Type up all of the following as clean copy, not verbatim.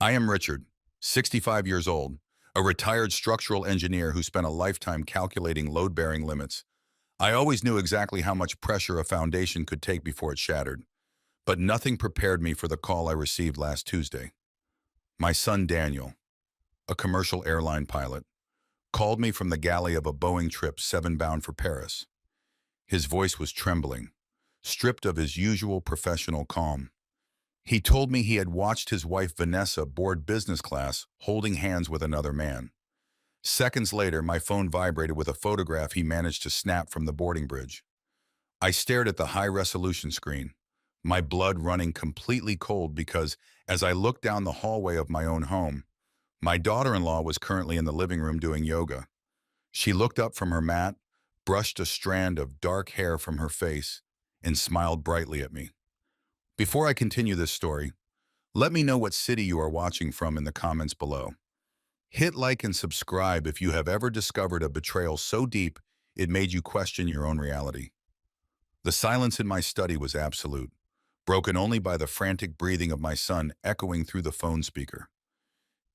I am Richard, 65 years old, a retired structural engineer who spent a lifetime calculating load-bearing limits. I always knew exactly how much pressure a foundation could take before it shattered, but nothing prepared me for the call I received last Tuesday. My son Daniel, a commercial airline pilot, called me from the galley of a Boeing trip 7 bound for Paris. His voice was trembling, stripped of his usual professional calm. He told me he had watched his wife Vanessa board business class holding hands with another man. Seconds later, my phone vibrated with a photograph he managed to snap from the boarding bridge. I stared at the high-resolution screen, my blood running completely cold because, as I looked down the hallway of my own home, my daughter-in-law was currently in the living room doing yoga. She looked up from her mat, brushed a strand of dark hair from her face, and smiled brightly at me. Before I continue this story, let me know what city you are watching from in the comments below. Hit like and subscribe if you have ever discovered a betrayal so deep it made you question your own reality. The silence in my study was absolute, broken only by the frantic breathing of my son echoing through the phone speaker.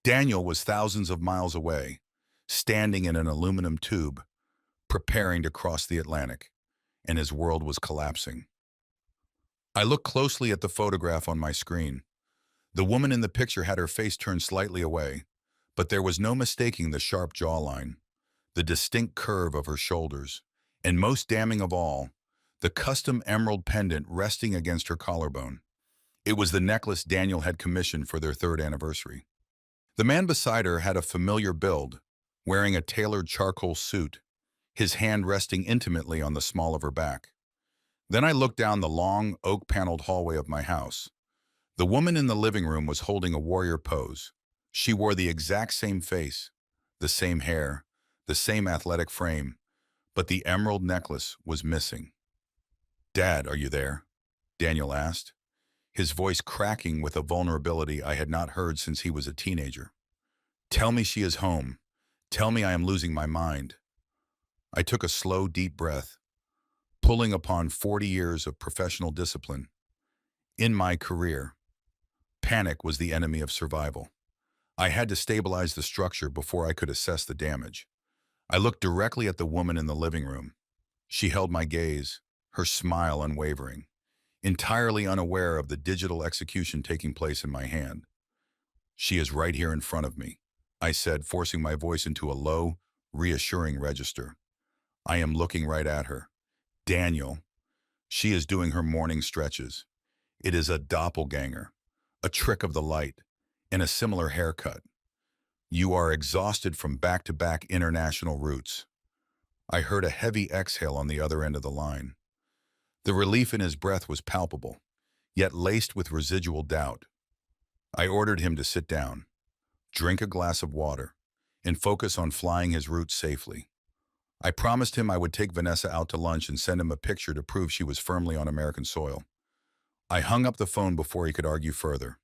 Daniel was thousands of miles away, standing in an aluminum tube, preparing to cross the Atlantic, and his world was collapsing. I looked closely at the photograph on my screen. The woman in the picture had her face turned slightly away, but there was no mistaking the sharp jawline, the distinct curve of her shoulders, and most damning of all, the custom emerald pendant resting against her collarbone. It was the necklace Daniel had commissioned for their 3rd anniversary. The man beside her had a familiar build, wearing a tailored charcoal suit, his hand resting intimately on the small of her back. Then I looked down the long, oak-paneled hallway of my house. The woman in the living room was holding a warrior pose. She wore the exact same face, the same hair, the same athletic frame, but the emerald necklace was missing. "Dad, are you there?" Daniel asked, his voice cracking with a vulnerability I had not heard since he was a teenager. "Tell me she is home. Tell me I am losing my mind." I took a slow, deep breath, pulling upon 40 years of professional discipline. In my career, panic was the enemy of survival. I had to stabilize the structure before I could assess the damage. I looked directly at the woman in the living room. She held my gaze, her smile unwavering, entirely unaware of the digital execution taking place in my hand. "She is right here in front of me," I said, forcing my voice into a low, reassuring register. "I am looking right at her. Daniel, she is doing her morning stretches. It is a doppelganger, a trick of the light, and a similar haircut. You are exhausted from back-to-back international routes." I heard a heavy exhale on the other end of the line. The relief in his breath was palpable, yet laced with residual doubt. I ordered him to sit down, drink a glass of water, and focus on flying his route safely. I promised him I would take Vanessa out to lunch and send him a picture to prove she was firmly on American soil. I hung up the phone before he could argue further.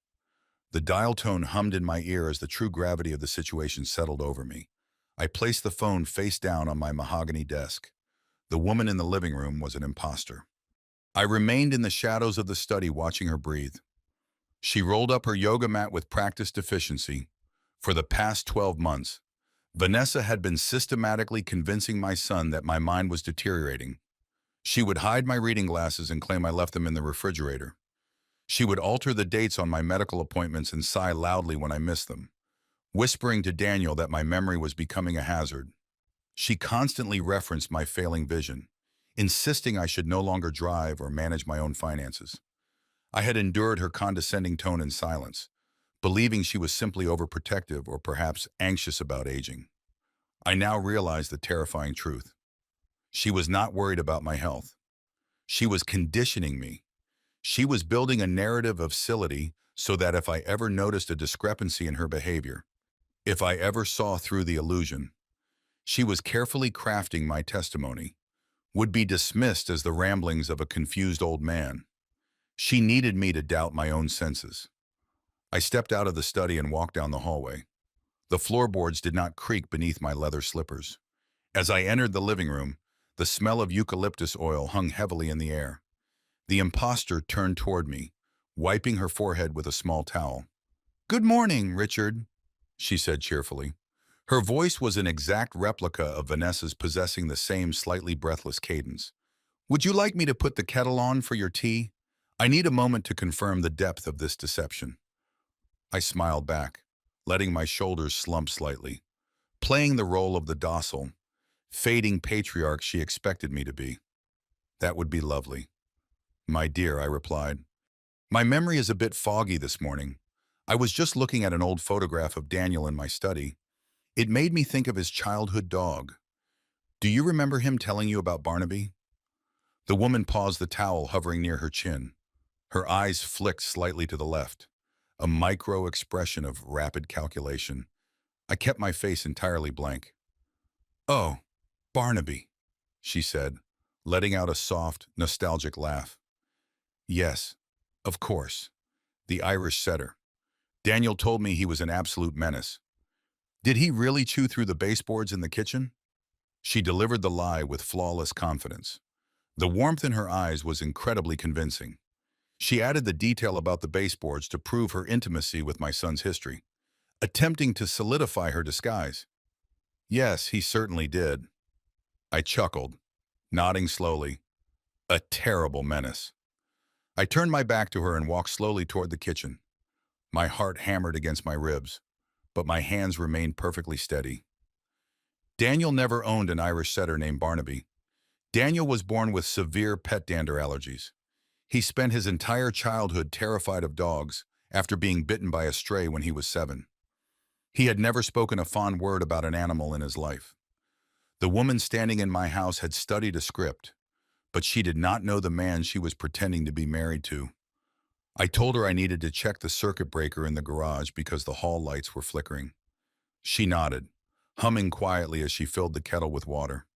The dial tone hummed in my ear as the true gravity of the situation settled over me. I placed the phone face down on my mahogany desk. The woman in the living room was an imposter. I remained in the shadows of the study watching her breathe. She rolled up her yoga mat with practiced efficiency. For the past 12 months, Vanessa had been systematically convincing my son that my mind was deteriorating. She would hide my reading glasses and claim I left them in the refrigerator. She would alter the dates on my medical appointments and sigh loudly when I missed them, whispering to Daniel that my memory was becoming a hazard. She constantly referenced my failing vision, insisting I should no longer drive or manage my own finances. I had endured her condescending tone in silence, believing she was simply overprotective or perhaps anxious about aging. I now realized the terrifying truth. She was not worried about my health. She was conditioning me. She was building a narrative of docility so that if I ever noticed a discrepancy in her behavior, if I ever saw through the illusion, she was carefully crafting my testimony, would be dismissed as the ramblings of a confused old man. She needed me to doubt my own senses. I stepped out of the study and walked down the hallway. The floorboards did not creak beneath my leather slippers. As I entered the living room, the smell of eucalyptus oil hung heavily in the air. The imposter turned toward me, wiping her forehead with a small towel. "Good morning, Richard," she said cheerfully. Her voice was an exact replica of Vanessa's, possessing the same slightly breathless cadence. "Would you like me to put the kettle on for your tea? I need a moment to confirm the depth of this deception." I smiled back, letting my shoulders slump slightly, playing the role of the docile, fading patriarch she expected me to be. "That would be lovely." "My dear," I replied. "My memory is a bit foggy this morning. I was just looking at an old photograph of Daniel in my study. It made me think of his childhood dog. Do you remember him telling you about Barnaby?" The woman paused, the towel hovering near her chin. Her eyes flicked slightly to the left, a micro expression of rapid calculation. I kept my face entirely blank. "Oh, Barnaby," she said, letting out a soft, nostalgic laugh. "Yes, of course. The Irish setter. Daniel told me he was an absolute menace. Did he really chew through the baseboards in the kitchen?" She delivered the lie with flawless confidence. The warmth in her eyes was incredibly convincing. She added the detail about the baseboards to prove her intimacy with my son's history, attempting to solidify her disguise. "Yes, he certainly did." I chuckled, nodding slowly. A terrible menace. I turned my back to her and walked slowly toward the kitchen. My heart hammered against my ribs, but my hands remained perfectly steady. Daniel never owned an Irish setter named Barnaby. Daniel was born with severe pet dander allergies. He spent his entire childhood terrified of dogs after being bitten by a stray when he was 7. He had never spoken a fond word about an animal in his life. The woman standing in my house had studied a script, but she did not know the man she was pretending to be married to. I told her I needed to check the circuit breaker in the garage because the hall lights were flickering. She nodded, humming quietly as she filled the kettle with water.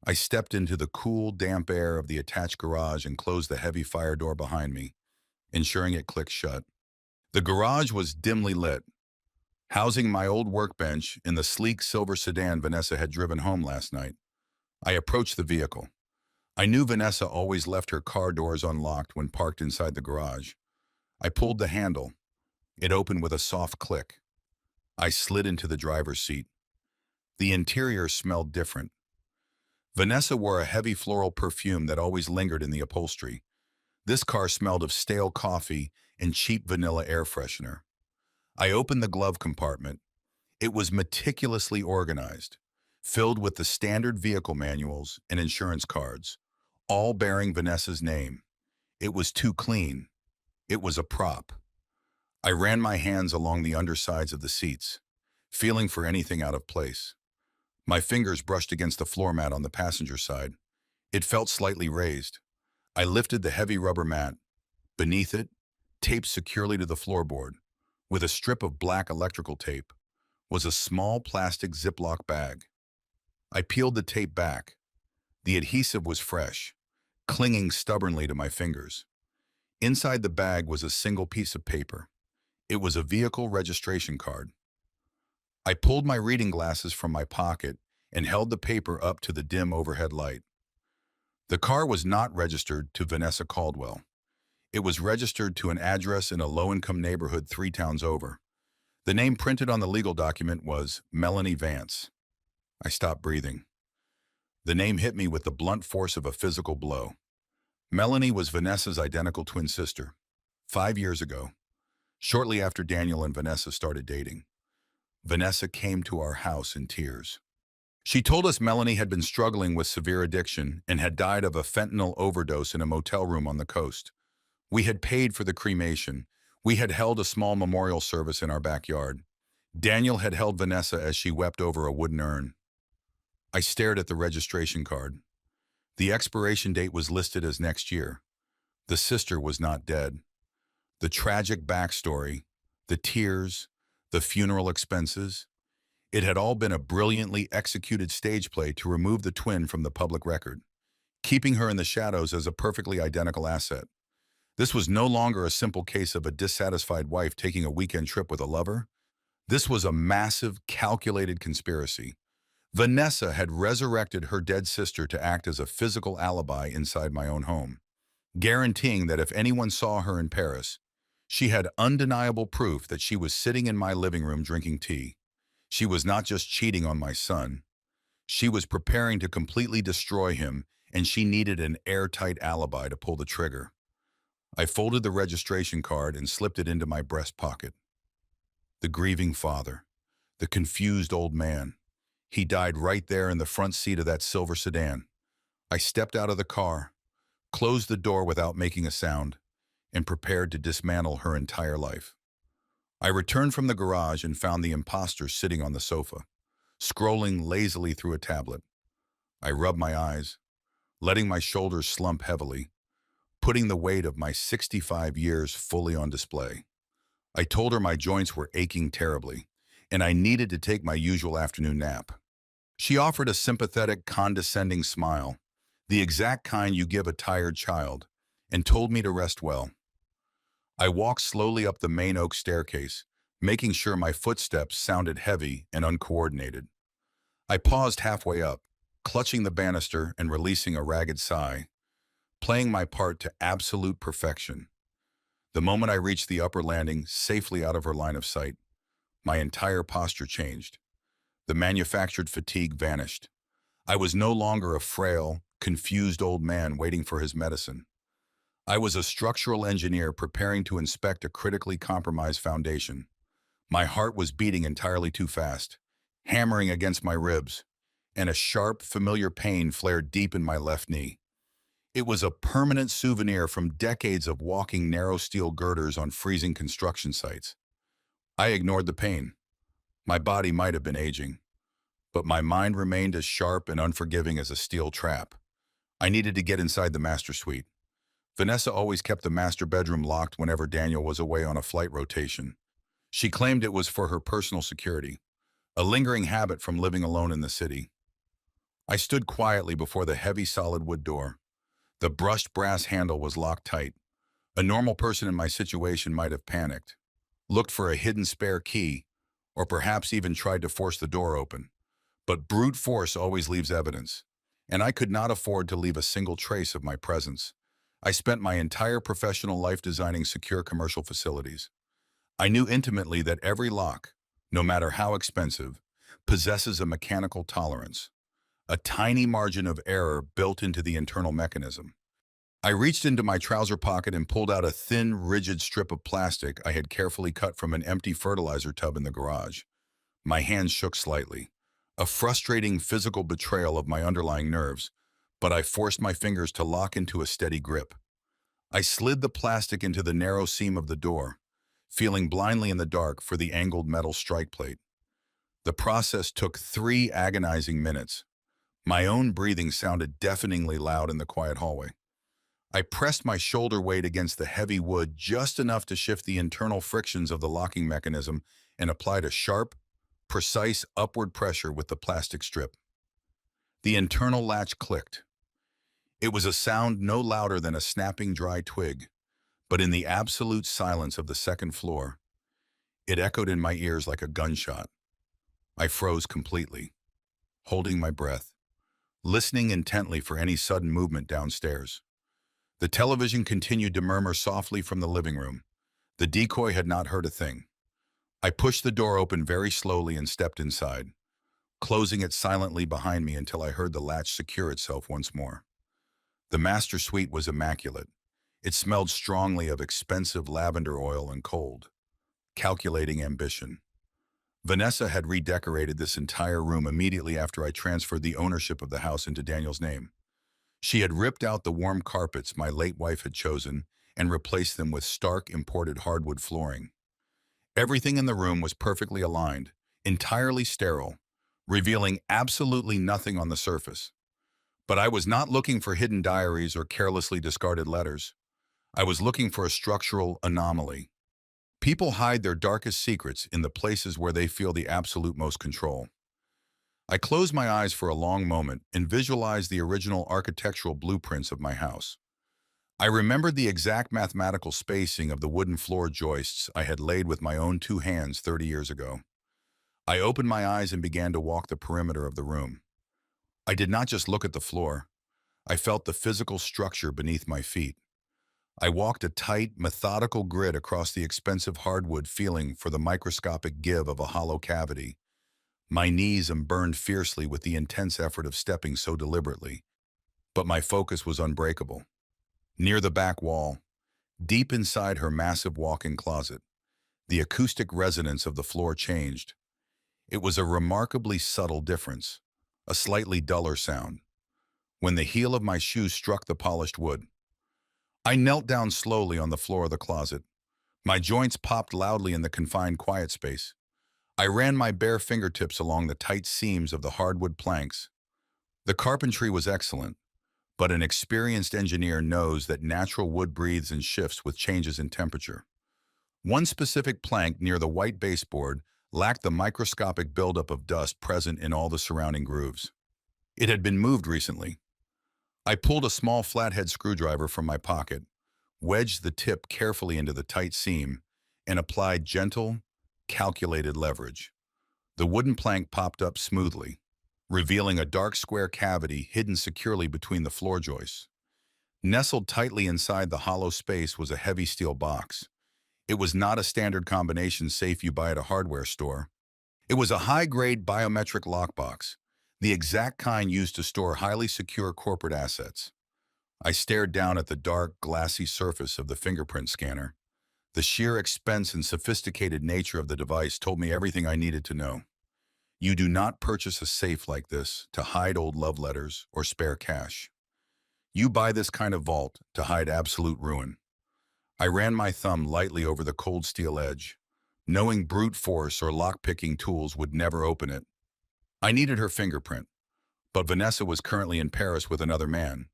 I stepped into the cool, damp air of the attached garage and closed the heavy fire door behind me, ensuring it clicked shut. The garage was dimly lit, housing my old workbench in the sleek silver sedan Vanessa had driven home last night. I approached the vehicle. I knew Vanessa always left her car doors unlocked when parked inside the garage. I pulled the handle. It opened with a soft click. I slid into the driver's seat. The interior smelled different. Vanessa wore a heavy floral perfume that always lingered in the upholstery. This car smelled of stale coffee and cheap vanilla air freshener. I opened the glove compartment. It was meticulously organized, filled with the standard vehicle manuals and insurance cards, all bearing Vanessa's name. It was too clean. It was a prop. I ran my hands along the undersides of the seats, feeling for anything out of place. My fingers brushed against the floor mat on the passenger side. It felt slightly raised. I lifted the heavy rubber mat. Beneath it, taped securely to the floorboard, with a strip of black electrical tape, was a small plastic Ziploc bag. I peeled the tape back. The adhesive was fresh, clinging stubbornly to my fingers. Inside the bag was a single piece of paper. It was a vehicle registration card. I pulled my reading glasses from my pocket and held the paper up to the dim overhead light. The car was not registered to Vanessa Caldwell. It was registered to an address in a low-income neighborhood 3 towns over. The name printed on the legal document was Melanie Vance. I stopped breathing. The name hit me with the blunt force of a physical blow. Melanie was Vanessa's identical twin sister. 5 years ago, shortly after Daniel and Vanessa started dating, Vanessa came to our house in tears. She told us Melanie had been struggling with severe addiction and had died of a fentanyl overdose in a motel room on the coast. We had paid for the cremation. We had held a small memorial service in our backyard. Daniel had held Vanessa as she wept over a wooden urn. I stared at the registration card. The expiration date was listed as next year. The sister was not dead. The tragic backstory, the tears, the funeral expenses, it had all been a brilliantly executed stage play to remove the twin from the public record, keeping her in the shadows as a perfectly identical asset. This was no longer a simple case of a dissatisfied wife taking a weekend trip with a lover. This was a massive, calculated conspiracy. Vanessa had resurrected her dead sister to act as a physical alibi inside my own home, guaranteeing that if anyone saw her in Paris, She had undeniable proof that she was sitting in my living room drinking tea. She was not just cheating on my son. She was preparing to completely destroy him, and she needed an airtight alibi to pull the trigger. I folded the registration card and slipped it into my breast pocket. The grieving father, the confused old man. He died right there in the front seat of that silver sedan. I stepped out of the car, closed the door without making a sound, and prepared to dismantle her entire life. I returned from the garage and found the imposter sitting on the sofa, scrolling lazily through a tablet. I rubbed my eyes, letting my shoulders slump heavily, putting the weight of my 65 years fully on display. I told her my joints were aching terribly, and I needed to take my usual afternoon nap. She offered a sympathetic, condescending smile, the exact kind you give a tired child, and told me to rest well. I walked slowly up the main oak staircase, making sure my footsteps sounded heavy and uncoordinated. I paused halfway up, clutching the banister and releasing a ragged sigh, playing my part to absolute perfection. The moment I reached the upper landing, safely out of her line of sight, my entire posture changed. The manufactured fatigue vanished. I was no longer a frail, confused old man waiting for his medicine. I was a structural engineer preparing to inspect a critically compromised foundation. My heart was beating entirely too fast, hammering against my ribs, and a sharp, familiar pain flared deep in my left knee. It was a permanent souvenir from decades of walking narrow steel girders on freezing construction sites. I ignored the pain. My body might have been aging, but my mind remained as sharp and unforgiving as a steel trap. I needed to get inside the master suite. Vanessa always kept the master bedroom locked whenever Daniel was away on a flight rotation. She claimed it was for her personal security, a lingering habit from living alone in the city. I stood quietly before the heavy solid wood door. The brushed brass handle was locked tight. A normal person in my situation might have panicked, looked for a hidden spare key, or perhaps even tried to force the door open. But brute force always leaves evidence, and I could not afford to leave a single trace of my presence. I spent my entire professional life designing secure commercial facilities. I knew intimately that every lock, no matter how expensive, possesses a mechanical tolerance, a tiny margin of error built into the internal mechanism. I reached into my trouser pocket and pulled out a thin, rigid strip of plastic I had carefully cut from an empty fertilizer tub in the garage. My hands shook slightly, a frustrating physical betrayal of my underlying nerves, but I forced my fingers to lock into a steady grip. I slid the plastic into the narrow seam of the door, feeling blindly in the dark for the angled metal strike plate. The process took 3 agonizing minutes. My own breathing sounded deafeningly loud in the quiet hallway. I pressed my shoulder weight against the heavy wood just enough to shift the internal frictions of the locking mechanism and applied a sharp, precise upward pressure with the plastic strip. The internal latch clicked. It was a sound no louder than a snapping dry twig, but in the absolute silence of the second floor, it echoed in my ears like a gunshot. I froze completely, holding my breath, listening intently for any sudden movement downstairs. The television continued to murmur softly from the living room. The decoy had not heard a thing. I pushed the door open very slowly and stepped inside, closing it silently behind me until I heard the latch secure itself once more. The master suite was immaculate. It smelled strongly of expensive lavender oil and cold, calculating ambition. Vanessa had redecorated this entire room immediately after I transferred the ownership of the house into Daniel's name. She had ripped out the warm carpets my late wife had chosen and replaced them with stark imported hardwood flooring. Everything in the room was perfectly aligned, entirely sterile, revealing absolutely nothing on the surface. But I was not looking for hidden diaries or carelessly discarded letters. I was looking for a structural anomaly. People hide their darkest secrets in the places where they feel the absolute most control. I closed my eyes for a long moment and visualized the original architectural blueprints of my house. I remembered the exact mathematical spacing of the wooden floor joists I had laid with my own 2 hands 30 years ago. I opened my eyes and began to walk the perimeter of the room. I did not just look at the floor. I felt the physical structure beneath my feet. I walked a tight, methodical grid across the expensive hardwood, feeling for the microscopic give of a hollow cavity. My knees burned fiercely with the intense effort of stepping so deliberately, but my focus was unbreakable. Near the back wall, deep inside her massive walk-in closet, the acoustic resonance of the floor changed. It was a remarkably subtle difference, a slightly duller sound. When the heel of my shoe struck the polished wood, I knelt down slowly on the floor of the closet. My joints popped loudly in the confined quiet space. I ran my bare fingertips along the tight seams of the hardwood planks. The carpentry was excellent, but an experienced engineer knows that natural wood breathes and shifts with changes in temperature. One specific plank near the white baseboard lacked the microscopic buildup of dust present in all the surrounding grooves. It had been moved recently. I pulled a small flathead screwdriver from my pocket, wedged the tip carefully into the tight seam, and applied gentle, calculated leverage. The wooden plank popped up smoothly, revealing a dark square cavity hidden securely between the floor joists. Nestled tightly inside the hollow space was a heavy steel box. It was not a standard combination safe you buy at a hardware store. It was a high-grade biometric lockbox, the exact kind used to store highly secure corporate assets. I stared down at the dark, glassy surface of the fingerprint scanner. The sheer expense and sophisticated nature of the device told me everything I needed to know. You do not purchase a safe like this to hide old love letters or spare cash. You buy this kind of vault to hide absolute ruin. I ran my thumb lightly over the cold steel edge, knowing brute force or lock-picking tools would never open it. I needed her fingerprint, but Vanessa was currently in Paris with another man.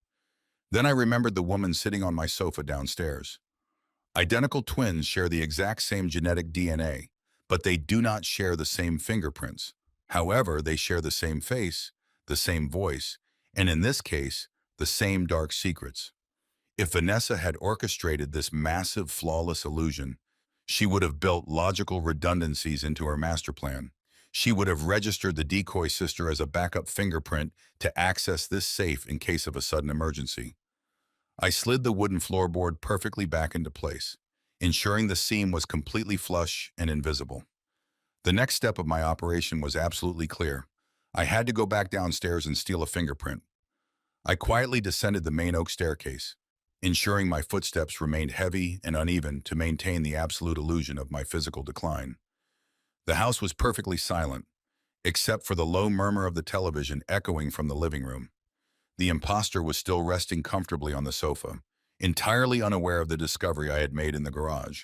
Then I remembered the woman sitting on my sofa downstairs. Identical twins share the exact same genetic DNA, but they do not share the same fingerprints. However, they share the same face, the same voice, and in this case, the same dark secrets. If Vanessa had orchestrated this massive, flawless illusion, she would have built logical redundancies into her master plan. She would have registered the decoy sister as a backup fingerprint to access this safe in case of a sudden emergency. I slid the wooden floorboard perfectly back into place, ensuring the seam was completely flush and invisible. The next step of my operation was absolutely clear. I had to go back downstairs and steal a fingerprint. I quietly descended the main oak staircase, ensuring my footsteps remained heavy and uneven to maintain the absolute illusion of my physical decline. The house was perfectly silent, except for the low murmur of the television echoing from the living room. The imposter was still resting comfortably on the sofa, entirely unaware of the discovery I had made in the garage.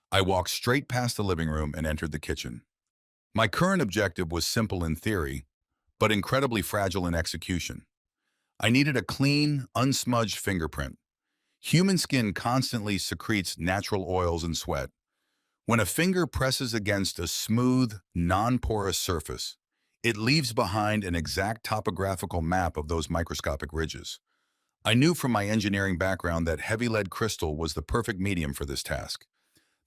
I walked straight past the living room and entered the kitchen. My current objective was simple in theory, but incredibly fragile in execution. I needed a clean, unsmudged fingerprint. Human skin constantly secretes natural oils and sweat. When a finger presses against a smooth, non-porous surface, it leaves behind an exact topographical map of those microscopic ridges. I knew from my engineering background that heavy lead crystal was the perfect medium for this task.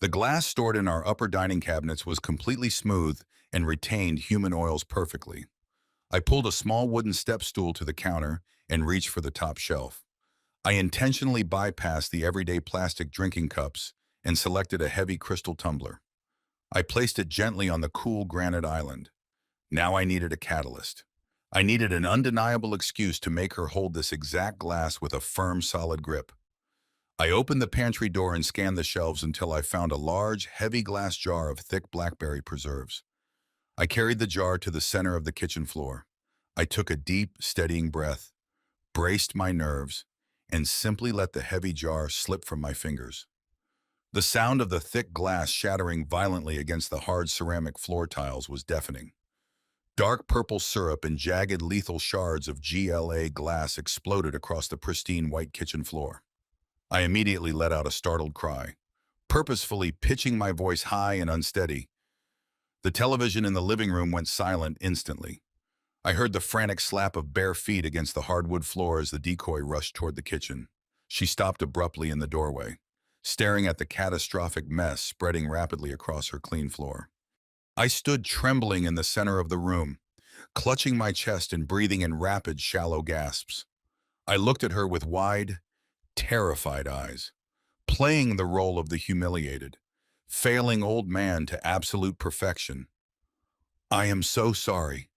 The glass stored in our upper dining cabinets was completely smooth and retained human oils perfectly. I pulled a small wooden step stool to the counter and reached for the top shelf. I intentionally bypassed the everyday plastic drinking cups and selected a heavy crystal tumbler. I placed it gently on the cool granite island. Now I needed a catalyst. I needed an undeniable excuse to make her hold this exact glass with a firm, solid grip. I opened the pantry door and scanned the shelves until I found a large, heavy glass jar of thick blackberry preserves. I carried the jar to the center of the kitchen floor. I took a deep, steadying breath, braced my nerves, and simply let the heavy jar slip from my fingers. The sound of the thick glass shattering violently against the hard ceramic floor tiles was deafening. Dark purple syrup and jagged lethal shards of GLA glass exploded across the pristine white kitchen floor. I immediately let out a startled cry, purposefully pitching my voice high and unsteady. The television in the living room went silent instantly. I heard the frantic slap of bare feet against the hardwood floor as the decoy rushed toward the kitchen. She stopped abruptly in the doorway, staring at the catastrophic mess spreading rapidly across her clean floor. I stood trembling in the center of the room, clutching my chest and breathing in rapid, shallow gasps. I looked at her with wide, terrified eyes. playing the role of the humiliated, failing old man to absolute perfection. I am so sorry,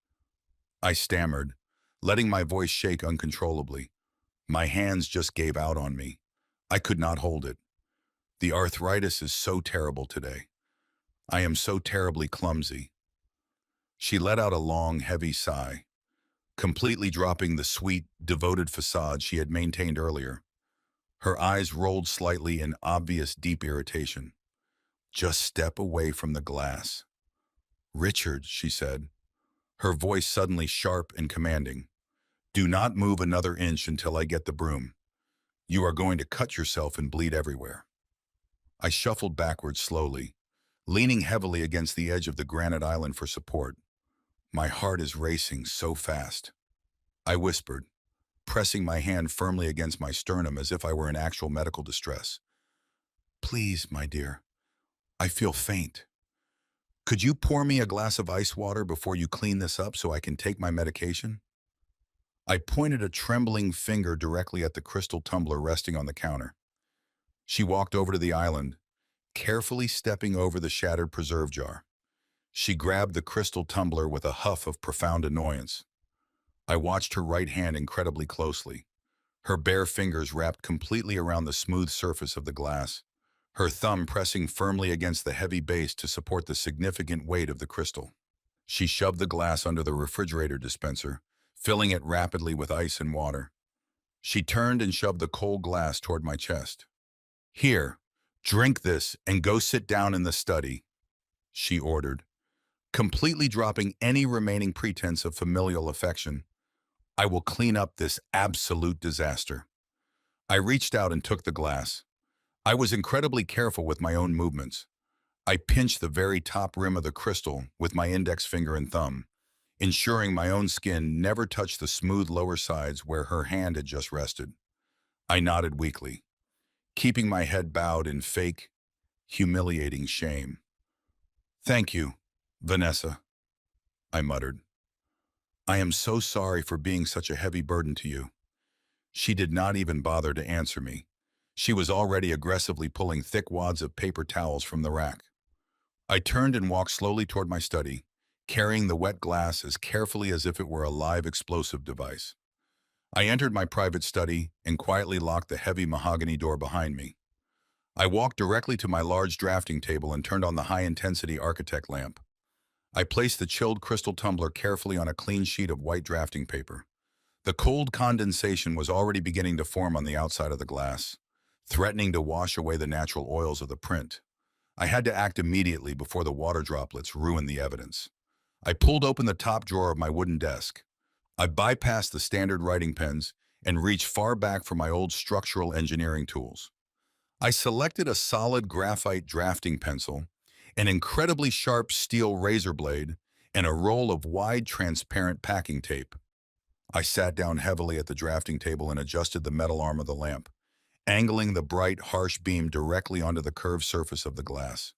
I stammered, letting my voice shake uncontrollably. My hands just gave out on me. I could not hold it. The arthritis is so terrible today. I am so terribly clumsy. She let out a long, heavy sigh, completely dropping the sweet, devoted facade she had maintained earlier. Her eyes rolled slightly in obvious deep irritation. Just step away from the glass. Richard, she said, her voice suddenly sharp and commanding. Do not move another inch until I get the broom. You are going to cut yourself and bleed everywhere. I shuffled backwards slowly, leaning heavily against the edge of the granite island for support. My heart is racing so fast. I whispered, pressing my hand firmly against my sternum as if I were in actual medical distress. Please, my dear, I feel faint. Could you pour me a glass of ice water before you clean this up so I can take my medication? I pointed a trembling finger directly at the crystal tumbler resting on the counter. She walked over to the island, carefully stepping over the shattered preserve jar. She grabbed the crystal tumbler with a huff of profound annoyance. I watched her right hand incredibly closely, her bare fingers wrapped completely around the smooth surface of the glass, her thumb pressing firmly against the heavy base to support the significant weight of the crystal. She shoved the glass under the refrigerator dispenser, filling it rapidly with ice and water. She turned and shoved the cold glass toward my chest. Here, drink this and go sit down in the study, she ordered, completely dropping any remaining pretense of familial affection. I will clean up this absolute disaster. I reached out and took the glass. I was incredibly careful with my own movements. I pinched the very top rim of the crystal with my index finger and thumb, ensuring my own skin never touched the smooth lower sides where her hand had just rested. I nodded weakly, keeping my head bowed in fake, humiliating shame. Thank you, Vanessa, I muttered. I am so sorry for being such a heavy burden to you. She did not even bother to answer me. She was already aggressively pulling thick wads of paper towels from the rack. I turned and walked slowly toward my study, carrying the wet glass as carefully as if it were a live explosive device. I entered my private study and quietly locked the heavy mahogany door behind me. I walked directly to my large drafting table and turned on the high-intensity architect lamp. I placed the chilled crystal tumbler carefully on a clean sheet of white drafting paper. The cold condensation was already beginning to form on the outside of the glass, threatening to wash away the natural oils of the print. I had to act immediately before the water droplets ruined the evidence. I pulled open the top drawer of my wooden desk. I bypassed the standard writing pens and reached far back for my old structural engineering tools. I selected a solid graphite drafting pencil, an incredibly sharp steel razor blade, and a roll of wide, transparent packing tape. I sat down heavily at the drafting table and adjusted the metal arm of the lamp, angling the bright, harsh beam directly onto the curved surface of the glass.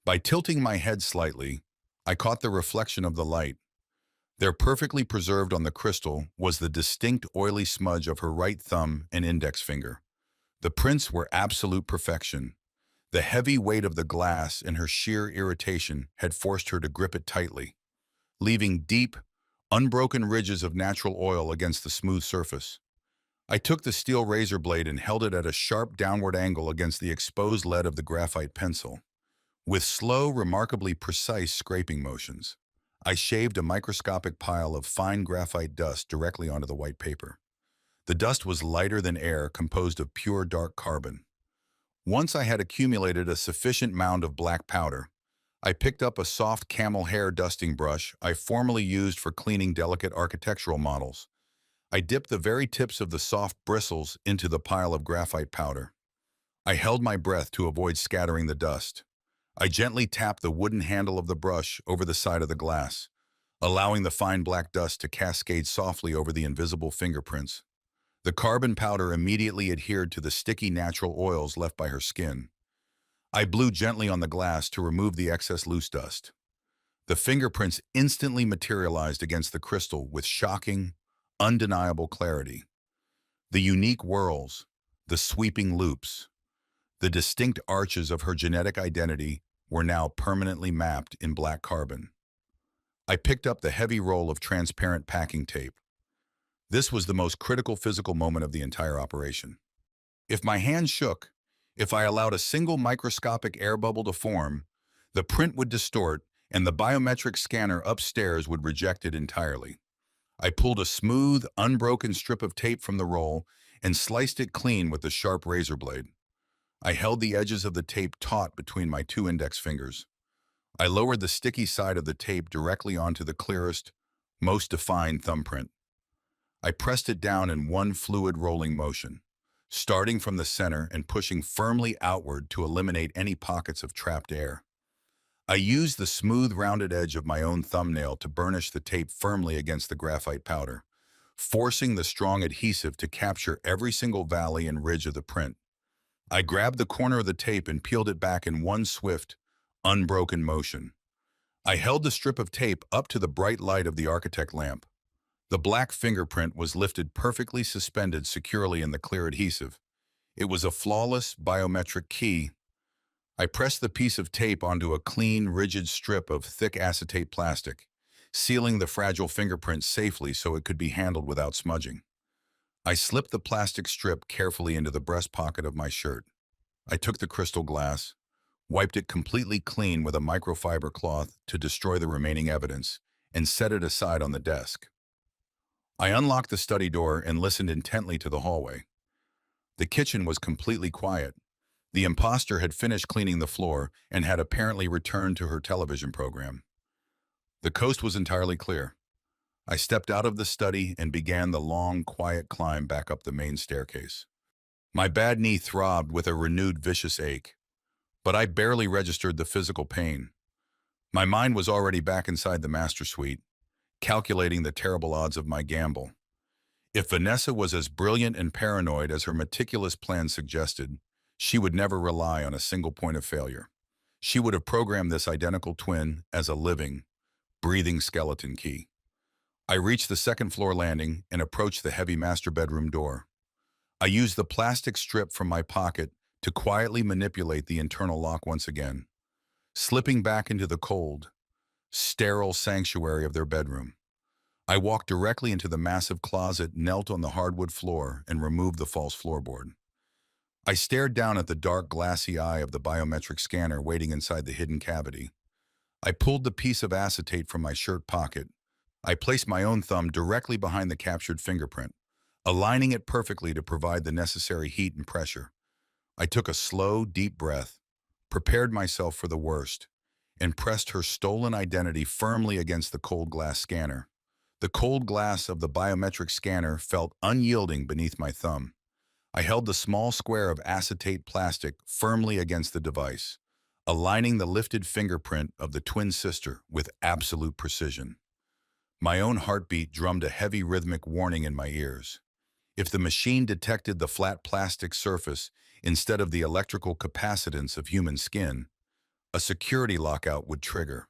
By tilting my head slightly, I caught the reflection of the light. There, perfectly preserved on the crystal, was the distinct oily smudge of her right thumb and index finger. The prints were absolute perfection. The heavy weight of the glass and her sheer irritation had forced her to grip it tightly, leaving deep, unbroken ridges of natural oil against the smooth surface. I took the steel razor blade and held it at a sharp downward angle against the exposed lead of the graphite pencil. With slow, remarkably precise scraping motions, I shaved a microscopic pile of fine graphite dust directly onto the white paper. The dust was lighter than air, composed of pure dark carbon. Once I had accumulated a sufficient mound of black powder, I picked up a soft camel hair dusting brush I formerly used for cleaning delicate architectural models. I dipped the very tips of the soft bristles into the pile of graphite powder. I held my breath to avoid scattering the dust. I gently tapped the wooden handle of the brush over the side of the glass, allowing the fine black dust to cascade softly over the invisible fingerprints. The carbon powder immediately adhered to the sticky natural oils left by her skin. I blew gently on the glass to remove the excess loose dust. The fingerprints instantly materialized against the crystal with shocking, undeniable clarity. The unique whorls, the sweeping loops, The distinct arches of her genetic identity were now permanently mapped in black carbon. I picked up the heavy roll of transparent packing tape. This was the most critical physical moment of the entire operation. If my hand shook, if I allowed a single microscopic air bubble to form, the print would distort and the biometric scanner upstairs would reject it entirely. I pulled a smooth, unbroken strip of tape from the roll and sliced it clean with a sharp razor blade. I held the edges of the tape taut between my two index fingers. I lowered the sticky side of the tape directly onto the clearest, most defined thumbprint. I pressed it down in one fluid rolling motion, starting from the center and pushing firmly outward to eliminate any pockets of trapped air. I used the smooth, rounded edge of my own thumbnail to burnish the tape firmly against the graphite powder, forcing the strong adhesive to capture every single valley and ridge of the print. I grabbed the corner of the tape and peeled it back in one swift, unbroken motion. I held the strip of tape up to the bright light of the architect lamp. The black fingerprint was lifted perfectly suspended securely in the clear adhesive. It was a flawless biometric key. I pressed the piece of tape onto a clean, rigid strip of thick acetate plastic, sealing the fragile fingerprint safely so it could be handled without smudging. I slipped the plastic strip carefully into the breast pocket of my shirt. I took the crystal glass, wiped it completely clean with a microfiber cloth to destroy the remaining evidence, and set it aside on the desk. I unlocked the study door and listened intently to the hallway. The kitchen was completely quiet. The imposter had finished cleaning the floor and had apparently returned to her television program. The coast was entirely clear. I stepped out of the study and began the long, quiet climb back up the main staircase. My bad knee throbbed with a renewed vicious ache, but I barely registered the physical pain. My mind was already back inside the master suite, calculating the terrible odds of my gamble. If Vanessa was as brilliant and paranoid as her meticulous plan suggested, she would never rely on a single point of failure. She would have programmed this identical twin as a living, breathing skeleton key. I reached the second-floor landing and approached the heavy master bedroom door. I used the plastic strip from my pocket to quietly manipulate the internal lock once again, slipping back into the cold, sterile sanctuary of their bedroom. I walked directly into the massive closet, knelt on the hardwood floor, and removed the false floorboard. I stared down at the dark, glassy eye of the biometric scanner waiting inside the hidden cavity. I pulled the piece of acetate from my shirt pocket. I placed my own thumb directly behind the captured fingerprint, aligning it perfectly to provide the necessary heat and pressure. I took a slow, deep breath, prepared myself for the worst, and pressed her stolen identity firmly against the cold glass scanner. The cold glass of the biometric scanner felt unyielding beneath my thumb. I held the small square of acetate plastic firmly against the device, aligning the lifted fingerprint of the twin sister with absolute precision. My own heartbeat drummed a heavy rhythmic warning in my ears. If the machine detected the flat plastic surface instead of the electrical capacitance of human skin, a security lockout would trigger.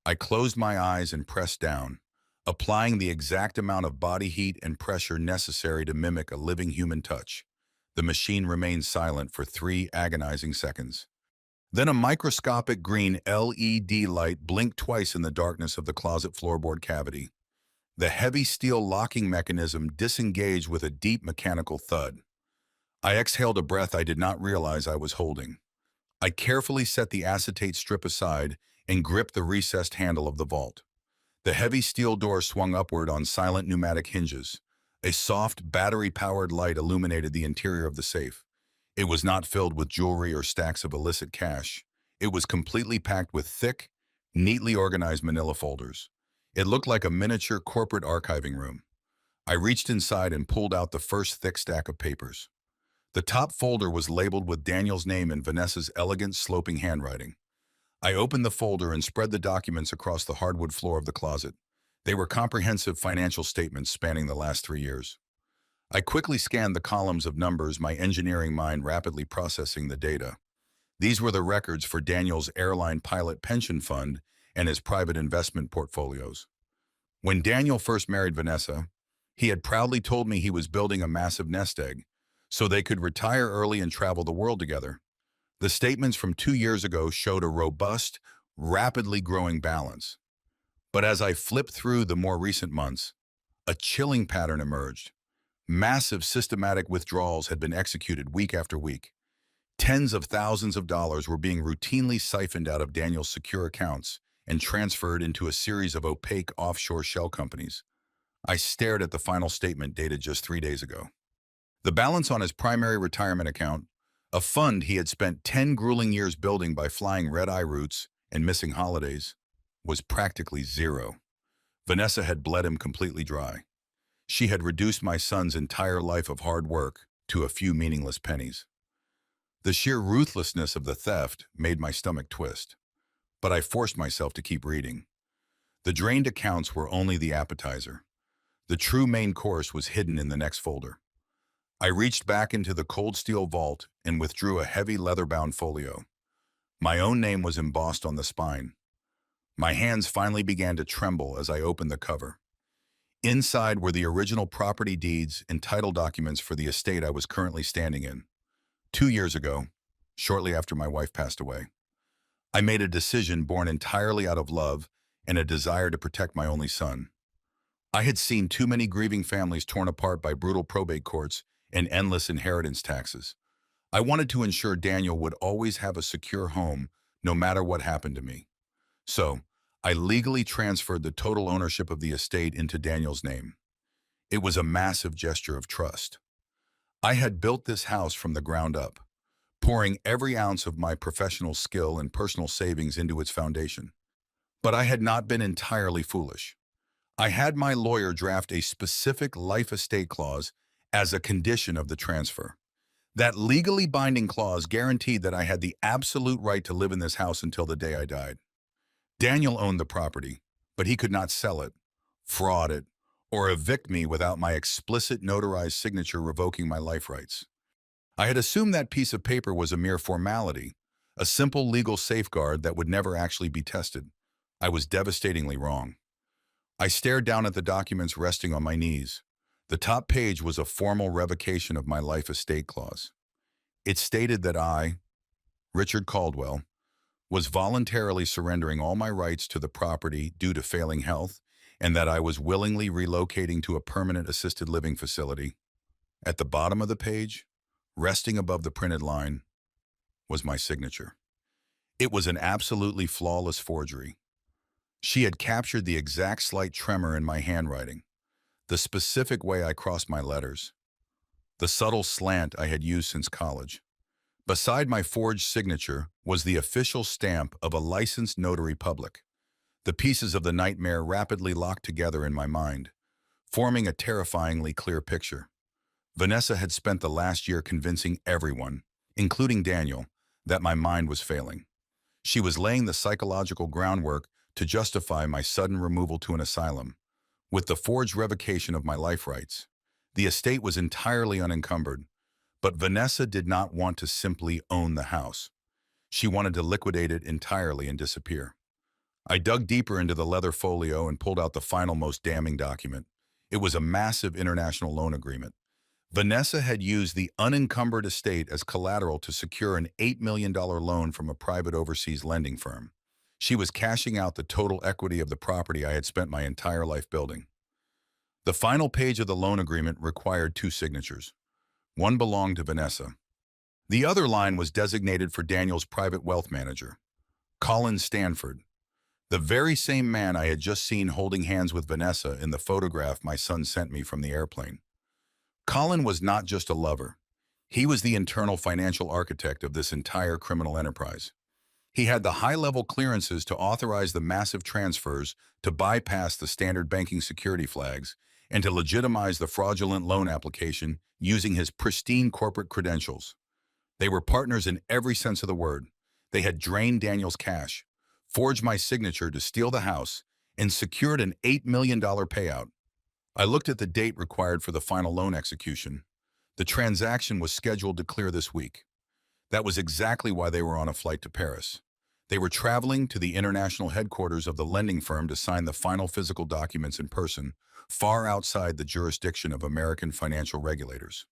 I closed my eyes and pressed down, applying the exact amount of body heat and pressure necessary to mimic a living human touch. The machine remained silent for 3 agonizing seconds. Then a microscopic green LED light blinked twice in the darkness of the closet floorboard cavity. The heavy steel locking mechanism disengaged with a deep mechanical thud. I exhaled a breath I did not realize I was holding. I carefully set the acetate strip aside and gripped the recessed handle of the vault. The heavy steel door swung upward on silent pneumatic hinges. A soft, battery-powered light illuminated the interior of the safe. It was not filled with jewelry or stacks of illicit cash. It was completely packed with thick, neatly organized manila folders. It looked like a miniature corporate archiving room. I reached inside and pulled out the first thick stack of papers. The top folder was labeled with Daniel's name in Vanessa's elegant, sloping handwriting. I opened the folder and spread the documents across the hardwood floor of the closet. They were comprehensive financial statements spanning the last 3 years. I quickly scanned the columns of numbers, my engineering mind rapidly processing the data. These were the records for Daniel's airline pilot pension fund and his private investment portfolios. When Daniel first married Vanessa, he had proudly told me he was building a massive nest egg so they could retire early and travel the world together. The statements from 2 years ago showed a robust, rapidly growing balance. But as I flipped through the more recent months, a chilling pattern emerged. Massive systematic withdrawals had been executed week after week. Tens of thousands of dollars were being routinely siphoned out of Daniel's secure accounts and transferred into a series of opaque offshore shell companies. I stared at the final statement dated just 3 days ago. The balance on his primary retirement account, a fund he had spent 10 grueling years building by flying red-eye routes and missing holidays, was practically zero. Vanessa had bled him completely dry. She had reduced my son's entire life of hard work to a few meaningless pennies. The sheer ruthlessness of the theft made my stomach twist, but I forced myself to keep reading. The drained accounts were only the appetizer. The true main course was hidden in the next folder. I reached back into the cold steel vault and withdrew a heavy leather-bound folio. My own name was embossed on the spine. My hands finally began to tremble as I opened the cover. Inside were the original property deeds and title documents for the estate I was currently standing in. 2 years ago, shortly after my wife passed away, I made a decision born entirely out of love and a desire to protect my only son. I had seen too many grieving families torn apart by brutal probate courts and endless inheritance taxes. I wanted to ensure Daniel would always have a secure home, no matter what happened to me. So, I legally transferred the total ownership of the estate into Daniel's name. It was a massive gesture of trust. I had built this house from the ground up, pouring every ounce of my professional skill and personal savings into its foundation. But I had not been entirely foolish. I had my lawyer draft a specific life estate clause as a condition of the transfer. That legally binding clause guaranteed that I had the absolute right to live in this house until the day I died. Daniel owned the property, but he could not sell it, fraud it, or evict me without my explicit notarized signature revoking my life rights. I had assumed that piece of paper was a mere formality, a simple legal safeguard that would never actually be tested. I was devastatingly wrong. I stared down at the documents resting on my knees. The top page was a formal revocation of my life estate clause. It stated that I, Richard Caldwell, was voluntarily surrendering all my rights to the property due to failing health, and that I was willingly relocating to a permanent assisted living facility. At the bottom of the page, resting above the printed line, was my signature. It was an absolutely flawless forgery. She had captured the exact slight tremor in my handwriting, the specific way I crossed my letters, the subtle slant I had used since college. Beside my forged signature was the official stamp of a licensed notary public. The pieces of the nightmare rapidly locked together in my mind, forming a terrifyingly clear picture. Vanessa had spent the last year convincing everyone, including Daniel, that my mind was failing. She was laying the psychological groundwork to justify my sudden removal to an asylum. With the forged revocation of my life rights, the estate was entirely unencumbered, but Vanessa did not want to simply own the house. She wanted to liquidate it entirely and disappear. I dug deeper into the leather folio and pulled out the final, most damning document. It was a massive international loan agreement. Vanessa had used the unencumbered estate as collateral to secure an $8 million loan from a private overseas lending firm. She was cashing out the total equity of the property I had spent my entire life building. The final page of the loan agreement required two signatures. One belonged to Vanessa. The other line was designated for Daniel's private wealth manager, Colin Stanford, the very same man I had just seen holding hands with Vanessa in the photograph my son sent me from the airplane. Colin was not just a lover. He was the internal financial architect of this entire criminal enterprise. He had the high-level clearances to authorize the massive transfers, to bypass the standard banking security flags, and to legitimize the fraudulent loan application using his pristine corporate credentials. They were partners in every sense of the word. They had drained Daniel's cash, forged my signature to steal the house, and secured an $8 million payout. I looked at the date required for the final loan execution. The transaction was scheduled to clear this week. That was exactly why they were on a flight to Paris. They were traveling to the international headquarters of the lending firm to sign the final physical documents in person, far outside the jurisdiction of American financial regulators.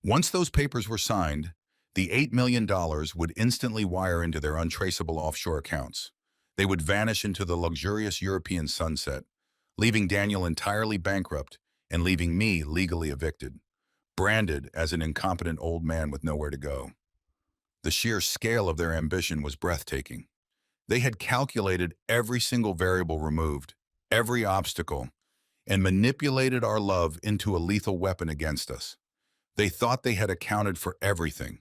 Once those papers were signed, The $8 million would instantly wire into their untraceable offshore accounts. They would vanish into the luxurious European sunset, leaving Daniel entirely bankrupt and leaving me legally evicted, branded as an incompetent old man with nowhere to go. The sheer scale of their ambition was breathtaking. They had calculated every single variable removed, every obstacle, and manipulated our love into a lethal weapon against us. They thought they had accounted for everything.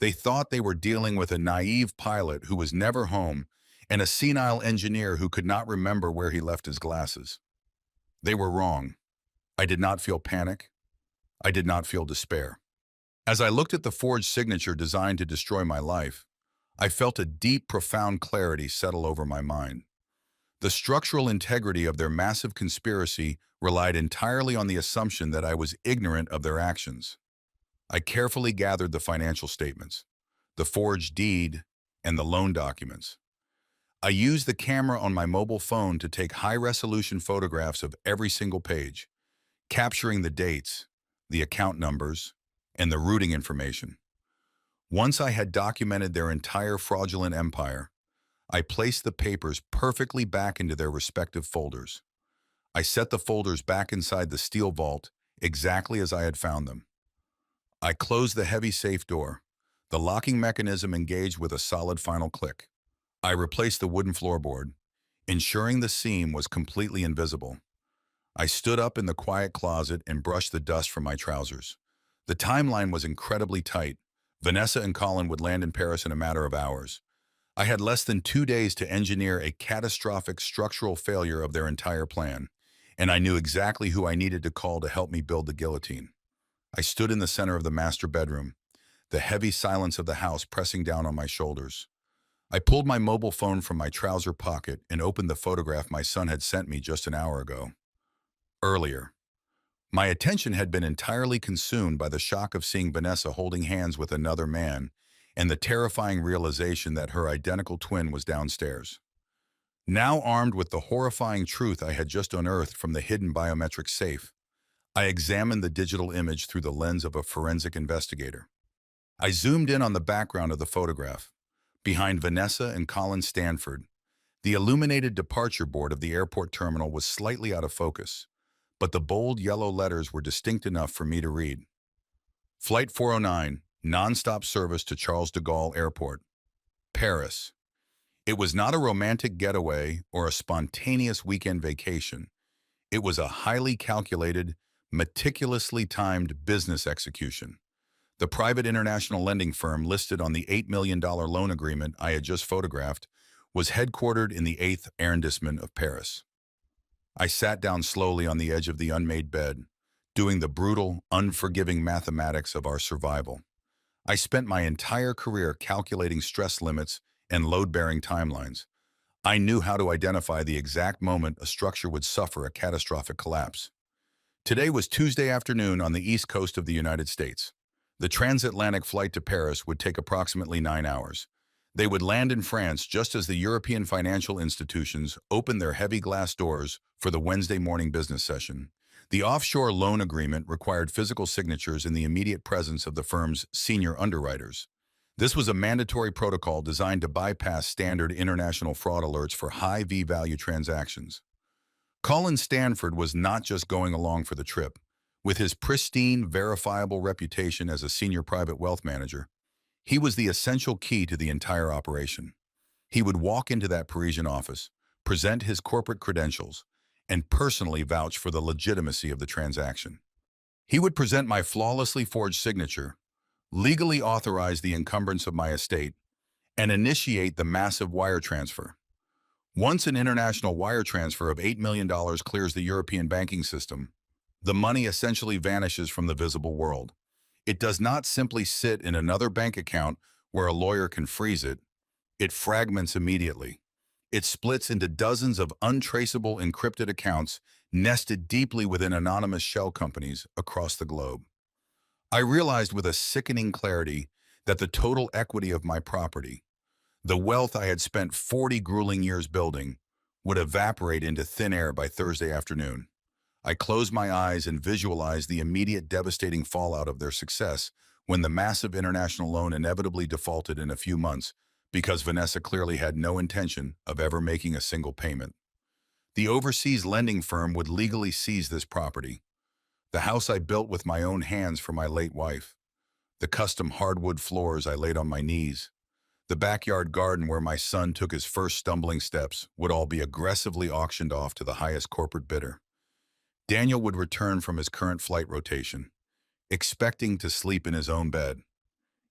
They thought they were dealing with a naive pilot who was never home and a senile engineer who could not remember where he left his glasses. They were wrong. I did not feel panic. I did not feel despair. As I looked at the forged signature designed to destroy my life, I felt a deep, profound clarity settle over my mind. The structural integrity of their massive conspiracy relied entirely on the assumption that I was ignorant of their actions. I carefully gathered the financial statements, the forged deed, and the loan documents. I used the camera on my mobile phone to take high-resolution photographs of every single page, capturing the dates, the account numbers, and the routing information. Once I had documented their entire fraudulent empire, I placed the papers perfectly back into their respective folders. I set the folders back inside the steel vault exactly as I had found them. I closed the heavy safe door. The locking mechanism engaged with a solid final click. I replaced the wooden floorboard, ensuring the seam was completely invisible. I stood up in the quiet closet and brushed the dust from my trousers. The timeline was incredibly tight. Vanessa and Colin would land in Paris in a matter of hours. I had less than 2 days to engineer a catastrophic structural failure of their entire plan, and I knew exactly who I needed to call to help me build the guillotine. I stood in the center of the master bedroom, the heavy silence of the house pressing down on my shoulders. I pulled my mobile phone from my trouser pocket and opened the photograph my son had sent me just an hour ago. Earlier, my attention had been entirely consumed by the shock of seeing Vanessa holding hands with another man and the terrifying realization that her identical twin was downstairs. Now armed with the horrifying truth I had just unearthed from the hidden biometric safe, I examined the digital image through the lens of a forensic investigator. I zoomed in on the background of the photograph. Behind Vanessa and Colin Stanford, the illuminated departure board of the airport terminal was slightly out of focus, but the bold yellow letters were distinct enough for me to read. Flight 409, non-stop service to Charles de Gaulle Airport, Paris. It was not a romantic getaway or a spontaneous weekend vacation. It was a highly calculated, meticulously timed business execution. The private international lending firm listed on the $8 million loan agreement I had just photographed was headquartered in the 8th arrondissement of Paris. I sat down slowly on the edge of the unmade bed, doing the brutal, unforgiving mathematics of our survival. I spent my entire career calculating stress limits and load-bearing timelines. I knew how to identify the exact moment a structure would suffer a catastrophic collapse. Today was Tuesday afternoon on the east coast of the United States. The transatlantic flight to Paris would take approximately 9 hours. They would land in France just as the European financial institutions opened their heavy glass doors for the Wednesday morning business session. The offshore loan agreement required physical signatures in the immediate presence of the firm's senior underwriters. This was a mandatory protocol designed to bypass standard international fraud alerts for high V-value transactions. Colin Stanford was not just going along for the trip. With his pristine, verifiable reputation as a senior private wealth manager, he was the essential key to the entire operation. He would walk into that Parisian office, present his corporate credentials, and personally vouch for the legitimacy of the transaction. He would present my flawlessly forged signature, legally authorize the encumbrance of my estate, and initiate the massive wire transfer. Once an international wire transfer of $8 million clears the European banking system, the money essentially vanishes from the visible world. It does not simply sit in another bank account where a lawyer can freeze it. It fragments immediately. It splits into dozens of untraceable encrypted accounts nested deeply within anonymous shell companies across the globe. I realized with a sickening clarity that the total equity of my property, the wealth I had spent 40 grueling years building, would evaporate into thin air by Thursday afternoon. I closed my eyes and visualized the immediate devastating fallout of their success when the massive international loan inevitably defaulted in a few months because Vanessa clearly had no intention of ever making a single payment. The overseas lending firm would legally seize this property, the house I built with my own hands for my late wife, the custom hardwood floors I laid on my knees, the backyard garden where my son took his first stumbling steps would all be aggressively auctioned off to the highest corporate bidder. Daniel would return from his current flight rotation, expecting to sleep in his own bed.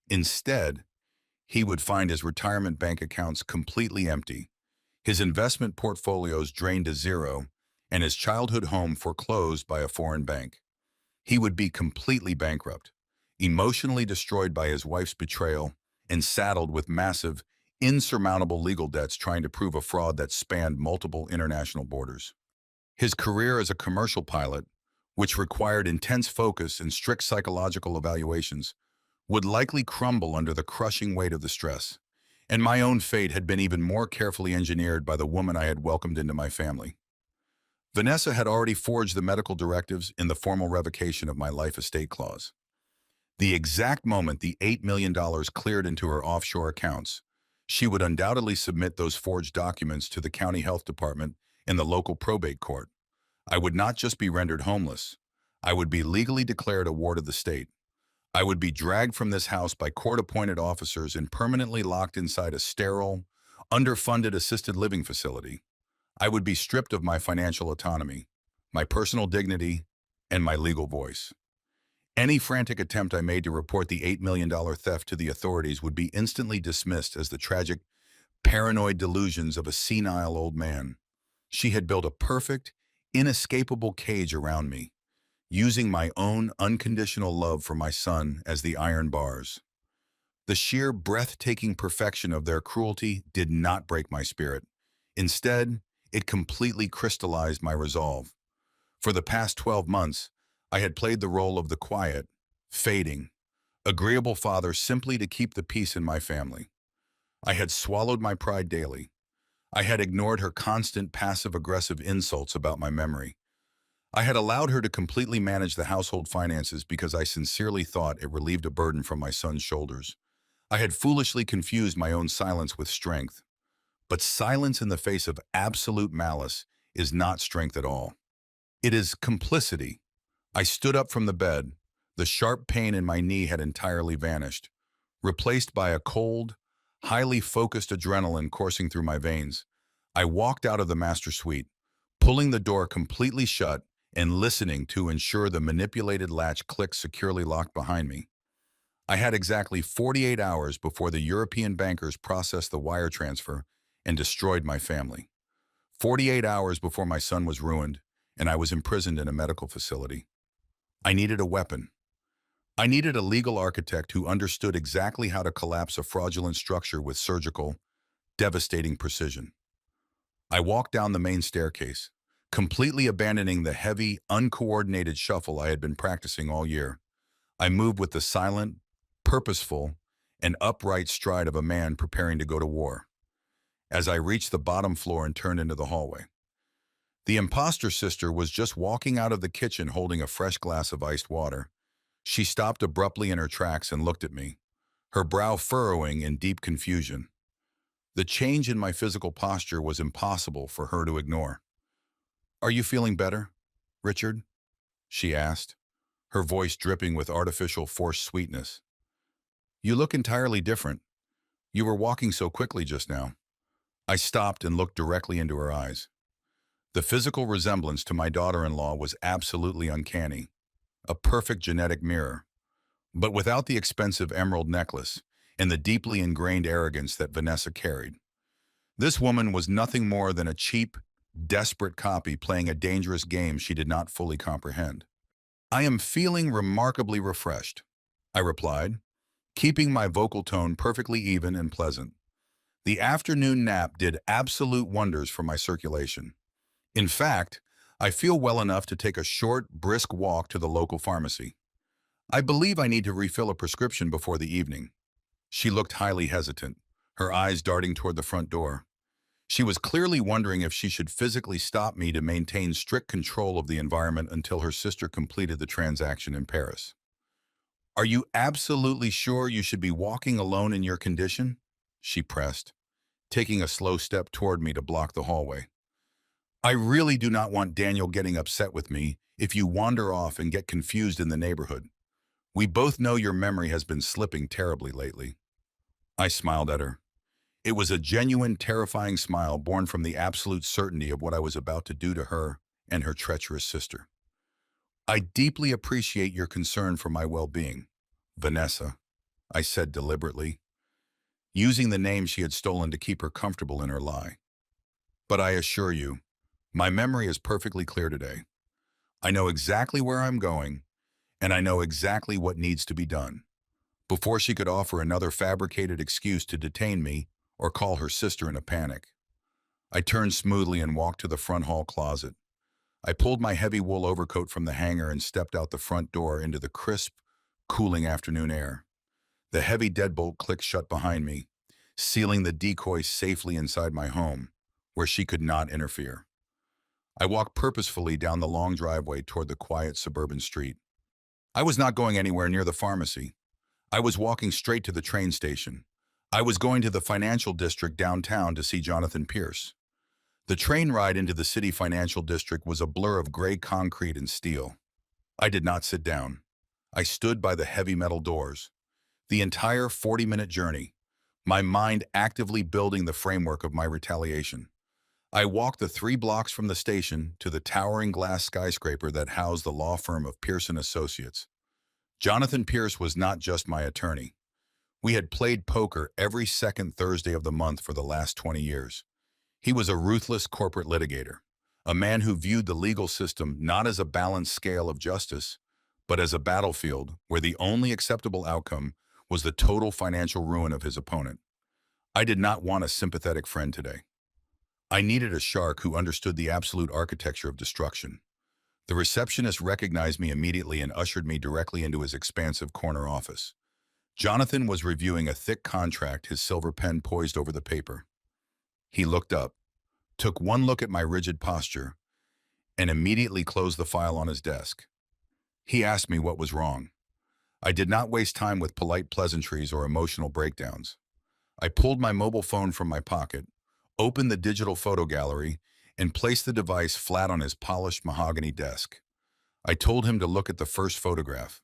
Instead, he would find his retirement bank accounts completely empty, his investment portfolios drained to zero, and his childhood home foreclosed by a foreign bank. He would be completely bankrupt, emotionally destroyed by his wife's betrayal, and saddled with massive, insurmountable legal debts trying to prove a fraud that spanned multiple international borders. His career as a commercial pilot, which required intense focus and strict psychological evaluations, would likely crumble under the crushing weight of the stress. And my own fate had been even more carefully engineered by the woman I had welcomed into my family. Vanessa had already forged the medical directives in the formal revocation of my life estate clause. The exact moment the $8 million cleared into her offshore accounts, she would undoubtedly submit those forged documents to the county health department and the local probate court. I would not just be rendered homeless. I would be legally declared a ward of the state. I would be dragged from this house by court-appointed officers and permanently locked inside a sterile, underfunded assisted living facility. I would be stripped of my financial autonomy, my personal dignity, and my legal voice. Any frantic attempt I made to report the $8 million theft to the authorities would be instantly dismissed as the tragic, paranoid delusions of a senile old man. She had built a perfect, inescapable cage around me, using my own unconditional love for my son as the iron bars. The sheer breathtaking perfection of their cruelty did not break my spirit. Instead, it completely crystallized my resolve. For the past 12 months, I had played the role of the quiet, fading, agreeable father simply to keep the peace in my family. I had swallowed my pride daily. I had ignored her constant passive-aggressive insults about my memory. I had allowed her to completely manage the household finances because I sincerely thought it relieved a burden from my son's shoulders. I had foolishly confused my own silence with strength. But silence in the face of absolute malice is not strength at all. It is complicity. I stood up from the bed. The sharp pain in my knee had entirely vanished, replaced by a cold, highly focused adrenaline coursing through my veins. I walked out of the master suite, pulling the door completely shut and listening to ensure the manipulated latch clicked securely locked behind me. I had exactly 48 hours before the European bankers processed the wire transfer and destroyed my family. 48 hours before my son was ruined and I was imprisoned in a medical facility. I needed a weapon. I needed a legal architect who understood exactly how to collapse a fraudulent structure with surgical, devastating precision. I walked down the main staircase, completely abandoning the heavy, uncoordinated shuffle I had been practicing all year. I moved with the silent, purposeful, and upright stride of a man preparing to go to war. As I reached the bottom floor and turned into the hallway, the imposter sister was just walking out of the kitchen holding a fresh glass of iced water. She stopped abruptly in her tracks and looked at me, her brow furrowing in deep confusion. The change in my physical posture was impossible for her to ignore. "Are you feeling better, Richard?" she asked, her voice dripping with artificial forced sweetness. "You look entirely different. You were walking so quickly just now." I stopped and looked directly into her eyes. The physical resemblance to my daughter-in-law was absolutely uncanny, a perfect genetic mirror, but without the expensive emerald necklace and the deeply ingrained arrogance that Vanessa carried. This woman was nothing more than a cheap, desperate copy playing a dangerous game she did not fully comprehend. "I am feeling remarkably refreshed," I replied, keeping my vocal tone perfectly even and pleasant. The afternoon nap did absolute wonders for my circulation. In fact, I feel well enough to take a short, brisk walk to the local pharmacy. I believe I need to refill a prescription before the evening. She looked highly hesitant, her eyes darting toward the front door. She was clearly wondering if she should physically stop me to maintain strict control of the environment until her sister completed the transaction in Paris. Are you absolutely sure you should be walking alone in your condition? She pressed, taking a slow step toward me to block the hallway. I really do not want Daniel getting upset with me if you wander off and get confused in the neighborhood. We both know your memory has been slipping terribly lately. I smiled at her. It was a genuine, terrifying smile born from the absolute certainty of what I was about to do to her and her treacherous sister. I deeply appreciate your concern for my well-being, Vanessa, I said deliberately, using the name she had stolen to keep her comfortable in her lie. But I assure you, my memory is perfectly clear today. I know exactly where I'm going, and I know exactly what needs to be done. Before she could offer another fabricated excuse to detain me or call her sister in a panic, I turned smoothly and walked to the front hall closet. I pulled my heavy wool overcoat from the hanger and stepped out the front door into the crisp, cooling afternoon air. The heavy deadbolt clicked shut behind me, sealing the decoy safely inside my home, where she could not interfere. I walked purposefully down the long driveway toward the quiet suburban street. I was not going anywhere near the pharmacy. I was walking straight to the train station. I was going to the financial district downtown to see Jonathan Pierce. The train ride into the city financial district was a blur of gray concrete and steel. I did not sit down. I stood by the heavy metal doors. The entire 40-minute journey, my mind actively building the framework of my retaliation. I walked the 3 blocks from the station to the towering glass skyscraper that housed the law firm of Pearson Associates. Jonathan Pierce was not just my attorney. We had played poker every second Thursday of the month for the last 20 years. He was a ruthless corporate litigator, a man who viewed the legal system not as a balanced scale of justice, but as a battlefield where the only acceptable outcome was the total financial ruin of his opponent. I did not want a sympathetic friend today. I needed a shark who understood the absolute architecture of destruction. The receptionist recognized me immediately and ushered me directly into his expansive corner office. Jonathan was reviewing a thick contract, his silver pen poised over the paper. He looked up, took one look at my rigid posture, and immediately closed the file on his desk. He asked me what was wrong. I did not waste time with polite pleasantries or emotional breakdowns. I pulled my mobile phone from my pocket, opened the digital photo gallery, and placed the device flat on his polished mahogany desk. I told him to look at the first photograph.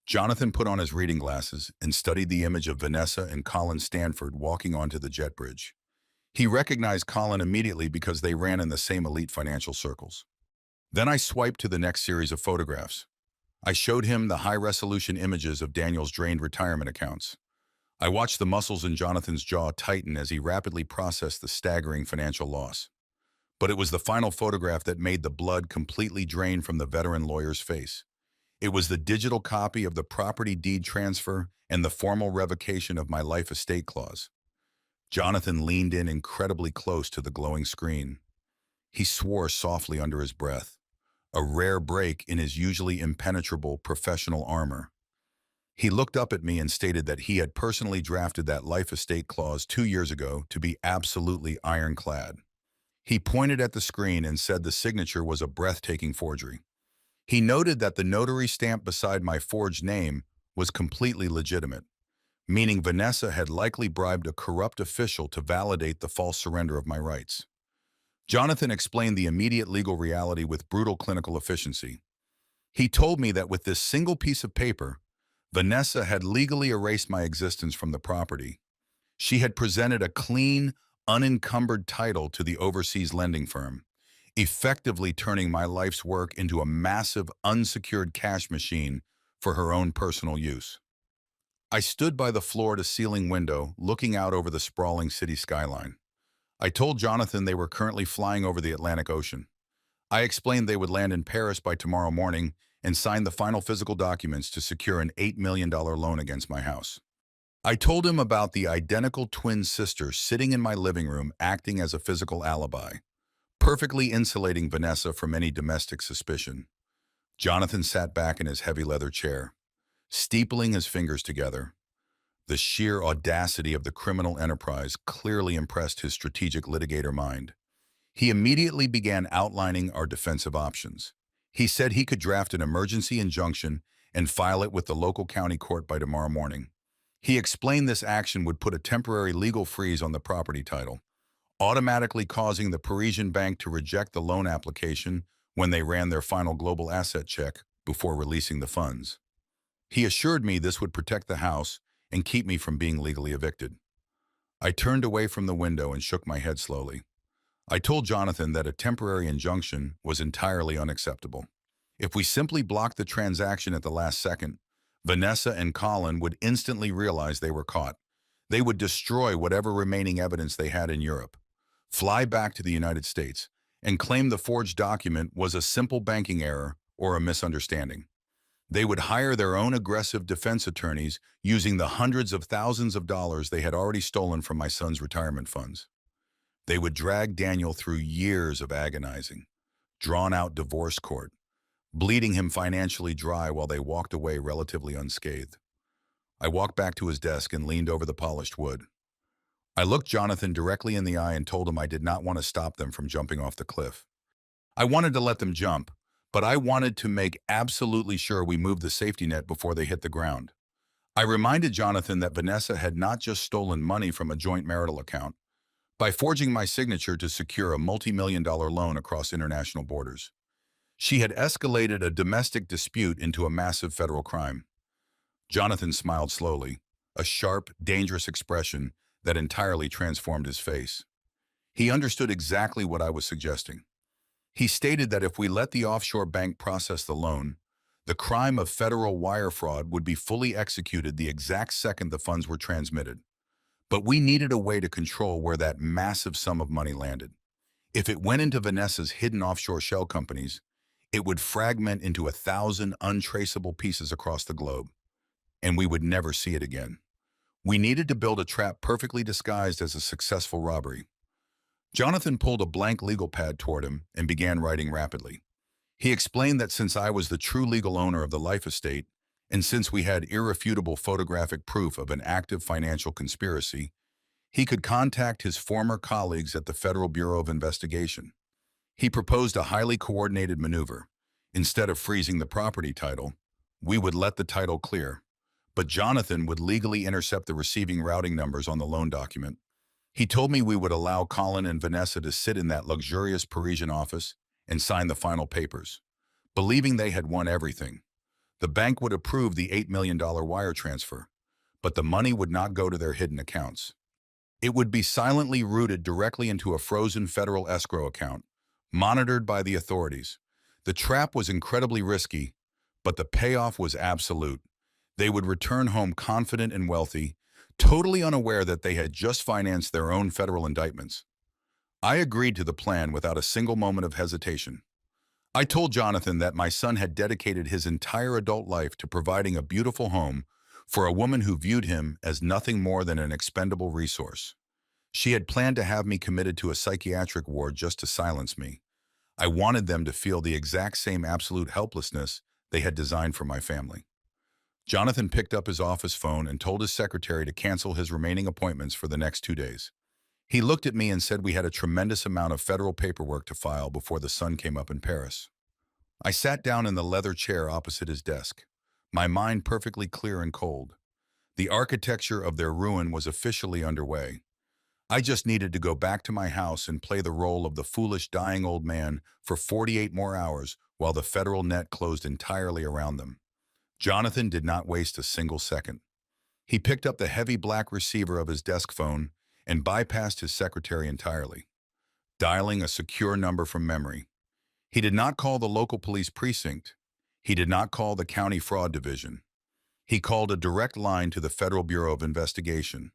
Jonathan put on his reading glasses and studied the image of Vanessa and Colin Stanford walking onto the jet bridge. He recognized Colin immediately because they ran in the same elite financial circles. Then I swiped to the next series of photographs. I showed him the high-resolution images of Daniel's drained retirement accounts. I watched the muscles in Jonathan's jaw tighten as he rapidly processed the staggering financial loss. But it was the final photograph that made the blood completely drain from the veteran lawyer's face. It was the digital copy of the property deed transfer and the formal revocation of my life estate clause. Jonathan leaned in incredibly close to the glowing screen. He swore softly under his breath, a rare break in his usually impenetrable professional armor. He looked up at me and stated that he had personally drafted that life estate clause 2 years ago to be absolutely ironclad. He pointed at the screen and said the signature was a breathtaking forgery. He noted that the notary stamp beside my forged name was completely legitimate, meaning Vanessa had likely bribed a corrupt official to validate the false surrender of my rights. Jonathan explained the immediate legal reality with brutal clinical efficiency. He told me that with this single piece of paper, Vanessa had legally erased my existence from the property. She had presented a clean, unencumbered title to the overseas lending firm, effectively turning my life's work into a massive, unsecured cash machine for her own personal use. I stood by the floor-to-ceiling window, looking out over the sprawling city skyline. I told Jonathan they were currently flying over the Atlantic Ocean. I explained they would land in Paris by tomorrow morning and sign the final physical documents to secure an $8 million loan against my house. I told him about the identical twin sister sitting in my living room acting as a physical alibi, perfectly insulating Vanessa from any domestic suspicion. Jonathan sat back in his heavy leather chair, steepling his fingers together. The sheer audacity of the criminal enterprise clearly impressed his strategic litigator mind. He immediately began outlining our defensive options. He said he could draft an emergency injunction and file it with the local county court by tomorrow morning. He explained this action would put a temporary legal freeze on the property title, automatically causing the Parisian bank to reject the loan application when they ran their final global asset check before releasing the funds. He assured me this would protect the house and keep me from being legally evicted. I turned away from the window and shook my head slowly. I told Jonathan that a temporary injunction was entirely unacceptable. If we simply blocked the transaction at the last second, Vanessa and Colin would instantly realize they were caught. They would destroy whatever remaining evidence they had in Europe, fly back to the United States, and claim the forged document was a simple banking error or a misunderstanding. They would hire their own aggressive defense attorneys using the hundreds of thousands of dollars they had already stolen from my son's retirement funds. They would drag Daniel through years of agonizing, drawn-out divorce court, bleeding him financially dry while they walked away relatively unscathed. I walked back to his desk and leaned over the polished wood. I looked Jonathan directly in the eye and told him I did not want to stop them from jumping off the cliff. I wanted to let them jump, but I wanted to make absolutely sure we moved the safety net before they hit the ground. I reminded Jonathan that Vanessa had not just stolen money from a joint marital account by forging my signature to secure a multi-million-dollar loan across international borders. She had escalated a domestic dispute into a massive federal crime. Jonathan smiled slowly, a sharp, dangerous expression that entirely transformed his face. He understood exactly what I was suggesting. He stated that if we let the offshore bank process the loan, the crime of federal wire fraud would be fully executed the exact second the funds were transmitted. But we needed a way to control where that massive sum of money landed. If it went into Vanessa's hidden offshore shell companies, it would fragment into 1,000 untraceable pieces across the globe, and we would never see it again. We needed to build a trap perfectly disguised as a successful robbery. Jonathan pulled a blank legal pad toward him and began writing rapidly. He explained that since I was the true legal owner of the life estate, and since we had irrefutable photographic proof of an active financial conspiracy, he could contact his former colleagues at the Federal Bureau of Investigation. He proposed a highly coordinated maneuver. Instead of freezing the property title, we would let the title clear, but Jonathan would legally intercept the receiving routing numbers on the loan document. He told me we would allow Colin and Vanessa to sit in that luxurious Parisian office and sign the final papers, believing they had won everything. The bank would approve the $8 million wire transfer, but the money would not go to their hidden accounts. It would be silently routed directly into a frozen federal escrow account, monitored by the authorities. The trap was incredibly risky, but the payoff was absolute. They would return home confident and wealthy, totally unaware that they had just financed their own federal indictments. I agreed to the plan without a single moment of hesitation. I told Jonathan that my son had dedicated his entire adult life to providing a beautiful home for a woman who viewed him as nothing more than an expendable resource. She had planned to have me committed to a psychiatric ward just to silence me. I wanted them to feel the exact same absolute helplessness they had designed for my family. Jonathan picked up his office phone and told his secretary to cancel his remaining appointments for the next 2 days. He looked at me and said we had a tremendous amount of federal paperwork to file before the sun came up in Paris. I sat down in the leather chair opposite his desk, my mind perfectly clear and cold. The architecture of their ruin was officially underway. I just needed to go back to my house and play the role of the foolish dying old man for 48 more hours while the federal net closed entirely around them. Jonathan did not waste a single second. He picked up the heavy black receiver of his desk phone and bypassed his secretary entirely, dialing a secure number from memory. He did not call the local police precinct. He did not call the county fraud division. He called a direct line to the Federal Bureau of Investigation,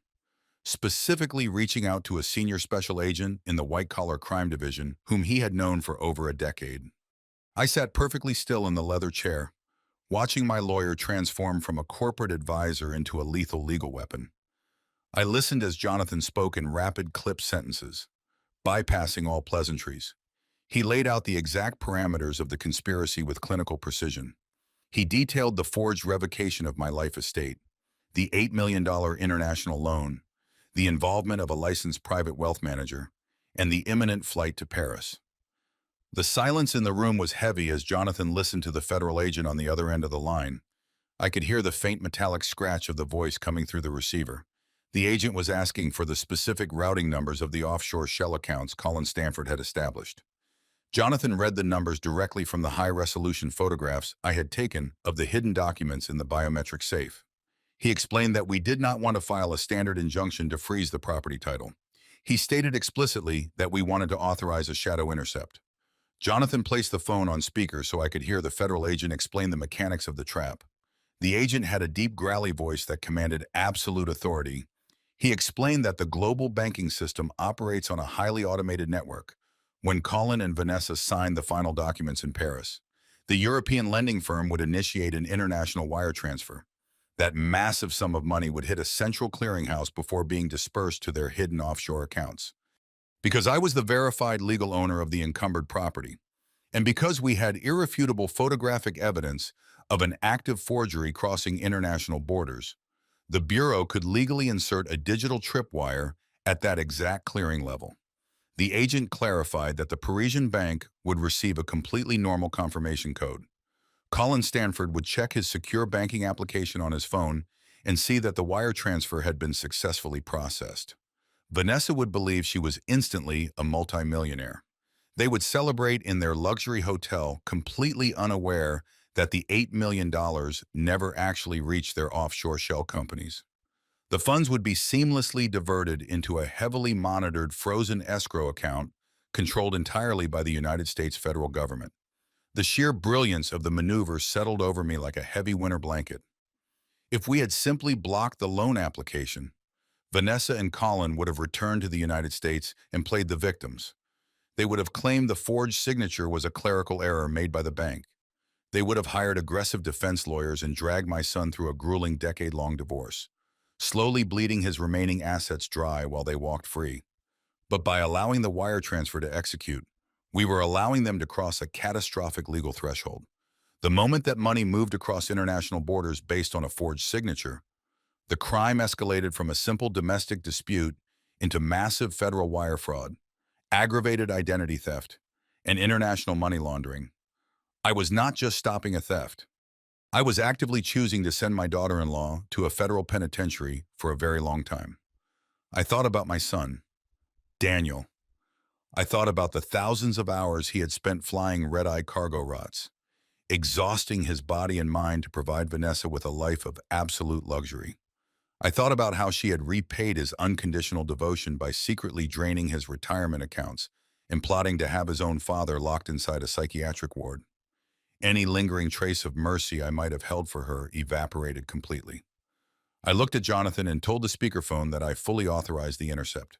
specifically reaching out to a senior special agent in the white-collar crime division whom he had known for over a decade. I sat perfectly still in the leather chair, watching my lawyer transform from a corporate advisor into a lethal legal weapon. I listened as Jonathan spoke in rapid, clipped sentences, bypassing all pleasantries. He laid out the exact parameters of the conspiracy with clinical precision. He detailed the forged revocation of my life estate, the $8 million international loan, the involvement of a licensed private wealth manager, and the imminent flight to Paris. The silence in the room was heavy as Jonathan listened to the federal agent on the other end of the line. I could hear the faint metallic scratch of the voice coming through the receiver. The agent was asking for the specific routing numbers of the offshore shell accounts Colin Stanford had established. Jonathan read the numbers directly from the high-resolution photographs I had taken of the hidden documents in the biometric safe. He explained that we did not want to file a standard injunction to freeze the property title. He stated explicitly that we wanted to authorize a shadow intercept. Jonathan placed the phone on speaker so I could hear the federal agent explain the mechanics of the trap. The agent had a deep, growly voice that commanded absolute authority. He explained that the global banking system operates on a highly automated network. When Colin and Vanessa signed the final documents in Paris, the European lending firm would initiate an international wire transfer. That massive sum of money would hit a central clearinghouse before being dispersed to their hidden offshore accounts. Because I was the verified legal owner of the encumbered property, and because we had irrefutable photographic evidence of an active forgery crossing international borders, the Bureau could legally insert a digital tripwire at that exact clearing level. The agent clarified that the Parisian bank would receive a completely normal confirmation code. Colin Stanford would check his secure banking application on his phone and see that the wire transfer had been successfully processed. Vanessa would believe she was instantly a multimillionaire. They would celebrate in their luxury hotel, completely unaware that the $8 million never actually reached their offshore shell companies. The funds would be seamlessly diverted into a heavily monitored frozen escrow account controlled entirely by the United States federal government. The sheer brilliance of the maneuver settled over me like a heavy winter blanket. If we had simply blocked the loan application, Vanessa and Colin would have returned to the United States and played the victims. They would have claimed the forged signature was a clerical error made by the bank. They would have hired aggressive defense lawyers and dragged my son through a grueling decade-long divorce, slowly bleeding his remaining assets dry while they walked free. But by allowing the wire transfer to execute, we were allowing them to cross a catastrophic legal threshold. The moment that money moved across international borders based on a forged signature, the crime escalated from a simple domestic dispute into massive federal wire fraud, aggravated identity theft, and international money laundering. I was not just stopping a theft. I was actively choosing to send my daughter-in-law to a federal penitentiary for a very long time. I thought about my son, Daniel. I thought about the thousands of hours he had spent flying red-eye cargo routes, exhausting his body and mind to provide Vanessa with a life of absolute luxury. I thought about how she had repaid his unconditional devotion by secretly draining his retirement accounts and plotting to have his own father locked inside a psychiatric ward. Any lingering trace of mercy I might have held for her evaporated completely. I looked at Jonathan and told the speakerphone that I fully authorized the intercept.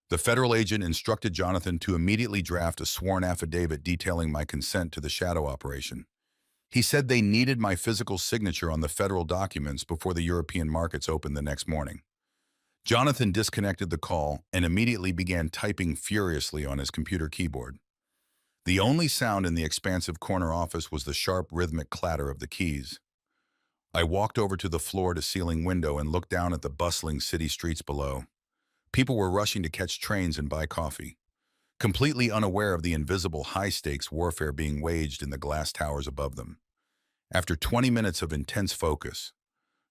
The federal agent instructed Jonathan to immediately draft a sworn affidavit detailing my consent to the shadow operation. He said they needed my physical signature on the federal documents before the European markets opened the next morning. Jonathan disconnected the call and immediately began typing furiously on his computer keyboard. The only sound in the expansive corner office was the sharp, rhythmic clatter of the keys. I walked over to the floor-to-ceiling window and looked down at the bustling city streets below. People were rushing to catch trains and buy coffee, completely unaware of the invisible high-stakes warfare being waged in the glass towers above them. After 20 minutes of intense focus,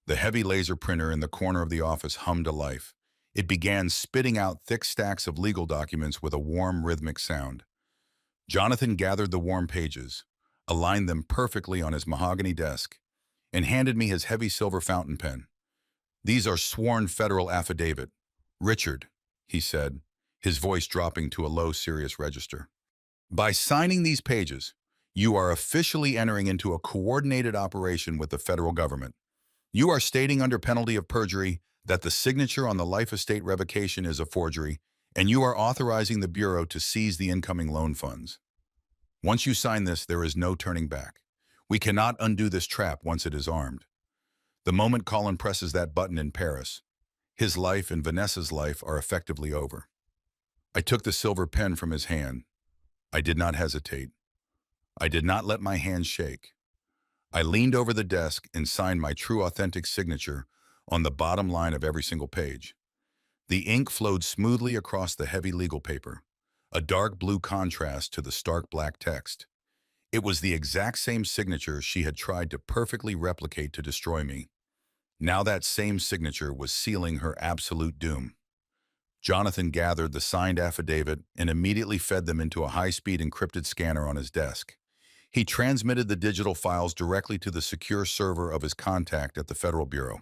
the heavy laser printer in the corner of the office hummed to life. It began spitting out thick stacks of legal documents with a warm, rhythmic sound. Jonathan gathered the warm pages, aligned them perfectly on his mahogany desk, and handed me his heavy silver fountain pen. "These are sworn federal affidavit. Richard," he said, his voice dropping to a low, serious register. "By signing these pages, you are officially entering into a coordinated operation with the federal government. You are stating under penalty of perjury that the signature on the life estate revocation is a forgery, and you are authorizing the Bureau to seize the incoming loan funds. Once you sign this, there is no turning back. We cannot undo this trap once it is armed." The moment Colin presses that button in Paris, his life and Vanessa's life are effectively over. I took the silver pen from his hand. I did not hesitate. I did not let my hand shake. I leaned over the desk and signed my true authentic signature on the bottom line of every single page. The ink flowed smoothly across the heavy legal paper, a dark blue contrast to the stark black text. It was the exact same signature she had tried to perfectly replicate to destroy me. Now that same signature was sealing her absolute doom. Jonathan gathered the signed affidavit and immediately fed them into a high-speed encrypted scanner on his desk. He transmitted the digital files directly to the secure server of his contact at the Federal Bureau.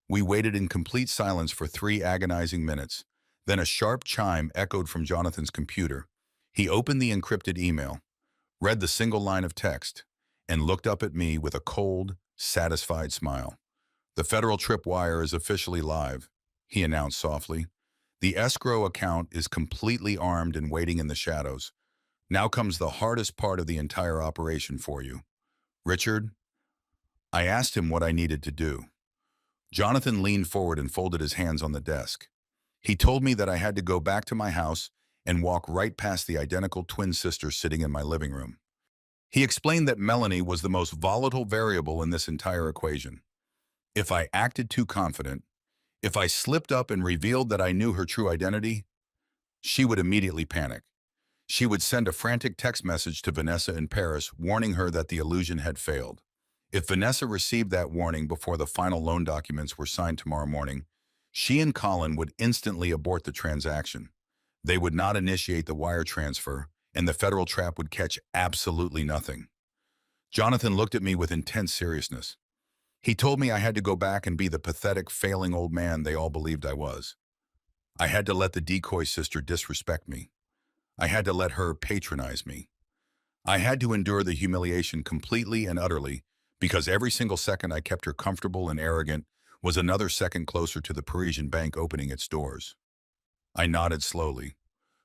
We waited in complete silence for 3 agonizing minutes. Then a sharp chime echoed from Jonathan's computer. He opened the encrypted email, read the single line of text, and looked up at me with a cold, satisfied smile. "The federal tripwire is officially live," he announced softly. "The escrow account is completely armed and waiting in the shadows. Now comes the hardest part of the entire operation for you. Richard." I asked him what I needed to do. Jonathan leaned forward and folded his hands on the desk. He told me that I had to go back to my house and walk right past the identical twin sisters sitting in my living room. He explained that Melanie was the most volatile variable in this entire equation. If I acted too confident, if I slipped up and revealed that I knew her true identity, she would immediately panic. She would send a frantic text message to Vanessa in Paris warning her that the illusion had failed. If Vanessa received that warning before the final loan documents were signed tomorrow morning, she and Colin would instantly abort the transaction. They would not initiate the wire transfer, and the federal trap would catch absolutely nothing. Jonathan looked at me with intense seriousness. He told me I had to go back and be the pathetic, failing old man they all believed I was. I had to let the decoy sister disrespect me. I had to let her patronize me. I had to endure the humiliation completely and utterly, because every single second I kept her comfortable and arrogant was another second closer to the Parisian bank opening its doors. I nodded slowly,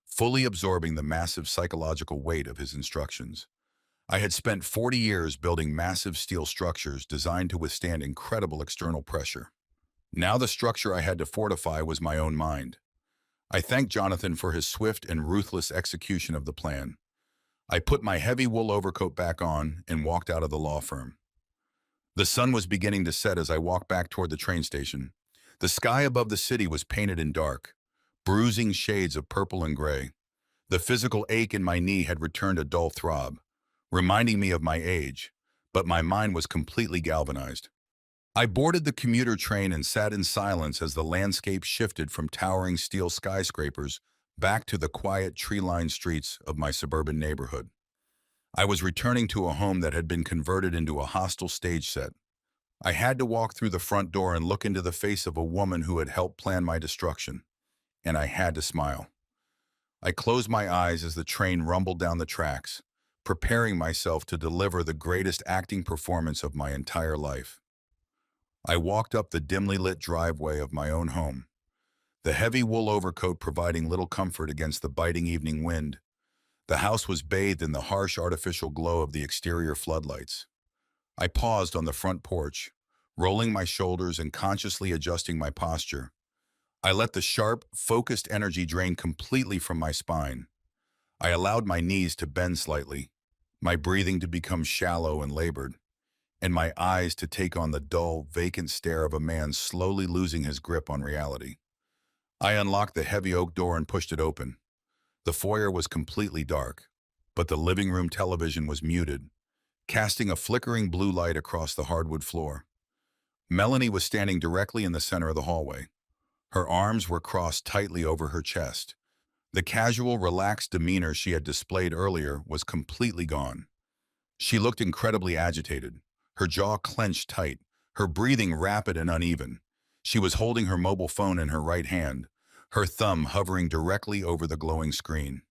fully absorbing the massive psychological weight of his instructions. I had spent 40 years building massive steel structures designed to withstand incredible external pressure. Now the structure I had to fortify was my own mind. I thanked Jonathan for his swift and ruthless execution of the plan. I put my heavy wool overcoat back on and walked out of the law firm. The sun was beginning to set as I walked back toward the train station. The sky above the city was painted in dark, bruising shades of purple and gray. The physical ache in my knee had returned a dull throb, reminding me of my age, but my mind was completely galvanized. I boarded the commuter train and sat in silence as the landscape shifted from towering steel skyscrapers back to the quiet tree-lined streets of my suburban neighborhood. I was returning to a home that had been converted into a hostile stage set. I had to walk through the front door and look into the face of a woman who had helped plan my destruction, and I had to smile. I closed my eyes as the train rumbled down the tracks, preparing myself to deliver the greatest acting performance of my entire life. I walked up the dimly lit driveway of my own home, the heavy wool overcoat providing little comfort against the biting evening wind. The house was bathed in the harsh artificial glow of the exterior floodlights. I paused on the front porch, rolling my shoulders and consciously adjusting my posture. I let the sharp, focused energy drain completely from my spine. I allowed my knees to bend slightly, my breathing to become shallow and labored, and my eyes to take on the dull, vacant stare of a man slowly losing his grip on reality. I unlocked the heavy oak door and pushed it open. The foyer was completely dark, but the living room television was muted, casting a flickering blue light across the hardwood floor. Melanie was standing directly in the center of the hallway. Her arms were crossed tightly over her chest. The casual, relaxed demeanor she had displayed earlier was completely gone. She looked incredibly agitated, her jaw clenched tight, her breathing rapid and uneven. She was holding her mobile phone in her right hand, her thumb hovering directly over the glowing screen.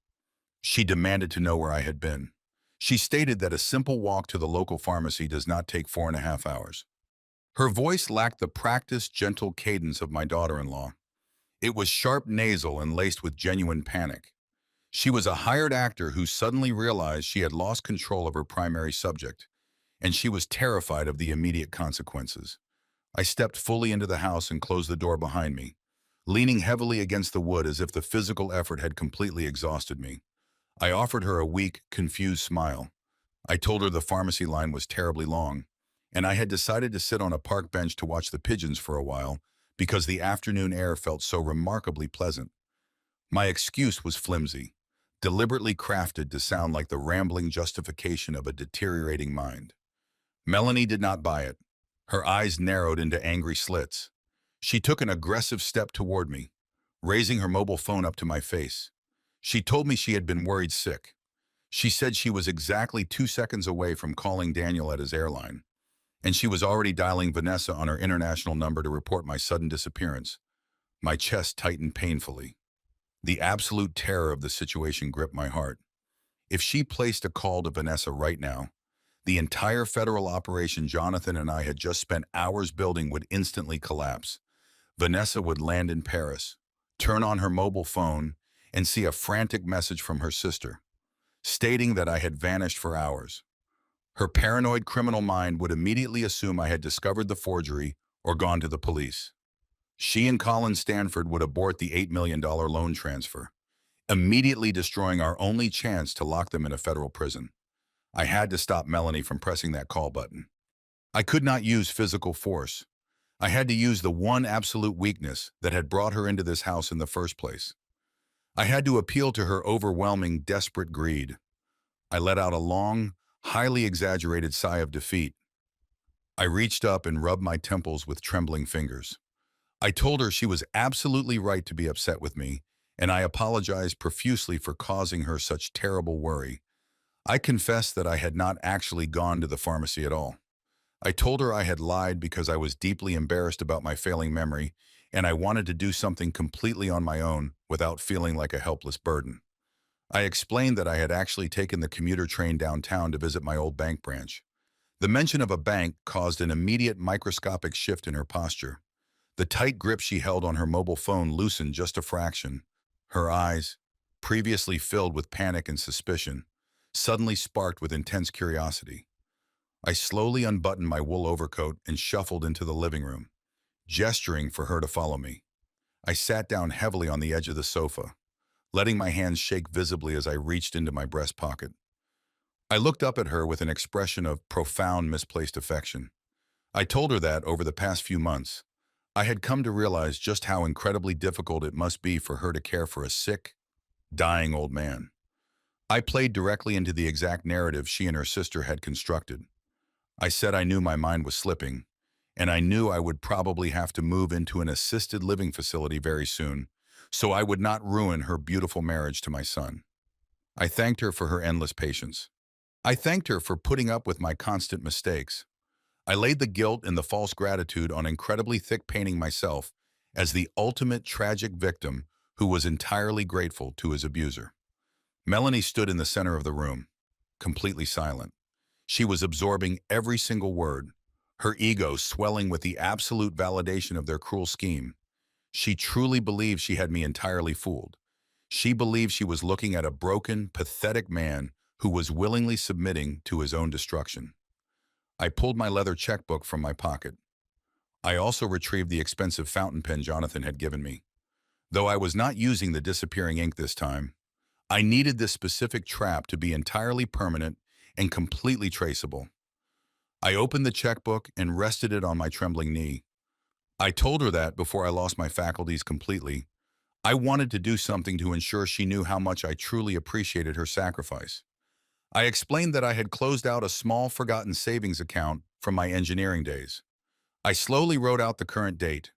She demanded to know where I had been. She stated that a simple walk to the local pharmacy does not take 4.5 hours. Her voice lacked the practiced, gentle cadence of my daughter-in-law. It was sharp nasal and laced with genuine panic. She was a hired actor who suddenly realized she had lost control of her primary subject, and she was terrified of the immediate consequences. I stepped fully into the house and closed the door behind me, leaning heavily against the wood as if the physical effort had completely exhausted me. I offered her a weak, confused smile. I told her the pharmacy line was terribly long, and I had decided to sit on a park bench to watch the pigeons for a while because the afternoon air felt so remarkably pleasant. My excuse was flimsy. deliberately crafted to sound like the rambling justification of a deteriorating mind. Melanie did not buy it. Her eyes narrowed into angry slits. She took an aggressive step toward me, raising her mobile phone up to my face. She told me she had been worried sick. She said she was exactly 2 seconds away from calling Daniel at his airline, and she was already dialing Vanessa on her international number to report my sudden disappearance. My chest tightened painfully. The absolute terror of the situation gripped my heart. If she placed a call to Vanessa right now, the entire federal operation Jonathan and I had just spent hours building would instantly collapse. Vanessa would land in Paris, turn on her mobile phone, and see a frantic message from her sister, stating that I had vanished for hours. Her paranoid criminal mind would immediately assume I had discovered the forgery or gone to the police. She and Colin Stanford would abort the $8 million loan transfer, immediately destroying our only chance to lock them in a federal prison. I had to stop Melanie from pressing that call button. I could not use physical force. I had to use the one absolute weakness that had brought her into this house in the first place. I had to appeal to her overwhelming, desperate greed. I let out a long, highly exaggerated sigh of defeat. I reached up and rubbed my temples with trembling fingers. I told her she was absolutely right to be upset with me, and I apologized profusely for causing her such terrible worry. I confessed that I had not actually gone to the pharmacy at all. I told her I had lied because I was deeply embarrassed about my failing memory, and I wanted to do something completely on my own without feeling like a helpless burden. I explained that I had actually taken the commuter train downtown to visit my old bank branch. The mention of a bank caused an immediate microscopic shift in her posture. The tight grip she held on her mobile phone loosened just a fraction. Her eyes, previously filled with panic and suspicion, suddenly sparked with intense curiosity. I slowly unbuttoned my wool overcoat and shuffled into the living room, gesturing for her to follow me. I sat down heavily on the edge of the sofa, letting my hands shake visibly as I reached into my breast pocket. I looked up at her with an expression of profound misplaced affection. I told her that, over the past few months, I had come to realize just how incredibly difficult it must be for her to care for a sick, dying old man. I played directly into the exact narrative she and her sister had constructed. I said I knew my mind was slipping, and I knew I would probably have to move into an assisted living facility very soon, so I would not ruin her beautiful marriage to my son. I thanked her for her endless patience. I thanked her for putting up with my constant mistakes. I laid the guilt and the false gratitude on incredibly thick, painting myself as the ultimate tragic victim who was entirely grateful to his abuser. Melanie stood in the center of the room, completely silent. She was absorbing every single word, her ego swelling with the absolute validation of their cruel scheme. She truly believed she had me entirely fooled. She believed she was looking at a broken, pathetic man who was willingly submitting to his own destruction. I pulled my leather checkbook from my pocket. I also retrieved the expensive fountain pen Jonathan had given me. Though I was not using the disappearing ink this time, I needed this specific trap to be entirely permanent and completely traceable. I opened the checkbook and rested it on my trembling knee. I told her that, before I lost my faculties completely, I wanted to do something to ensure she knew how much I truly appreciated her sacrifice. I explained that I had closed out a small, forgotten savings account from my engineering days. I slowly wrote out the current date.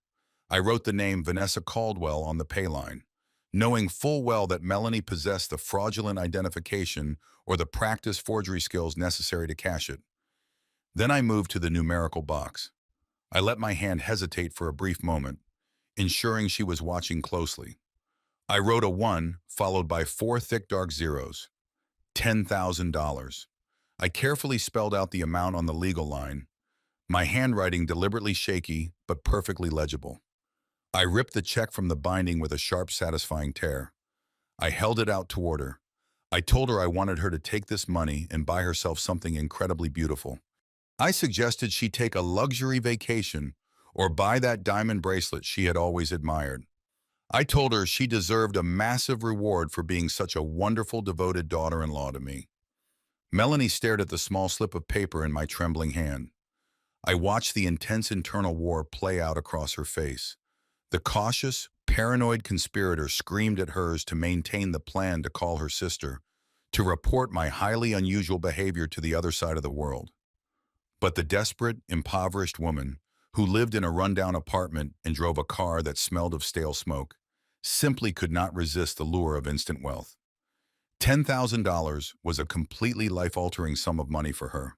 I wrote the name Vanessa Caldwell on the pay line, knowing full well that Melanie possessed the fraudulent identification or the practice forgery skills necessary to cash it. Then I moved to the numerical box. I let my hand hesitate for a brief moment, ensuring she was watching closely. I wrote a 1 followed by 4 thick dark zeros. $10,000. I carefully spelled out the amount on the legal line, my handwriting deliberately shaky but perfectly legible. I ripped the check from the binding with a sharp, satisfying tear. I held it out toward her. I told her I wanted her to take this money and buy herself something incredibly beautiful. I suggested she take a luxury vacation or buy that diamond bracelet she had always admired. I told her she deserved a massive reward for being such a wonderful, devoted daughter-in-law to me. Melanie stared at the small slip of paper in my trembling hand. I watched the intense internal war play out across her face. The cautious, paranoid conspirator screamed at hers to maintain the plan to call her sister, to report my highly unusual behavior to the other side of the world. But the desperate, impoverished woman, who lived in a rundown apartment and drove a car that smelled of stale smoke, simply could not resist the lure of instant wealth. $10,000 was a completely life-altering sum of money for her.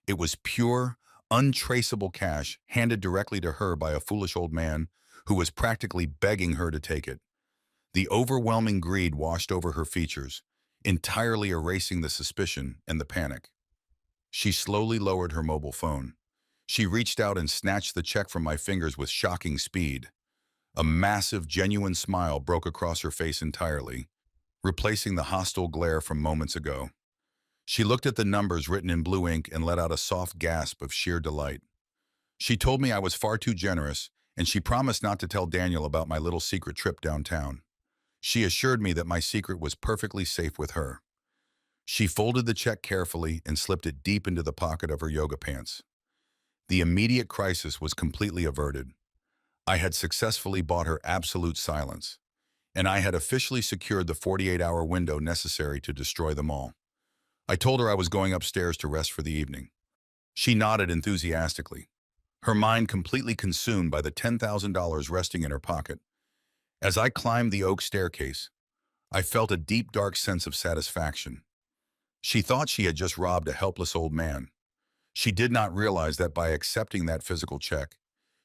It was pure, untraceable cash handed directly to her by a foolish old man who was practically begging her to take it. The overwhelming greed washed over her features, entirely erasing the suspicion and the panic. She slowly lowered her mobile phone. She reached out and snatched the check from my fingers with shocking speed. A massive, genuine smile broke across her face entirely, replacing the hostile glare from moments ago. She looked at the numbers written in blue ink and let out a soft gasp of sheer delight. She told me I was far too generous, and she promised not to tell Daniel about my little secret trip downtown. She assured me that my secret was perfectly safe with her. She folded the check carefully and slipped it deep into the pocket of her yoga pants. The immediate crisis was completely averted. I had successfully bought her absolute silence, and I had officially secured the 48-hour window necessary to destroy them all. I told her I was going upstairs to rest for the evening. She nodded enthusiastically, her mind completely consumed by the $10,000 resting in her pocket. As I climbed the oak staircase, I felt a deep, dark sense of satisfaction. She thought she had just robbed a helpless old man. She did not realize that by accepting that physical check,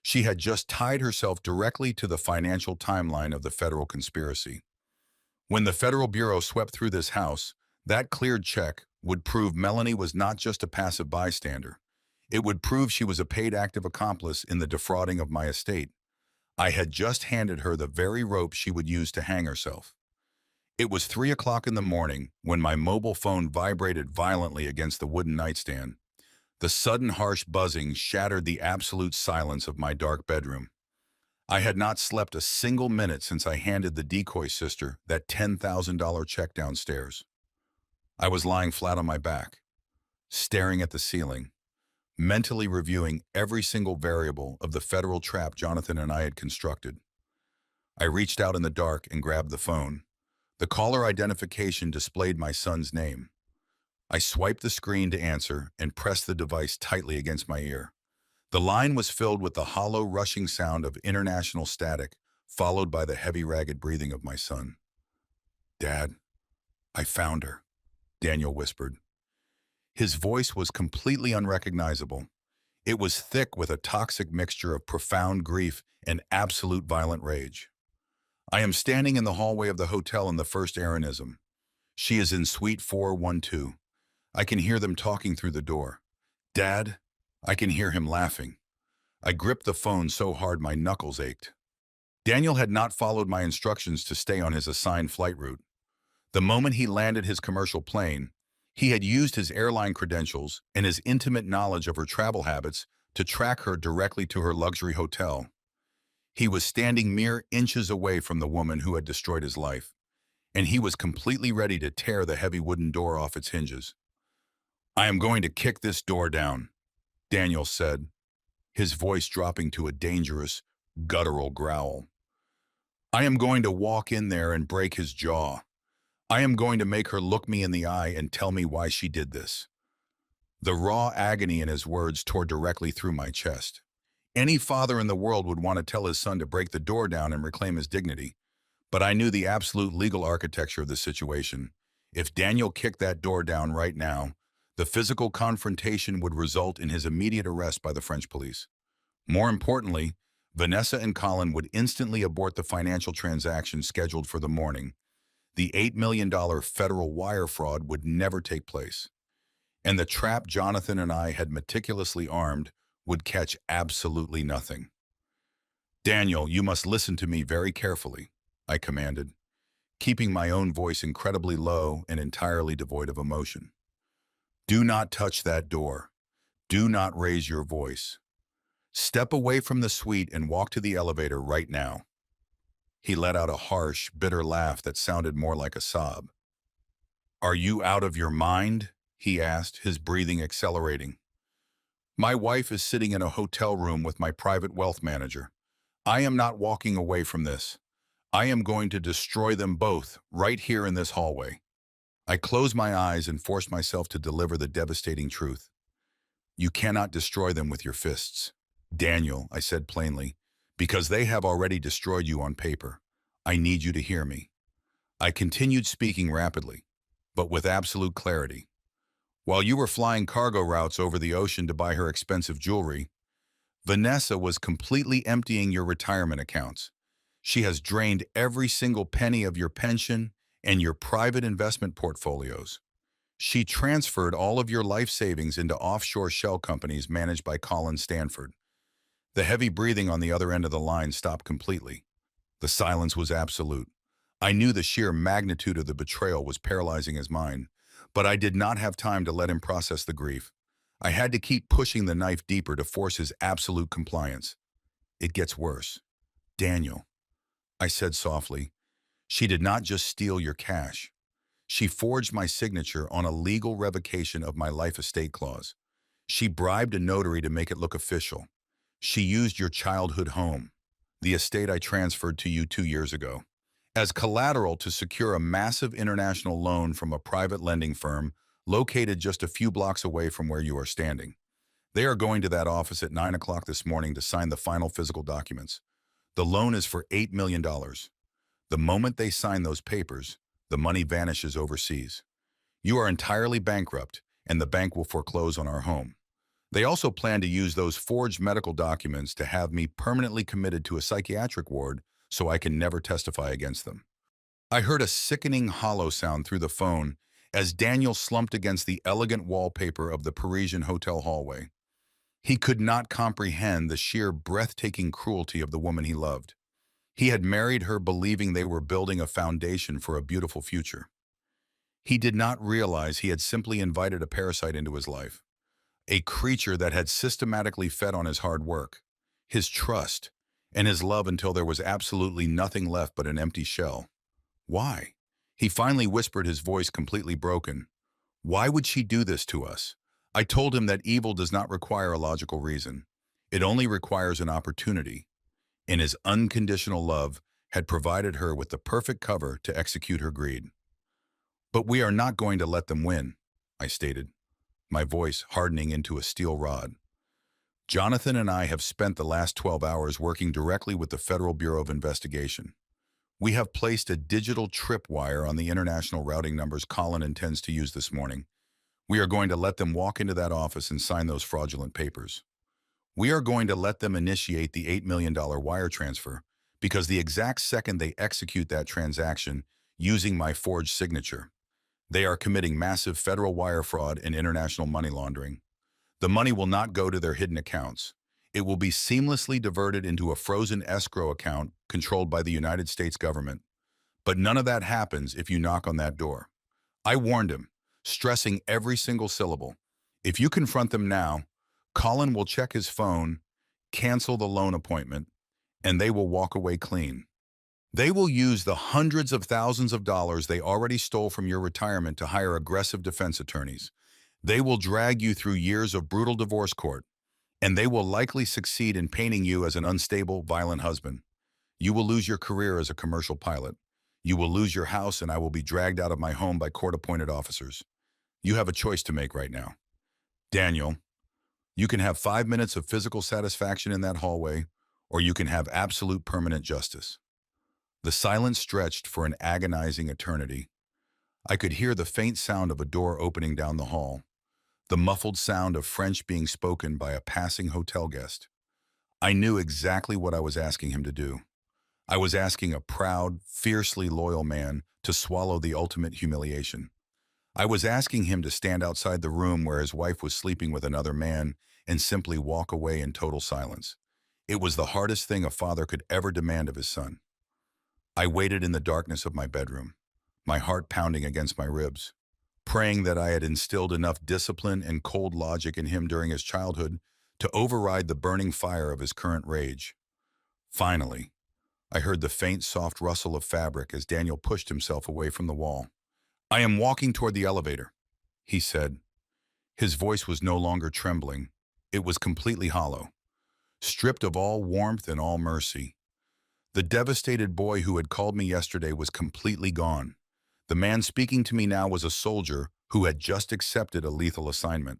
she had just tied herself directly to the financial timeline of the federal conspiracy. When the Federal Bureau swept through this house, that cleared check would prove Melanie was not just a passive bystander. It would prove she was a paid active accomplice in the defrauding of my estate. I had just handed her the very rope she would use to hang herself. It was 3 o'clock in the morning when my mobile phone vibrated violently against the wooden nightstand. The sudden harsh buzzing shattered the absolute silence of my dark bedroom. I had not slept a single minute since I handed the decoy sister that $10,000 check downstairs. I was lying flat on my back, staring at the ceiling, mentally reviewing every single variable of the federal trap Jonathan and I had constructed. I reached out in the dark and grabbed the phone. The caller identification displayed my son's name. I swiped the screen to answer and pressed the device tightly against my ear. The line was filled with the hollow, rushing sound of international static, followed by the heavy, ragged breathing of my son. "Dad, I found her," Daniel whispered. His voice was completely unrecognizable. It was thick with a toxic mixture of profound grief and absolute violent rage. I am standing in the hallway of the hotel in the first Aaronism. She is in suite 412. I can hear them talking through the door. "Dad," I can hear him laughing. I gripped the phone so hard my knuckles ached. Daniel had not followed my instructions to stay on his assigned flight route. The moment he landed his commercial plane, he had used his airline credentials and his intimate knowledge of her travel habits to track her directly to her luxury hotel. He was standing mere inches away from the woman who had destroyed his life, and he was completely ready to tear the heavy wooden door off its hinges. "I am going to kick this door down," Daniel said, his voice dropping to a dangerous, guttural growl. "I am going to walk in there and break his jaw. I am going to make her look me in the eye and tell me why she did this." The raw agony in his words tore directly through my chest. Any father in the world would want to tell his son to break the door down and reclaim his dignity, but I knew the absolute legal architecture of the situation. If Daniel kicked that door down right now, the physical confrontation would result in his immediate arrest by the French police. More importantly, Vanessa and Colin would instantly abort the financial transaction scheduled for the morning. The $8 million federal wire fraud would never take place. And the trap Jonathan and I had meticulously armed would catch absolutely nothing. "Daniel, you must listen to me very carefully," I commanded, keeping my own voice incredibly low and entirely devoid of emotion. "Do not touch that door. Do not raise your voice. Step away from the suite and walk to the elevator right now." He let out a harsh, bitter laugh that sounded more like a sob. "Are you out of your mind?" he asked, his breathing accelerating. "My wife is sitting in a hotel room with my private wealth manager. I am not walking away from this. I am going to destroy them both right here in this hallway. I closed my eyes and forced myself to deliver the devastating truth. You cannot destroy them with your fists. Daniel, I said plainly, because they have already destroyed you on paper. I need you to hear me. I continued speaking rapidly, but with absolute clarity. While you were flying cargo routes over the ocean to buy her expensive jewelry, Vanessa was completely emptying your retirement accounts. She has drained every single penny of your pension and your private investment portfolios. She transferred all of your life savings into offshore shell companies managed by Colin Stanford. The heavy breathing on the other end of the line stopped completely. The silence was absolute. I knew the sheer magnitude of the betrayal was paralyzing his mind, but I did not have time to let him process the grief. I had to keep pushing the knife deeper to force his absolute compliance. It gets worse. Daniel, I said softly, she did not just steal your cash. She forged my signature on a legal revocation of my life estate clause. She bribed a notary to make it look official. She used your childhood home, the estate I transferred to you 2 years ago, as collateral to secure a massive international loan from a private lending firm located just a few blocks away from where you are standing. They are going to that office at 9 o'clock this morning to sign the final physical documents. The loan is for $8 million. The moment they sign those papers, the money vanishes overseas. You are entirely bankrupt, and the bank will foreclose on our home. They also plan to use those forged medical documents to have me permanently committed to a psychiatric ward so I can never testify against them. I heard a sickening hollow sound through the phone as Daniel slumped against the elegant wallpaper of the Parisian hotel hallway. He could not comprehend the sheer breathtaking cruelty of the woman he loved. He had married her believing they were building a foundation for a beautiful future. He did not realize he had simply invited a parasite into his life, a creature that had systematically fed on his hard work, his trust, and his love until there was absolutely nothing left but an empty shell. Why? He finally whispered, his voice completely broken. Why would she do this to us? I told him that evil does not require a logical reason. It only requires an opportunity. And his unconditional love had provided her with the perfect cover to execute her greed. But we are not going to let them win, I stated, my voice hardening into a steel rod. Jonathan and I have spent the last 12 hours working directly with the Federal Bureau of Investigation. We have placed a digital tripwire on the international routing numbers Colin intends to use this morning. We are going to let them walk into that office and sign those fraudulent papers. We are going to let them initiate the $8 million wire transfer because the exact second they execute that transaction using my forged signature, they are committing massive federal wire fraud and international money laundering. The money will not go to their hidden accounts. It will be seamlessly diverted into a frozen escrow account controlled by the United States government. But none of that happens if you knock on that door. I warned him, stressing every single syllable. If you confront them now, Colin will check his phone, cancel the loan appointment, and they will walk away clean. They will use the hundreds of thousands of dollars they already stole from your retirement to hire aggressive defense attorneys. They will drag you through years of brutal divorce court, and they will likely succeed in painting you as an unstable, violent husband. You will lose your career as a commercial pilot. You will lose your house, and I will be dragged out of my home by court-appointed officers. You have a choice to make right now. Daniel, you can have 5 minutes of physical satisfaction in that hallway, or you can have absolute permanent justice. The silence stretched for an agonizing eternity. I could hear the faint sound of a door opening down the hall, the muffled sound of French being spoken by a passing hotel guest. I knew exactly what I was asking him to do. I was asking a proud, fiercely loyal man to swallow the ultimate humiliation. I was asking him to stand outside the room where his wife was sleeping with another man and simply walk away in total silence. It was the hardest thing a father could ever demand of his son. I waited in the darkness of my bedroom, my heart pounding against my ribs, praying that I had instilled enough discipline and cold logic in him during his childhood to override the burning fire of his current rage. Finally, I heard the faint, soft rustle of fabric as Daniel pushed himself away from the wall. I am walking toward the elevator, he said. His voice was no longer trembling. It was completely hollow, stripped of all warmth and all mercy. The devastated boy who had called me yesterday was completely gone. The man speaking to me now was a soldier who had just accepted a lethal assignment.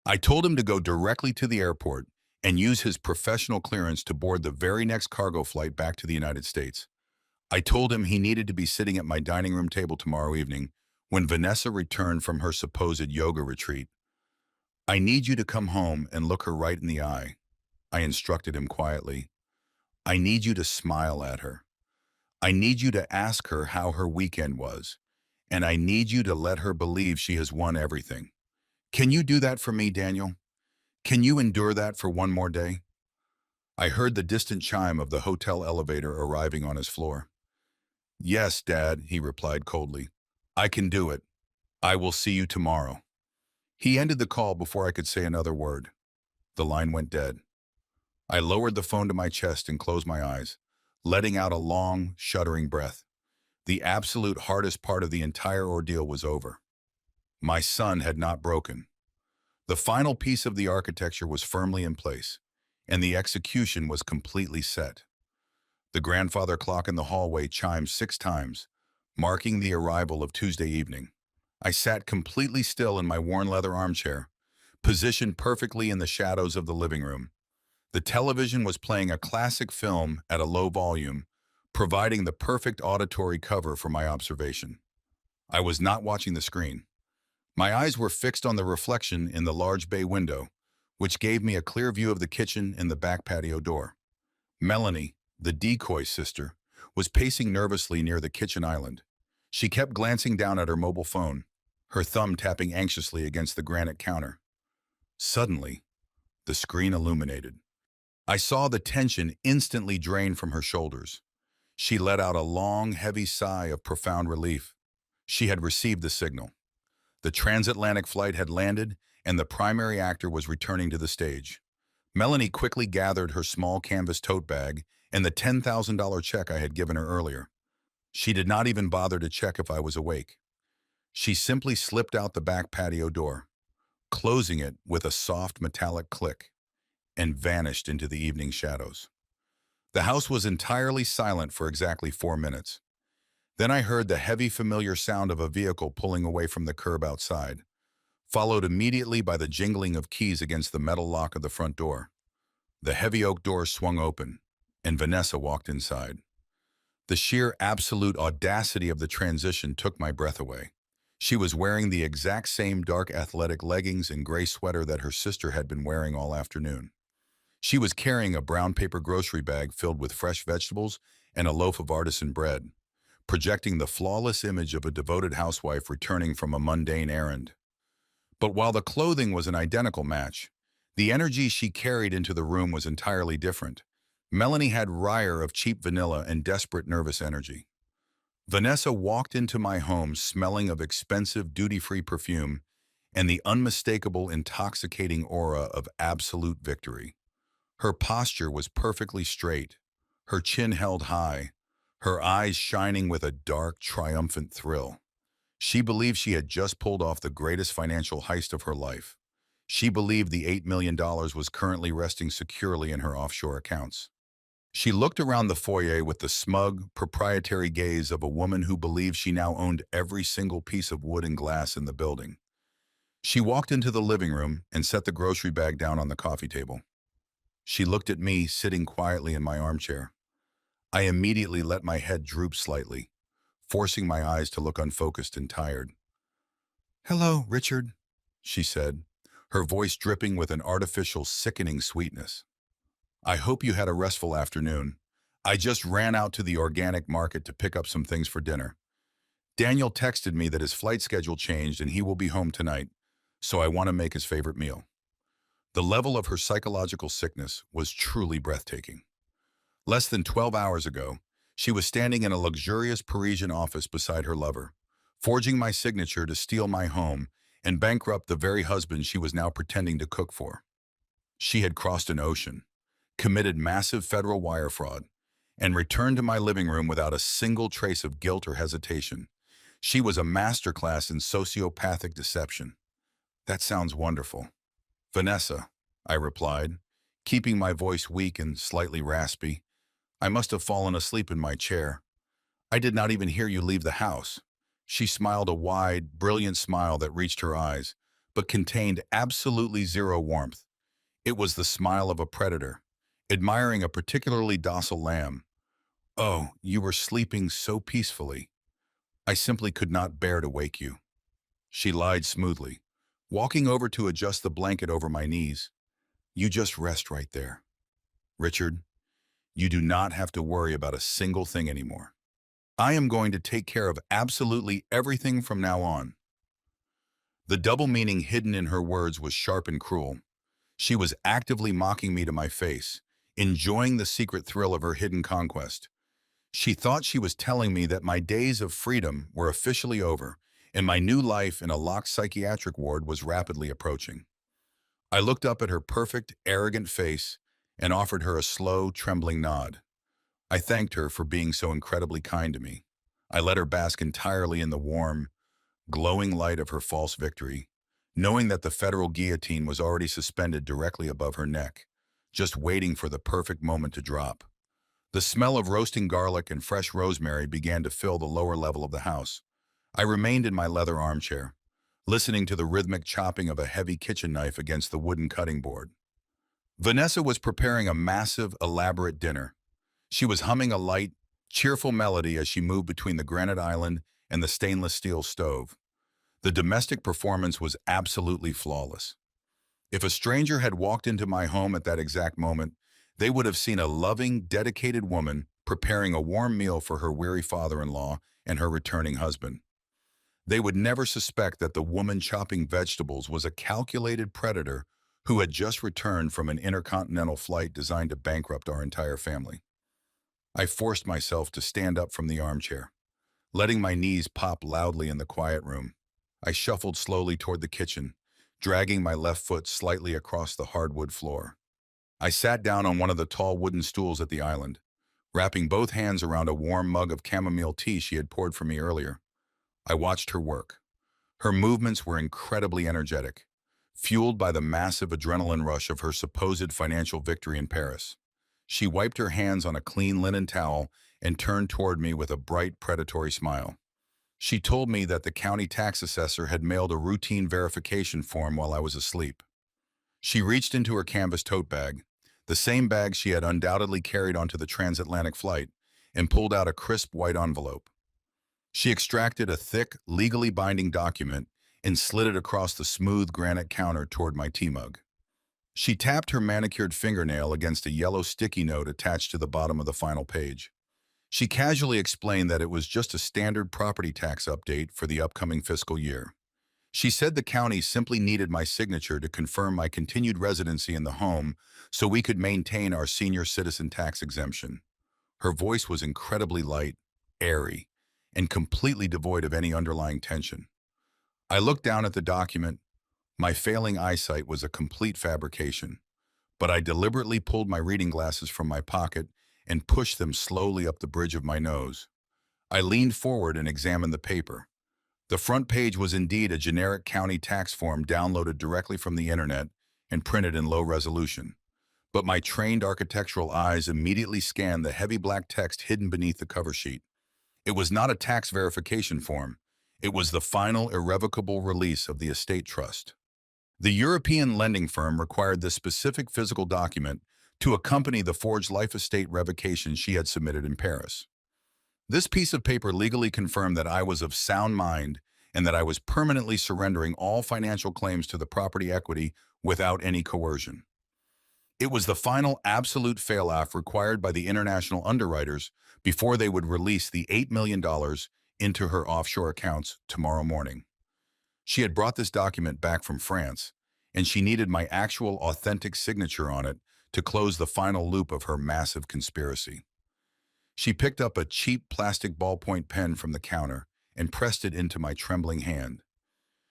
I told him to go directly to the airport and use his professional clearance to board the very next cargo flight back to the United States. I told him he needed to be sitting at my dining room table tomorrow evening when Vanessa returned from her supposed yoga retreat. I need you to come home and look her right in the eye, I instructed him quietly. I need you to smile at her. I need you to ask her how her weekend was, and I need you to let her believe she has won everything. Can you do that for me, Daniel? Can you endure that for one more day? I heard the distant chime of the hotel elevator arriving on his floor. Yes, Dad, he replied coldly. I can do it. I will see you tomorrow. He ended the call before I could say another word. The line went dead. I lowered the phone to my chest and closed my eyes, letting out a long, shuddering breath. The absolute hardest part of the entire ordeal was over. My son had not broken. The final piece of the architecture was firmly in place, and the execution was completely set. The grandfather clock in the hallway chimed 6 times, marking the arrival of Tuesday evening. I sat completely still in my worn leather armchair, positioned perfectly in the shadows of the living room. The television was playing a classic film at a low volume, providing the perfect auditory cover for my observation. I was not watching the screen. My eyes were fixed on the reflection in the large bay window, which gave me a clear view of the kitchen and the back patio door. Melanie, the decoy sister, was pacing nervously near the kitchen island. She kept glancing down at her mobile phone, her thumb tapping anxiously against the granite counter. Suddenly, the screen illuminated. I saw the tension instantly drain from her shoulders. She let out a long, heavy sigh of profound relief. She had received the signal. The transatlantic flight had landed, and the primary actor was returning to the stage. Melanie quickly gathered her small canvas tote bag and the $10,000 check I had given her earlier. She did not even bother to check if I was awake. She simply slipped out the back patio door, closing it with a soft metallic click, and vanished into the evening shadows. The house was entirely silent for exactly 4 minutes. Then I heard the heavy, familiar sound of a vehicle pulling away from the curb outside, followed immediately by the jingling of keys against the metal lock of the front door. The heavy oak door swung open, and Vanessa walked inside. The sheer absolute audacity of the transition took my breath away. She was wearing the exact same dark athletic leggings and gray sweater that her sister had been wearing all afternoon. She was carrying a brown paper grocery bag filled with fresh vegetables and a loaf of artisan bread, projecting the flawless image of a devoted housewife returning from a mundane errand. But while the clothing was an identical match, the energy she carried into the room was entirely different. Melanie had Ryer of cheap vanilla and desperate nervous energy. Vanessa walked into my home smelling of expensive duty-free perfume and the unmistakable intoxicating aura of absolute victory. Her posture was perfectly straight, her chin held high, her eyes shining with a dark, triumphant thrill. She believed she had just pulled off the greatest financial heist of her life. She believed the $8 million was currently resting securely in her offshore accounts. She looked around the foyer with the smug, proprietary gaze of a woman who believed she now owned every single piece of wood and glass in the building. She walked into the living room and set the grocery bag down on the coffee table. She looked at me, sitting quietly in my armchair. I immediately let my head droop slightly, forcing my eyes to look unfocused and tired. "Hello, Richard," she said, her voice dripping with an artificial, sickening sweetness. "I hope you had a restful afternoon. I just ran out to the organic market to pick up some things for dinner. Daniel texted me that his flight schedule changed and he will be home tonight, so I want to make his favorite meal." The level of her psychological sickness was truly breathtaking. Less than 12 hours ago, she was standing in a luxurious Parisian office beside her lover, forging my signature to steal my home and bankrupt the very husband she was now pretending to cook for. She had crossed an ocean, committed massive federal wire fraud, and returned to my living room without a single trace of guilt or hesitation. She was a masterclass in sociopathic deception. That sounds wonderful. Vanessa, I replied, keeping my voice weak and slightly raspy. I must have fallen asleep in my chair. I did not even hear you leave the house. She smiled a wide, brilliant smile that reached her eyes, but contained absolutely zero warmth. It was the smile of a predator, admiring a particularly docile lamb. Oh, you were sleeping so peacefully. I simply could not bear to wake you. She lied smoothly, walking over to adjust the blanket over my knees. You just rest right there. Richard, you do not have to worry about a single thing anymore. I am going to take care of absolutely everything from now on. The double meaning hidden in her words was sharp and cruel. She was actively mocking me to my face, enjoying the secret thrill of her hidden conquest. She thought she was telling me that my days of freedom were officially over, and my new life in a locked psychiatric ward was rapidly approaching. I looked up at her perfect, arrogant face and offered her a slow, trembling nod. I thanked her for being so incredibly kind to me. I let her bask entirely in the warm, glowing light of her false victory, knowing that the federal guillotine was already suspended directly above her neck, just waiting for the perfect moment to drop. The smell of roasting garlic and fresh rosemary began to fill the lower level of the house. I remained in my leather armchair, listening to the rhythmic chopping of a heavy kitchen knife against the wooden cutting board. Vanessa was preparing a massive, elaborate dinner. She was humming a light, cheerful melody as she moved between the granite island and the stainless steel stove. The domestic performance was absolutely flawless. If a stranger had walked into my home at that exact moment, they would have seen a loving, dedicated woman preparing a warm meal for her weary father-in-law and her returning husband. They would never suspect that the woman chopping vegetables was a calculated predator who had just returned from an intercontinental flight designed to bankrupt our entire family. I forced myself to stand up from the armchair, letting my knees pop loudly in the quiet room. I shuffled slowly toward the kitchen, dragging my left foot slightly across the hardwood floor. I sat down on one of the tall wooden stools at the island, wrapping both hands around a warm mug of chamomile tea she had poured for me earlier. I watched her work. Her movements were incredibly energetic, fueled by the massive adrenaline rush of her supposed financial victory in Paris. She wiped her hands on a clean linen towel and turned toward me with a bright, predatory smile. She told me that the county tax assessor had mailed a routine verification form while I was asleep. She reached into her canvas tote bag, the same bag she had undoubtedly carried onto the transatlantic flight, and pulled out a crisp white envelope. She extracted a thick, legally binding document and slid it across the smooth granite counter toward my tea mug. She tapped her manicured fingernail against a yellow sticky note attached to the bottom of the final page. She casually explained that it was just a standard property tax update for the upcoming fiscal year. She said the county simply needed my signature to confirm my continued residency in the home so we could maintain our senior citizen tax exemption. Her voice was incredibly light, airy, and completely devoid of any underlying tension. I looked down at the document. My failing eyesight was a complete fabrication, but I deliberately pulled my reading glasses from my pocket and pushed them slowly up the bridge of my nose. I leaned forward and examined the paper. The front page was indeed a generic county tax form downloaded directly from the internet and printed in low resolution. But my trained architectural eyes immediately scanned the heavy black text hidden beneath the cover sheet. It was not a tax verification form. It was the final irrevocable release of the estate trust. The European lending firm required this specific physical document to accompany the forged life estate revocation she had submitted in Paris. This piece of paper legally confirmed that I was of sound mind and that I was permanently surrendering all financial claims to the property equity without any coercion. It was the final absolute fail-off required by the international underwriters before they would release the $8 million into her offshore accounts tomorrow morning. She had brought this document back from France, and she needed my actual authentic signature on it to close the final loop of her massive conspiracy. She picked up a cheap plastic ballpoint pen from the counter and pressed it into my trembling hand.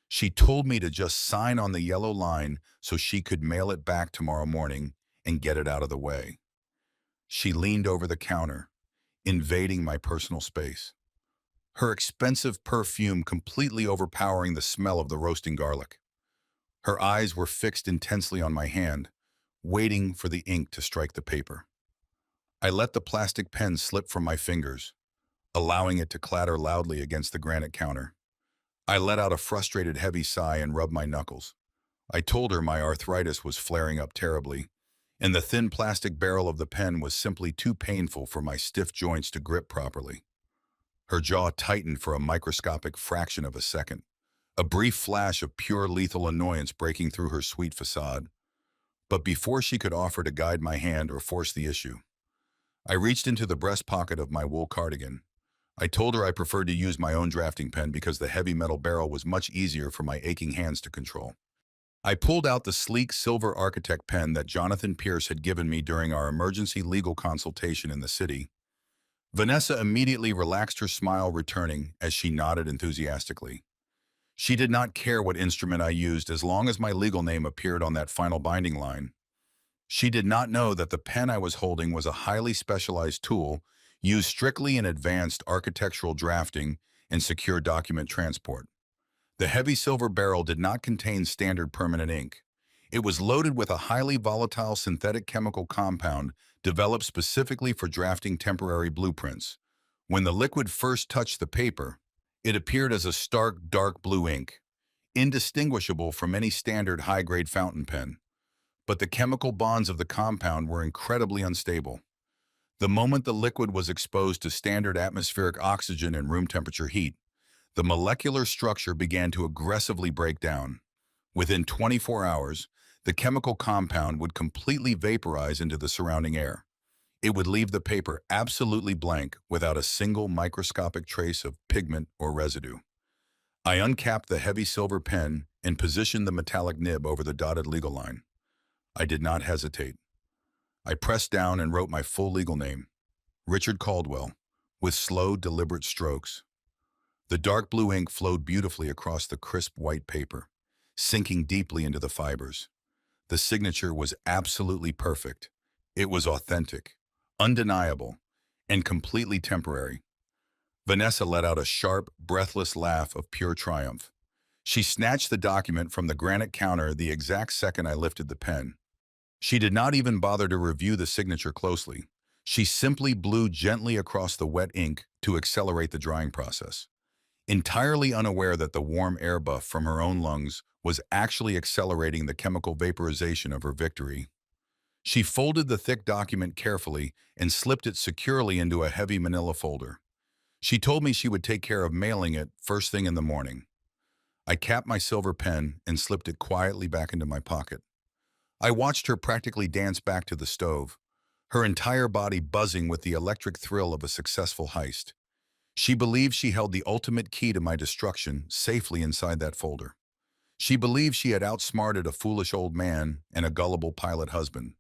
She told me to just sign on the yellow line so she could mail it back tomorrow morning and get it out of the way. She leaned over the counter, invading my personal space, her expensive perfume completely overpowering the smell of the roasting garlic. Her eyes were fixed intensely on my hand, waiting for the ink to strike the paper. I let the plastic pen slip from my fingers, allowing it to clatter loudly against the granite counter. I let out a frustrated heavy sigh and rubbed my knuckles. I told her my arthritis was flaring up terribly, and the thin plastic barrel of the pen was simply too painful for my stiff joints to grip properly. Her jaw tightened for a microscopic fraction of a second, a brief flash of pure lethal annoyance breaking through her sweet facade. But before she could offer to guide my hand or force the issue, I reached into the breast pocket of my wool cardigan. I told her I preferred to use my own drafting pen because the heavy metal barrel was much easier for my aching hands to control. I pulled out the sleek silver architect pen that Jonathan Pierce had given me during our emergency legal consultation in the city. Vanessa immediately relaxed her smile, returning as she nodded enthusiastically. She did not care what instrument I used as long as my legal name appeared on that final binding line. She did not know that the pen I was holding was a highly specialized tool used strictly in advanced architectural drafting and secure document transport. The heavy silver barrel did not contain standard permanent ink. It was loaded with a highly volatile synthetic chemical compound developed specifically for drafting temporary blueprints. When the liquid first touched the paper, it appeared as a stark, dark blue ink, indistinguishable from any standard high-grade fountain pen. But the chemical bonds of the compound were incredibly unstable. The moment the liquid was exposed to standard atmospheric oxygen and room temperature heat, the molecular structure began to aggressively break down. Within 24 hours, the chemical compound would completely vaporize into the surrounding air. It would leave the paper absolutely blank without a single microscopic trace of pigment or residue. I uncapped the heavy silver pen and positioned the metallic nib over the dotted legal line. I did not hesitate. I pressed down and wrote my full legal name, Richard Caldwell, with slow, deliberate strokes. The dark blue ink flowed beautifully across the crisp white paper, sinking deeply into the fibers. The signature was absolutely perfect. It was authentic, undeniable, and completely temporary. Vanessa let out a sharp, breathless laugh of pure triumph. She snatched the document from the granite counter the exact second I lifted the pen. She did not even bother to review the signature closely. She simply blew gently across the wet ink to accelerate the drying process. Entirely unaware that the warm air buff from her own lungs was actually accelerating the chemical vaporization of her victory. She folded the thick document carefully and slipped it securely into a heavy manila folder. She told me she would take care of mailing it first thing in the morning. I capped my silver pen and slipped it quietly back into my pocket. I watched her practically dance back to the stove, her entire body buzzing with the electric thrill of a successful heist. She believed she held the ultimate key to my destruction safely inside that folder. She believed she had outsmarted a foolish old man and a gullible pilot husband.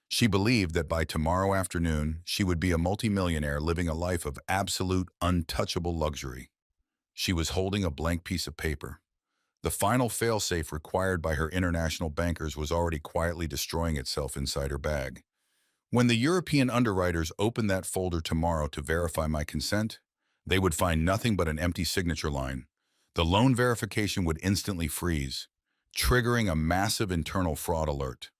She believed that by tomorrow afternoon, she would be a multimillionaire living a life of absolute, untouchable luxury. She was holding a blank piece of paper. The final failsafe required by her international bankers was already quietly destroying itself inside her bag. When the European underwriters opened that folder tomorrow to verify my consent, they would find nothing but an empty signature line. The loan verification would instantly freeze, triggering a massive internal fraud alert.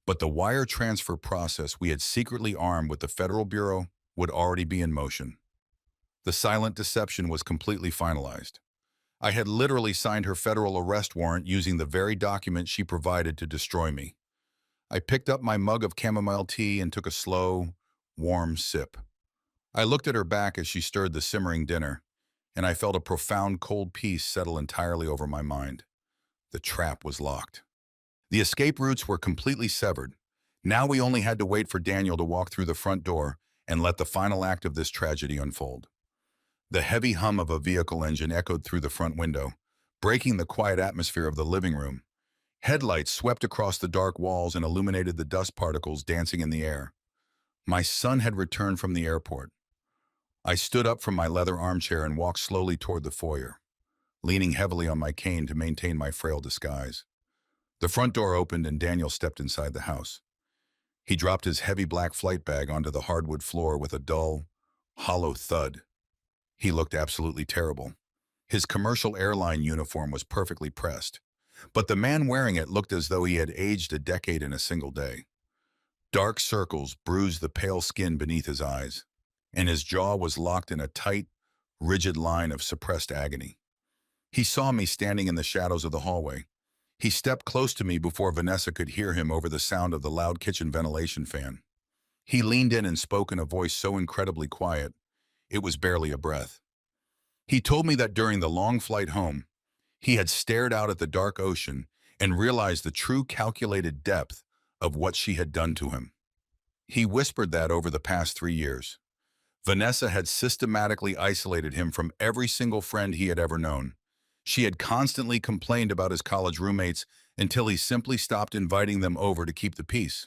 But the wire transfer process we had secretly armed with the Federal Bureau would already be in motion. The silent deception was completely finalized. I had literally signed her federal arrest warrant using the very document she provided to destroy me. I picked up my mug of chamomile tea and took a slow, warm sip. I looked at her back as she stirred the simmering dinner, and I felt a profound cold peace settle entirely over my mind. The trap was locked. The escape routes were completely severed. Now we only had to wait for Daniel to walk through the front door and let the final act of this tragedy unfold. The heavy hum of a vehicle engine echoed through the front window, breaking the quiet atmosphere of the living room. Headlights swept across the dark walls and illuminated the dust particles dancing in the air. My son had returned from the airport. I stood up from my leather armchair and walked slowly toward the foyer, leaning heavily on my cane to maintain my frail disguise. The front door opened and Daniel stepped inside the house. He dropped his heavy black flight bag onto the hardwood floor with a dull, hollow thud. He looked absolutely terrible. His commercial airline uniform was perfectly pressed, but the man wearing it looked as though he had aged a decade in a single day. Dark circles bruised the pale skin beneath his eyes, and his jaw was locked in a tight, rigid line of suppressed agony. He saw me standing in the shadows of the hallway. He stepped close to me before Vanessa could hear him over the sound of the loud kitchen ventilation fan. He leaned in and spoke in a voice so incredibly quiet, it was barely a breath. He told me that during the long flight home, he had stared out at the dark ocean and realized the true calculated depth of what she had done to him. He whispered that over the past 3 years, Vanessa had systematically isolated him from every single friend he had ever known. She had constantly complained about his college roommates until he simply stopped inviting them over to keep the peace.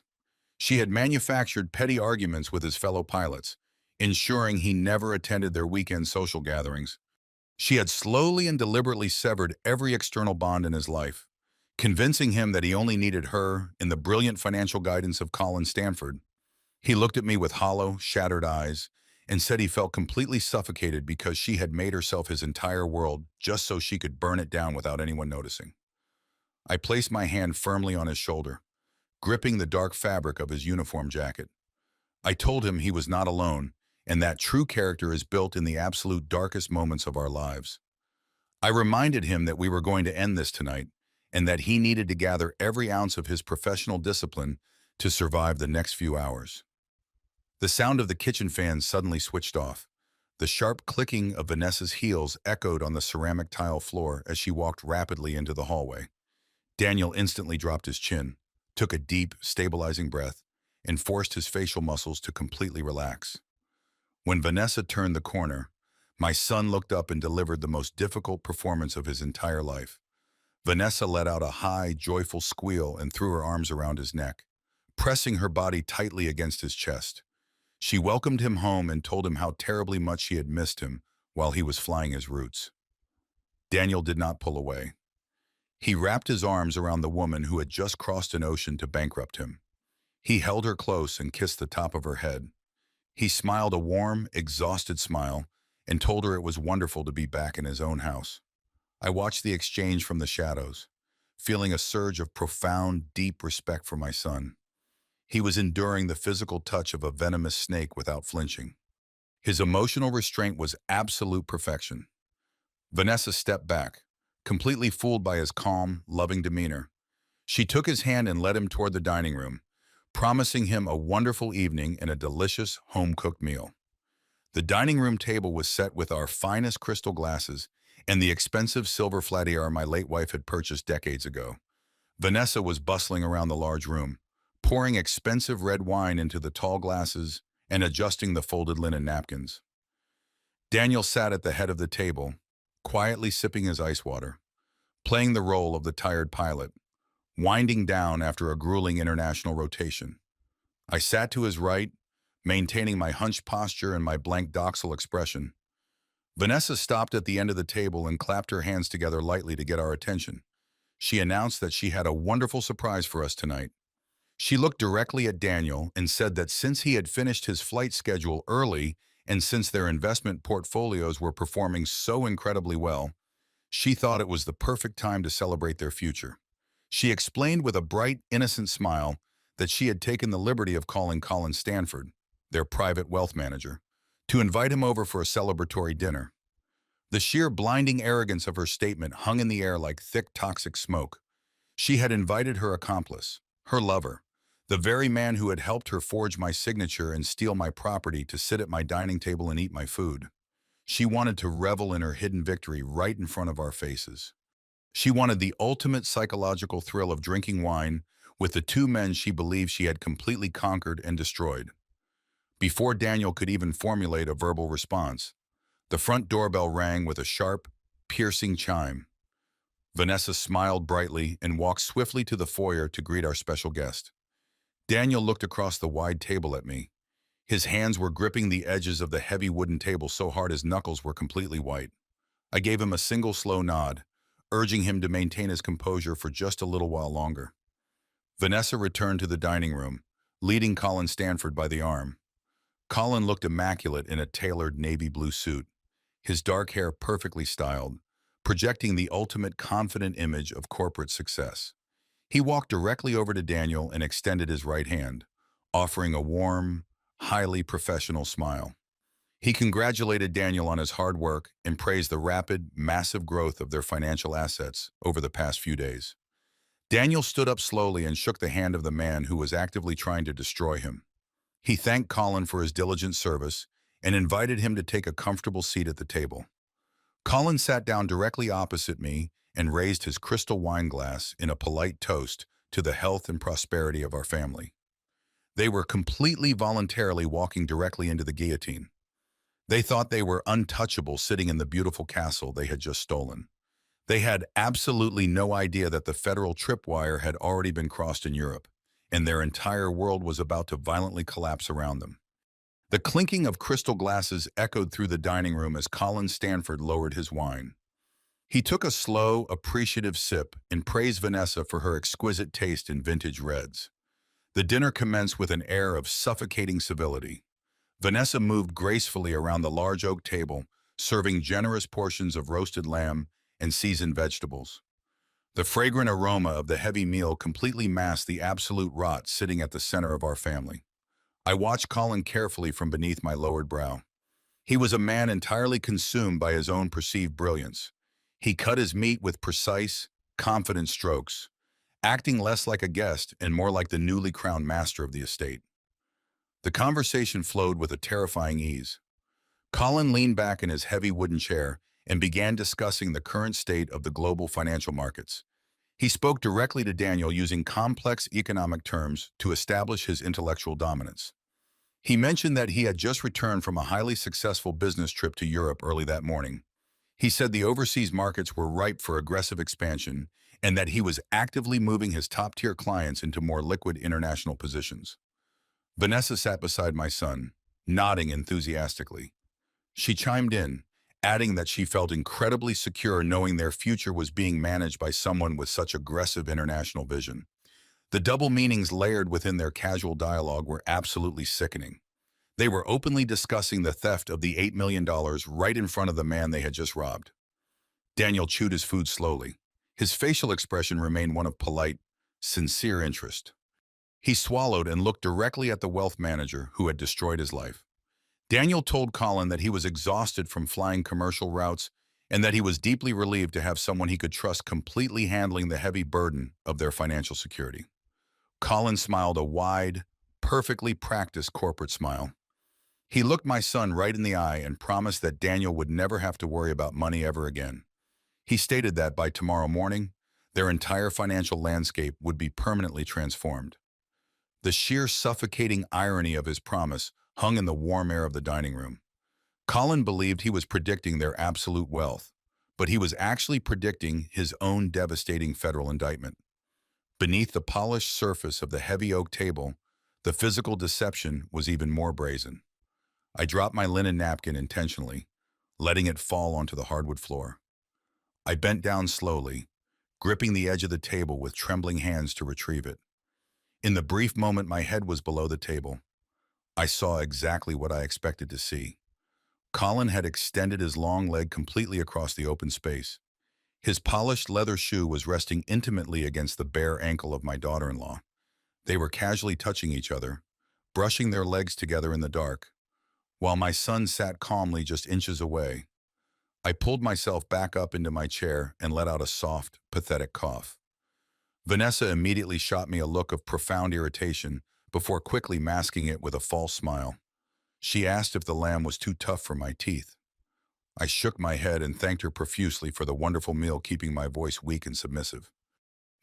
She had manufactured petty arguments with his fellow pilots, ensuring he never attended their weekend social gatherings. She had slowly and deliberately severed every external bond in his life, convincing him that he only needed her in the brilliant financial guidance of Colin Stanford. He looked at me with hollow, shattered eyes and said he felt completely suffocated because she had made herself his entire world just so she could burn it down without anyone noticing. I placed my hand firmly on his shoulder, gripping the dark fabric of his uniform jacket. I told him he was not alone and that true character is built in the absolute darkest moments of our lives. I reminded him that we were going to end this tonight and that he needed to gather every ounce of his professional discipline to survive the next few hours. The sound of the kitchen fan suddenly switched off. The sharp clicking of Vanessa's heels echoed on the ceramic tile floor as she walked rapidly into the hallway. Daniel instantly dropped his chin, took a deep, stabilizing breath, and forced his facial muscles to completely relax. When Vanessa turned the corner, my son looked up and delivered the most difficult performance of his entire life. Vanessa let out a high, joyful squeal and threw her arms around his neck, pressing her body tightly against his chest. She welcomed him home and told him how terribly much she had missed him while he was flying his routes. Daniel did not pull away. He wrapped his arms around the woman who had just crossed an ocean to bankrupt him. He held her close and kissed the top of her head. He smiled a warm, exhausted smile and told her it was wonderful to be back in his own house. I watched the exchange from the shadows, feeling a surge of profound, deep respect for my son. He was enduring the physical touch of a venomous snake without flinching. His emotional restraint was absolute perfection. Vanessa stepped back, completely fooled by his calm, loving demeanor. She took his hand and led him toward the dining room, promising him a wonderful evening and a delicious, home-cooked meal. The dining room table was set with our finest crystal glasses and the expensive silver flatware my late wife had purchased decades ago. Vanessa was bustling around the large room, pouring expensive red wine into the tall glasses and adjusting the folded linen napkins. Daniel sat at the head of the table, quietly sipping his ice water, playing the role of the tired pilot, winding down after a grueling international rotation. I sat to his right, maintaining my hunched posture and my blank doxal expression. Vanessa stopped at the end of the table and clapped her hands together lightly to get our attention. She announced that she had a wonderful surprise for us tonight. She looked directly at Daniel and said that since he had finished his flight schedule early and since their investment portfolios were performing so incredibly well, she thought it was the perfect time to celebrate their future. She explained with a bright, innocent smile that she had taken the liberty of calling Colin Stanford, their private wealth manager, to invite him over for a celebratory dinner. The sheer blinding arrogance of her statement hung in the air like thick, toxic smoke. She had invited her accomplice, her lover, the very man who had helped her forge my signature and steal my property to sit at my dining table and eat my food. She wanted to revel in her hidden victory right in front of our faces. She wanted the ultimate psychological thrill of drinking wine with the two men she believed she had completely conquered and destroyed. Before Daniel could even formulate a verbal response, the front doorbell rang with a sharp, piercing chime. Vanessa smiled brightly and walked swiftly to the foyer to greet our special guest. Daniel looked across the wide table at me. His hands were gripping the edges of the heavy wooden table so hard his knuckles were completely white. I gave him a single slow nod, urging him to maintain his composure for just a little while longer. Vanessa returned to the dining room, leading Colin Stanford by the arm. Colin looked immaculate in a tailored navy blue suit, his dark hair perfectly styled, projecting the ultimate confident image of corporate success. He walked directly over to Daniel and extended his right hand, offering a warm, highly professional smile. He congratulated Daniel on his hard work and praised the rapid, massive growth of their financial assets over the past few days. Daniel stood up slowly and shook the hand of the man who was actively trying to destroy him. He thanked Colin for his diligent service and invited him to take a comfortable seat at the table. Colin sat down directly opposite me and raised his crystal wine glass in a polite toast to the health and prosperity of our family. They were completely voluntarily walking directly into the guillotine. They thought they were untouchable sitting in the beautiful castle they had just stolen. They had absolutely no idea that the federal tripwire had already been crossed in Europe, and their entire world was about to violently collapse around them. The clinking of crystal glasses echoed through the dining room as Colin Stanford lowered his wine. He took a slow, appreciative sip and praised Vanessa for her exquisite taste in vintage reds. The dinner commenced with an air of suffocating civility. Vanessa moved gracefully around the large oak table, serving generous portions of roasted lamb and seasoned vegetables. The fragrant aroma of the heavy meal completely masked the absolute rot sitting at the center of our family. I watched Colin carefully from beneath my lowered brow. He was a man entirely consumed by his own perceived brilliance. He cut his meat with precise, confident strokes, acting less like a guest and more like the newly crowned master of the estate. The conversation flowed with a terrifying ease. Colin leaned back in his heavy wooden chair and began discussing the current state of the global financial markets. He spoke directly to Daniel using complex economic terms to establish his intellectual dominance. He mentioned that he had just returned from a highly successful business trip to Europe early that morning. He said the overseas markets were ripe for aggressive expansion and that he was actively moving his top-tier clients into more liquid international positions. Vanessa sat beside my son, nodding enthusiastically. She chimed in, adding that she felt incredibly secure knowing their future was being managed by someone with such aggressive international vision. The double meanings layered within their casual dialogue were absolutely sickening. They were openly discussing the theft of the $8 million right in front of the man they had just robbed. Daniel chewed his food slowly. His facial expression remained one of polite, sincere interest. He swallowed and looked directly at the wealth manager who had destroyed his life. Daniel told Colin that he was exhausted from flying commercial routes and that he was deeply relieved to have someone he could trust completely handling the heavy burden of their financial security. Colin smiled a wide, perfectly practiced corporate smile. He looked my son right in the eye and promised that Daniel would never have to worry about money ever again. He stated that by tomorrow morning, their entire financial landscape would be permanently transformed. The sheer suffocating irony of his promise hung in the warm air of the dining room. Colin believed he was predicting their absolute wealth, but he was actually predicting his own devastating federal indictment. Beneath the polished surface of the heavy oak table, the physical deception was even more brazen. I dropped my linen napkin intentionally, letting it fall onto the hardwood floor. I bent down slowly, gripping the edge of the table with trembling hands to retrieve it. In the brief moment my head was below the table, I saw exactly what I expected to see. Colin had extended his long leg completely across the open space. His polished leather shoe was resting intimately against the bare ankle of my daughter-in-law. They were casually touching each other, brushing their legs together in the dark, while my son sat calmly just inches away. I pulled myself back up into my chair and let out a soft, pathetic cough. Vanessa immediately shot me a look of profound irritation before quickly masking it with a false smile. She asked if the lamb was too tough for my teeth. I shook my head and thanked her profusely for the wonderful meal, keeping my voice weak and submissive.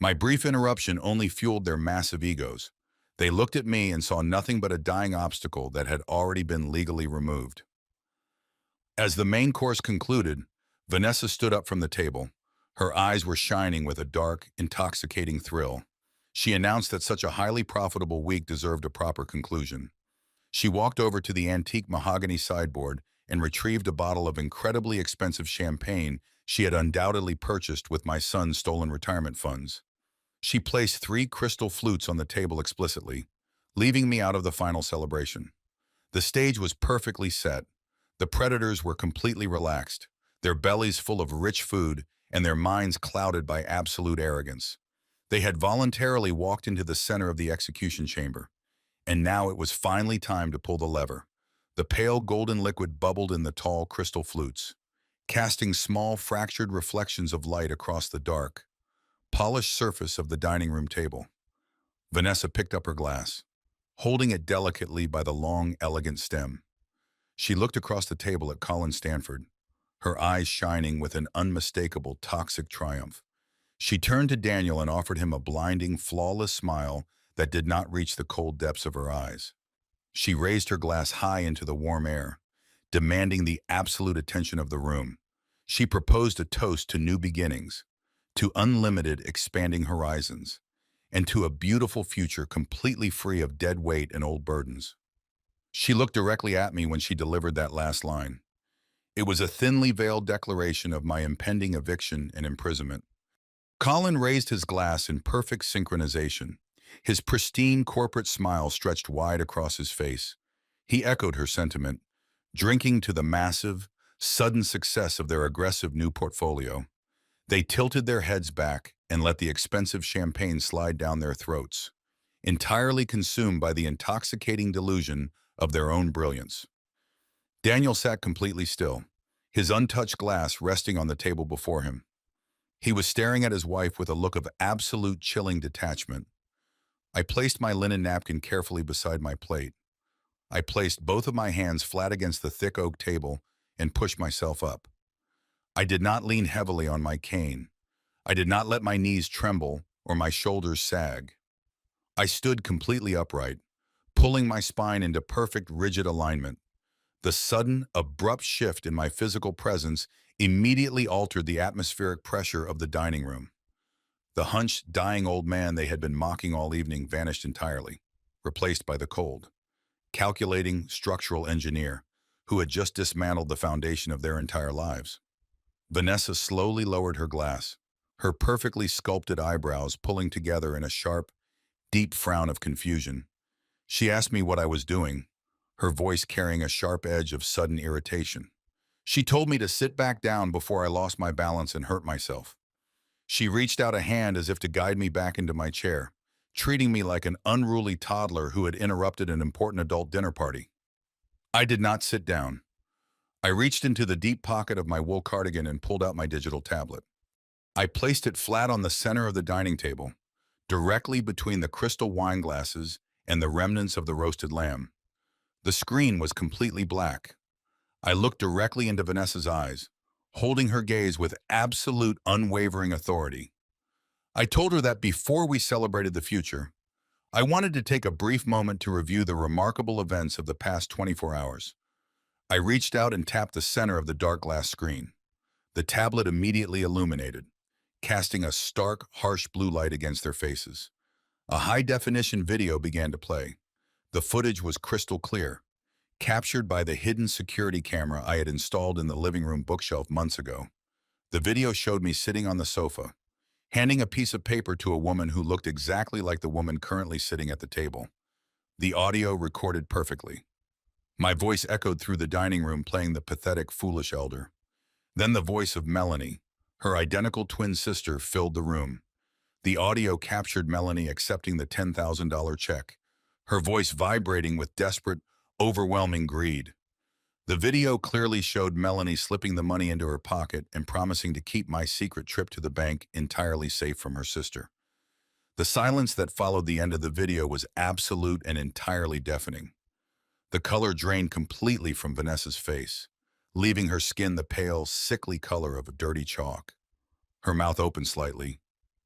My brief interruption only fueled their massive egos. They looked at me and saw nothing but a dying obstacle that had already been legally removed. As the main course concluded, Vanessa stood up from the table. Her eyes were shining with a dark, intoxicating thrill. She announced that such a highly profitable week deserved a proper conclusion. She walked over to the antique mahogany sideboard and retrieved a bottle of incredibly expensive champagne she had undoubtedly purchased with my son's stolen retirement funds. She placed 3 crystal flutes on the table explicitly, leaving me out of the final celebration. The stage was perfectly set. The predators were completely relaxed, their bellies full of rich food and their minds clouded by absolute arrogance. They had voluntarily walked into the center of the execution chamber. And now it was finally time to pull the lever. The pale golden liquid bubbled in the tall crystal flutes, casting small fractured reflections of light across the dark, polished surface of the dining room table. Vanessa picked up her glass, holding it delicately by the long, elegant stem. She looked across the table at Colin Stanford, her eyes shining with an unmistakable toxic triumph. She turned to Daniel and offered him a blinding, flawless smile that did not reach the cold depths of her eyes. She raised her glass high into the warm air, demanding the absolute attention of the room. She proposed a toast to new beginnings, to unlimited, expanding horizons, and to a beautiful future completely free of dead weight and old burdens. She looked directly at me when she delivered that last line. It was a thinly veiled declaration of my impending eviction and imprisonment. Colin raised his glass in perfect synchronization. His pristine corporate smile stretched wide across his face. He echoed her sentiment, drinking to the massive, sudden success of their aggressive new portfolio. They tilted their heads back and let the expensive champagne slide down their throats, entirely consumed by the intoxicating delusion of their own brilliance. Daniel sat completely still, his untouched glass resting on the table before him. He was staring at his wife with a look of absolute chilling detachment. I placed my linen napkin carefully beside my plate. I placed both of my hands flat against the thick oak table and pushed myself up. I did not lean heavily on my cane. I did not let my knees tremble or my shoulders sag. I stood completely upright, pulling my spine into perfect rigid alignment. The sudden, abrupt shift in my physical presence immediately altered the atmospheric pressure of the dining room. The hunched, dying old man they had been mocking all evening vanished entirely, replaced by the cold, calculating structural engineer who had just dismantled the foundation of their entire lives. Vanessa slowly lowered her glass, her perfectly sculpted eyebrows pulling together in a sharp, deep frown of confusion. She asked me what I was doing, her voice carrying a sharp edge of sudden irritation. She told me to sit back down before I lost my balance and hurt myself. She reached out a hand as if to guide me back into my chair, treating me like an unruly toddler who had interrupted an important adult dinner party. I did not sit down. I reached into the deep pocket of my wool cardigan and pulled out my digital tablet. I placed it flat on the center of the dining table, directly between the crystal wine glasses and the remnants of the roasted lamb. The screen was completely black. I looked directly into Vanessa's eyes, holding her gaze with absolute unwavering authority. I told her that before we celebrated the future, I wanted to take a brief moment to review the remarkable events of the past 24 hours. I reached out and tapped the center of the dark glass screen. The tablet immediately illuminated, casting a stark, harsh blue light against their faces. A high-definition video began to play. The footage was crystal clear, captured by the hidden security camera I had installed in the living room bookshelf months ago. The video showed me sitting on the sofa, handing a piece of paper to a woman who looked exactly like the woman currently sitting at the table. The audio recorded perfectly. My voice echoed through the dining room playing the pathetic, foolish elder. Then the voice of Melanie, her identical twin sister, filled the room. The audio captured Melanie accepting the $10,000 check, her voice vibrating with desperate, overwhelming greed. The video clearly showed Melanie slipping the money into her pocket and promising to keep my secret trip to the bank entirely safe from her sister. The silence that followed the end of the video was absolute and entirely deafening. The color drained completely from Vanessa's face, leaving her skin the pale, sickly color of a dirty chalk. Her mouth opened slightly,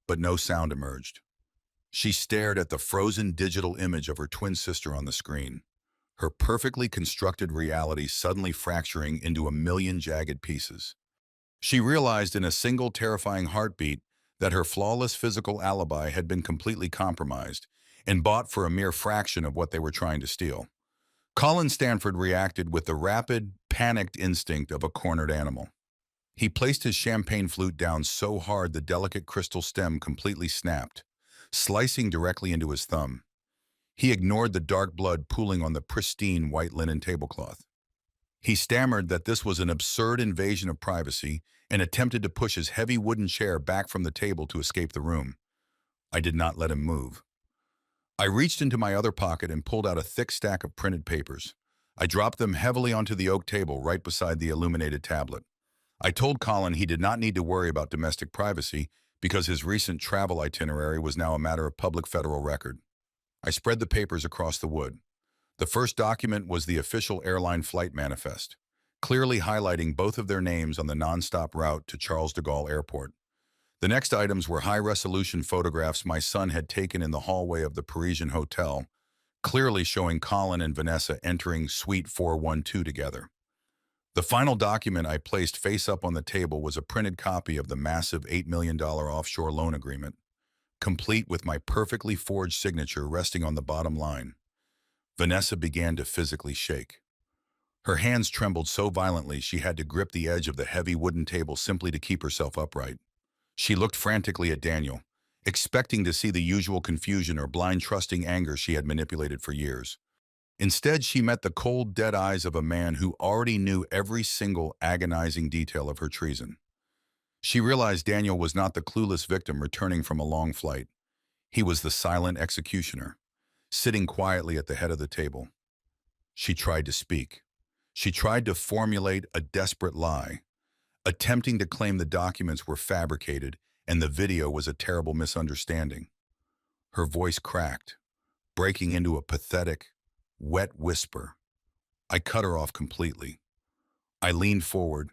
but no sound emerged. She stared at the frozen digital image of her twin sister on the screen, her perfectly constructed reality suddenly fracturing into a million jagged pieces. She realized in a single terrifying heartbeat that her flawless physical alibi had been completely compromised and bought for a mere fraction of what they were trying to steal. Colin Stanford reacted with the rapid, panicked instinct of a cornered animal. He placed his champagne flute down so hard the delicate crystal stem completely snapped, slicing directly into his thumb. He ignored the dark blood pooling on the pristine white linen tablecloth. He stammered that this was an absurd invasion of privacy and attempted to push his heavy wooden chair back from the table to escape the room. I did not let him move. I reached into my other pocket and pulled out a thick stack of printed papers. I dropped them heavily onto the oak table right beside the illuminated tablet. I told Colin he did not need to worry about domestic privacy because his recent travel itinerary was now a matter of public federal record. I spread the papers across the wood. The first document was the official airline flight manifest, clearly highlighting both of their names on the nonstop route to Charles de Gaulle Airport. The next items were high-resolution photographs my son had taken in the hallway of the Parisian hotel, clearly showing Colin and Vanessa entering Suite 412 together. The final document I placed face up on the table was a printed copy of the massive $8 million offshore loan agreement, complete with my perfectly forged signature resting on the bottom line. Vanessa began to physically shake. Her hands trembled so violently she had to grip the edge of the heavy wooden table simply to keep herself upright. She looked frantically at Daniel, expecting to see the usual confusion or blind trusting anger she had manipulated for years. Instead, she met the cold, dead eyes of a man who already knew every single agonizing detail of her treason. She realized Daniel was not the clueless victim returning from a long flight. He was the silent executioner, sitting quietly at the head of the table. She tried to speak. She tried to formulate a desperate lie, attempting to claim the documents were fabricated and the video was a terrible misunderstanding. Her voice cracked, breaking into a pathetic, wet whisper. I cut her off completely. I leaned forward,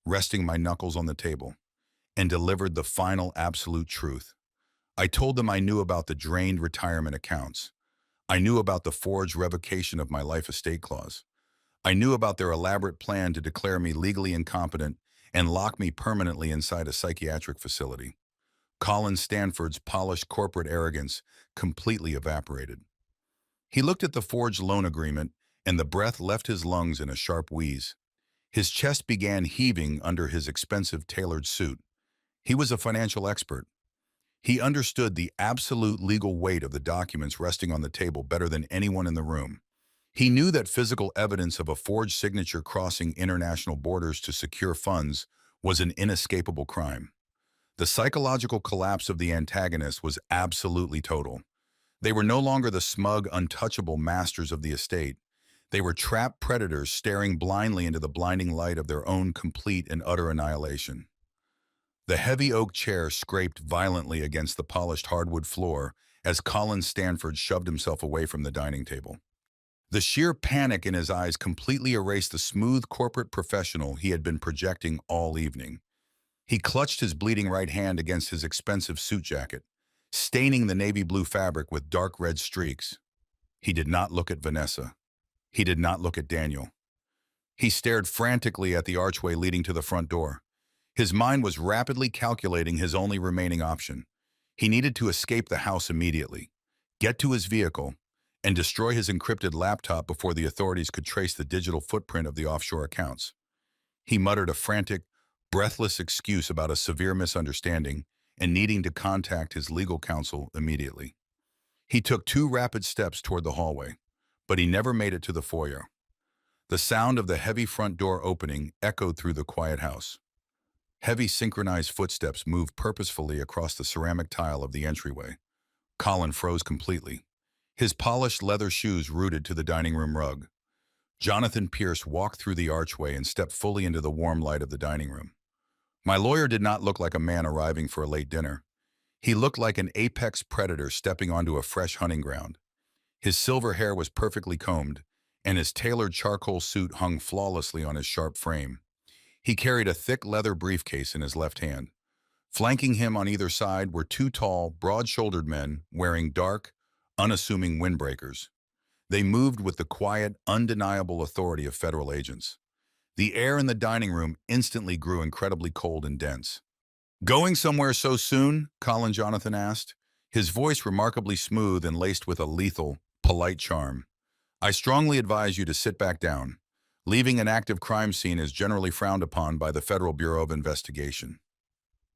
resting my knuckles on the table, and delivered the final absolute truth. I told them I knew about the drained retirement accounts. I knew about the forged revocation of my life estate clause. I knew about their elaborate plan to declare me legally incompetent and lock me permanently inside a psychiatric facility. Colin Stanford's polished corporate arrogance completely evaporated. He looked at the forged loan agreement, and the breath left his lungs in a sharp wheeze. His chest began heaving under his expensive tailored suit. He was a financial expert. He understood the absolute legal weight of the documents resting on the table better than anyone in the room. He knew that physical evidence of a forged signature crossing international borders to secure funds was an inescapable crime. The psychological collapse of the antagonist was absolutely total. They were no longer the smug, untouchable masters of the estate. They were trapped predators staring blindly into the blinding light of their own complete and utter annihilation. The heavy oak chair scraped violently against the polished hardwood floor as Colin Stanford shoved himself away from the dining table. The sheer panic in his eyes completely erased the smooth corporate professional he had been projecting all evening. He clutched his bleeding right hand against his expensive suit jacket, staining the navy blue fabric with dark red streaks. He did not look at Vanessa. He did not look at Daniel. He stared frantically at the archway leading to the front door. His mind was rapidly calculating his only remaining option. He needed to escape the house immediately, get to his vehicle, and destroy his encrypted laptop before the authorities could trace the digital footprint of the offshore accounts. He muttered a frantic, breathless excuse about a severe misunderstanding and needing to contact his legal counsel immediately. He took 2 rapid steps toward the hallway, but he never made it to the foyer. The sound of the heavy front door opening echoed through the quiet house. Heavy synchronized footsteps moved purposefully across the ceramic tile of the entryway. Colin froze completely, his polished leather shoes rooted to the dining room rug. Jonathan Pierce walked through the archway and stepped fully into the warm light of the dining room. My lawyer did not look like a man arriving for a late dinner. He looked like an apex predator stepping onto a fresh hunting ground. His silver hair was perfectly combed, and his tailored charcoal suit hung flawlessly on his sharp frame. He carried a thick leather briefcase in his left hand. Flanking him on either side were 2 tall, broad-shouldered men wearing dark, unassuming windbreakers. They moved with the quiet, undeniable authority of federal agents. The air in the dining room instantly grew incredibly cold and dense. "Going somewhere so soon?" Colin Jonathan asked, his voice remarkably smooth and laced with a lethal, polite charm. "I strongly advise you to sit back down. Leaving an active crime scene is generally frowned upon by the Federal Bureau of Investigation."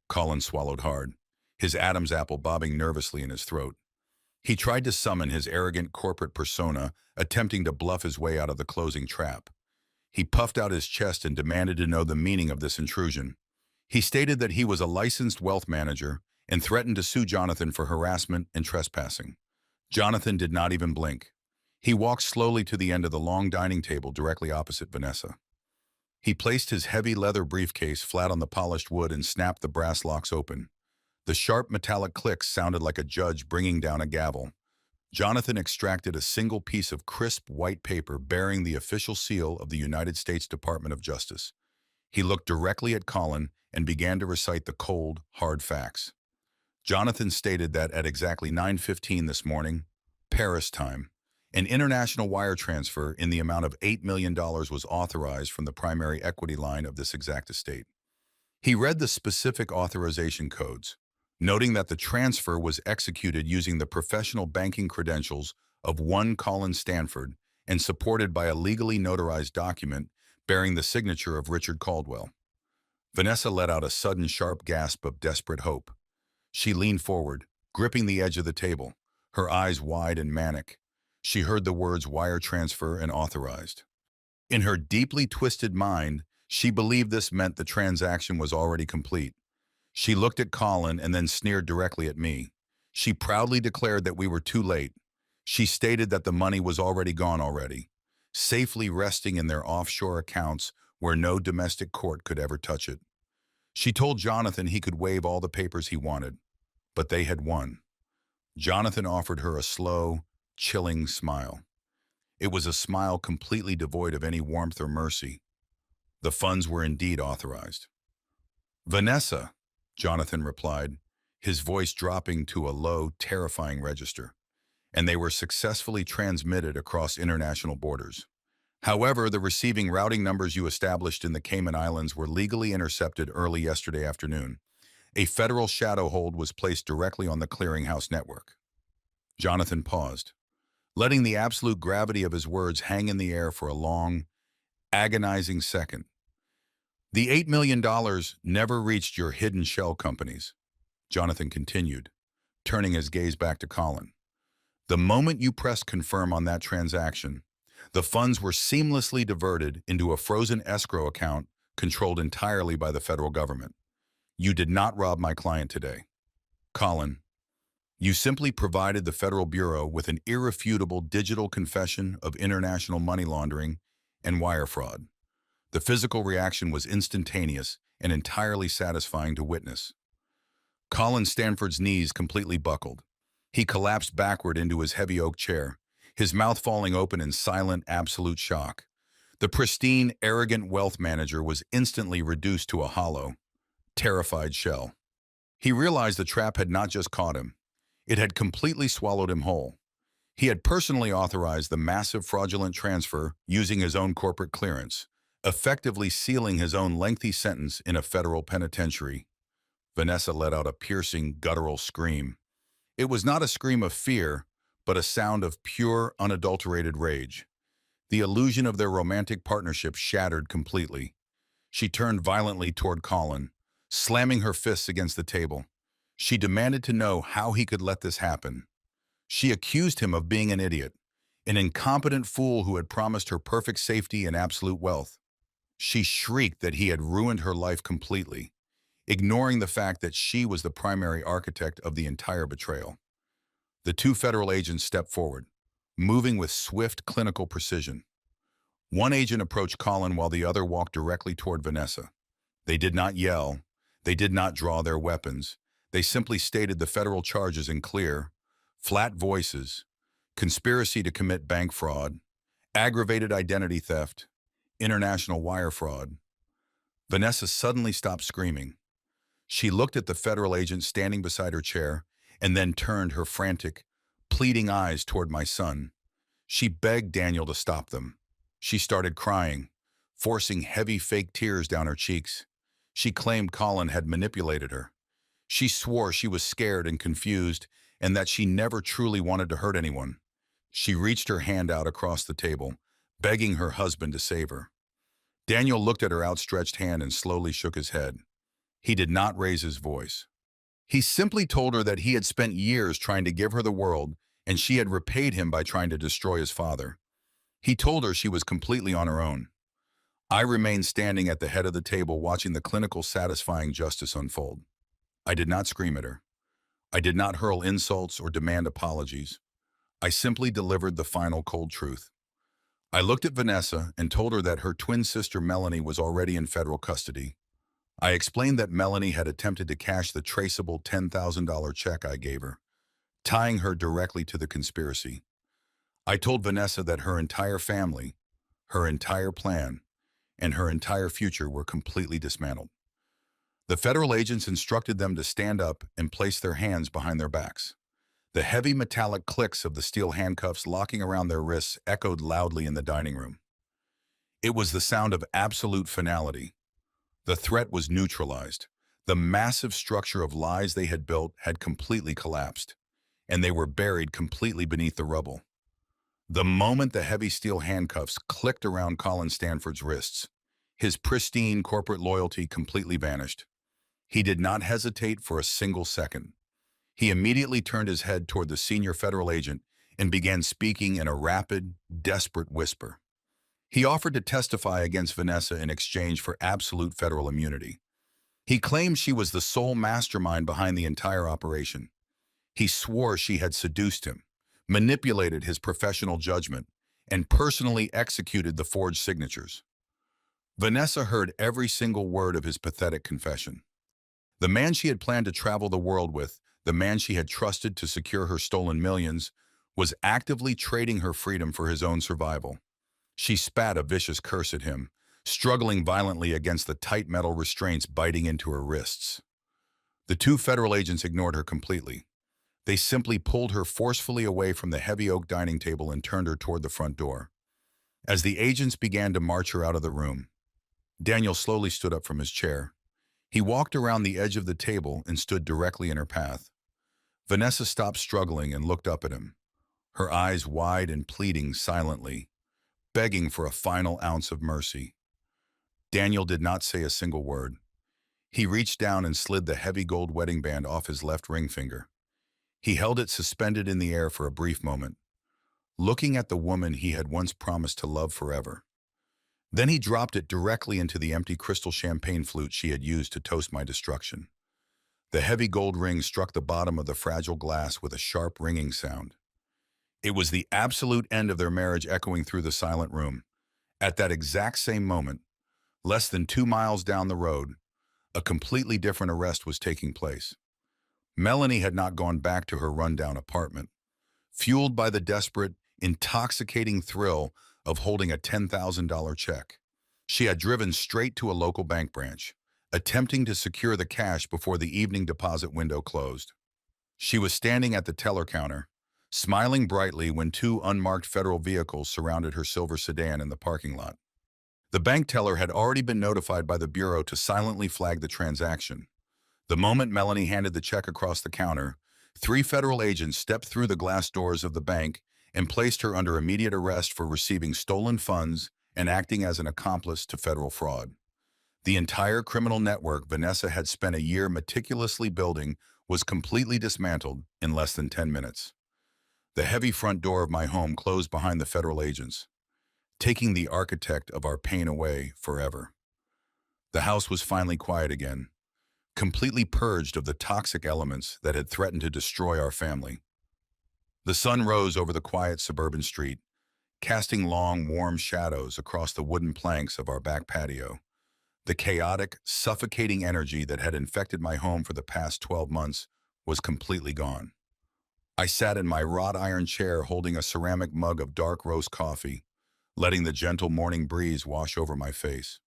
Colin swallowed hard, his Adam's apple bobbing nervously in his throat. He tried to summon his arrogant corporate persona, attempting to bluff his way out of the closing trap. He puffed out his chest and demanded to know the meaning of this intrusion. He stated that he was a licensed wealth manager and threatened to sue Jonathan for harassment and trespassing. Jonathan did not even blink. He walked slowly to the end of the long dining table directly opposite Vanessa. He placed his heavy leather briefcase flat on the polished wood and snapped the brass locks open. The sharp metallic clicks sounded like a judge bringing down a gavel. Jonathan extracted a single piece of crisp white paper bearing the official seal of the United States Department of Justice. He looked directly at Colin and began to recite the cold, hard facts. Jonathan stated that at exactly 9:15 this morning, Paris time, an international wire transfer in the amount of $8 million was authorized from the primary equity line of this exact estate. He read the specific authorization codes, noting that the transfer was executed using the professional banking credentials of one Colin Stanford and supported by a legally notarized document bearing the signature of Richard Caldwell. Vanessa let out a sudden sharp gasp of desperate hope. She leaned forward, gripping the edge of the table, her eyes wide and manic. She heard the words wire transfer and authorized. In her deeply twisted mind, she believed this meant the transaction was already complete. She looked at Colin and then sneered directly at me. She proudly declared that we were too late. She stated that the money was already gone already, safely resting in their offshore accounts where no domestic court could ever touch it. She told Jonathan he could waive all the papers he wanted, but they had won. Jonathan offered her a slow, chilling smile. It was a smile completely devoid of any warmth or mercy. The funds were indeed authorized. Vanessa, Jonathan replied, his voice dropping to a low, terrifying register, and they were successfully transmitted across international borders. However, the receiving routing numbers you established in the Cayman Islands were legally intercepted early yesterday afternoon. A federal shadow hold was placed directly on the clearinghouse network. Jonathan paused, letting the absolute gravity of his words hang in the air for a long, agonizing second. The $8 million never reached your hidden shell companies, Jonathan continued, turning his gaze back to Colin. The moment you pressed confirm on that transaction, the funds were seamlessly diverted into a frozen escrow account controlled entirely by the federal government. You did not rob my client today. Colin, you simply provided the Federal Bureau with an irrefutable digital confession of international money laundering and wire fraud. The physical reaction was instantaneous and entirely satisfying to witness. Colin Stanford's knees completely buckled. He collapsed backward into his heavy oak chair, his mouth falling open in silent, absolute shock. The pristine, arrogant wealth manager was instantly reduced to a hollow, terrified shell. He realized the trap had not just caught him. It had completely swallowed him whole. He had personally authorized the massive fraudulent transfer using his own corporate clearance, effectively sealing his own lengthy sentence in a federal penitentiary. Vanessa let out a piercing, guttural scream. It was not a scream of fear, but a sound of pure, unadulterated rage. The illusion of their romantic partnership shattered completely. She turned violently toward Colin, slamming her fists against the table. She demanded to know how he could let this happen. She accused him of being an idiot, an incompetent fool who had promised her perfect safety and absolute wealth. She shrieked that he had ruined her life completely, ignoring the fact that she was the primary architect of the entire betrayal. The two federal agents stepped forward, moving with swift clinical precision. One agent approached Colin while the other walked directly toward Vanessa. They did not yell. They did not draw their weapons. They simply stated the federal charges in clear, flat voices: conspiracy to commit bank fraud, aggravated identity theft, international wire fraud. Vanessa suddenly stopped screaming. She looked at the federal agent standing beside her chair and then turned her frantic, pleading eyes toward my son. She begged Daniel to stop them. She started crying, forcing heavy fake tears down her cheeks. She claimed Colin had manipulated her. She swore she was scared and confused and that she never truly wanted to hurt anyone. She reached her hand out across the table, begging her husband to save her. Daniel looked at her outstretched hand and slowly shook his head. He did not raise his voice. He simply told her that he had spent years trying to give her the world, and she had repaid him by trying to destroy his father. He told her she was completely on her own. I remained standing at the head of the table watching the clinical satisfying justice unfold. I did not scream at her. I did not hurl insults or demand apologies. I simply delivered the final cold truth. I looked at Vanessa and told her that her twin sister Melanie was already in federal custody. I explained that Melanie had attempted to cash the traceable $10,000 check I gave her, tying her directly to the conspiracy. I told Vanessa that her entire family, her entire plan, and her entire future were completely dismantled. The federal agents instructed them to stand up and place their hands behind their backs. The heavy metallic clicks of the steel handcuffs locking around their wrists echoed loudly in the dining room. It was the sound of absolute finality. The threat was neutralized. The massive structure of lies they had built had completely collapsed, and they were buried completely beneath the rubble. The moment the heavy steel handcuffs clicked around Colin Stanford's wrists, his pristine corporate loyalty completely vanished. He did not hesitate for a single second. He immediately turned his head toward the senior federal agent and began speaking in a rapid, desperate whisper. He offered to testify against Vanessa in exchange for absolute federal immunity. He claimed she was the sole mastermind behind the entire operation. He swore she had seduced him, manipulated his professional judgment, and personally executed the forged signatures. Vanessa heard every single word of his pathetic confession. The man she had planned to travel the world with, the man she had trusted to secure her stolen millions, was actively trading her freedom for his own survival. She spat a vicious curse at him, struggling violently against the tight metal restraints biting into her wrists. The two federal agents ignored her completely. They simply pulled her forcefully away from the heavy oak dining table and turned her toward the front door. As the agents began to march her out of the room, Daniel slowly stood up from his chair. He walked around the edge of the table and stood directly in her path. Vanessa stopped struggling and looked up at him, her eyes wide and pleading silently, begging for a final ounce of mercy. Daniel did not say a single word. He reached down and slid the heavy gold wedding band off his left ring finger. He held it suspended in the air for a brief moment, looking at the woman he had once promised to love forever. Then he dropped it directly into the empty crystal champagne flute she had used to toast my destruction. The heavy gold ring struck the bottom of the fragile glass with a sharp ringing sound. It was the absolute end of their marriage echoing through the silent room. At that exact same moment, less than 2 miles down the road, a completely different arrest was taking place. Melanie had not gone back to her rundown apartment. Fueled by the desperate, intoxicating thrill of holding a $10,000 check, she had driven straight to a local bank branch, attempting to secure the cash before the evening deposit window closed. She was standing at the teller counter, smiling brightly when 2 unmarked federal vehicles surrounded her silver sedan in the parking lot. The bank teller had already been notified by the bureau to silently flag the transaction. The moment Melanie handed the check across the counter, 3 federal agents stepped through the glass doors of the bank and placed her under immediate arrest for receiving stolen funds and acting as an accomplice to federal fraud. The entire criminal network Vanessa had spent a year meticulously building was completely dismantled in less than 10 minutes. The heavy front door of my home closed behind the federal agents, taking the architect of our pain away forever. The house was finally quiet again, completely purged of the toxic elements that had threatened to destroy our family. The sun rose over the quiet suburban street, casting long, warm shadows across the wooden planks of our back patio. The chaotic, suffocating energy that had infected my home for the past 12 months was completely gone. I sat in my wrought iron chair holding a ceramic mug of dark roast coffee, letting the gentle morning breeze wash over my face.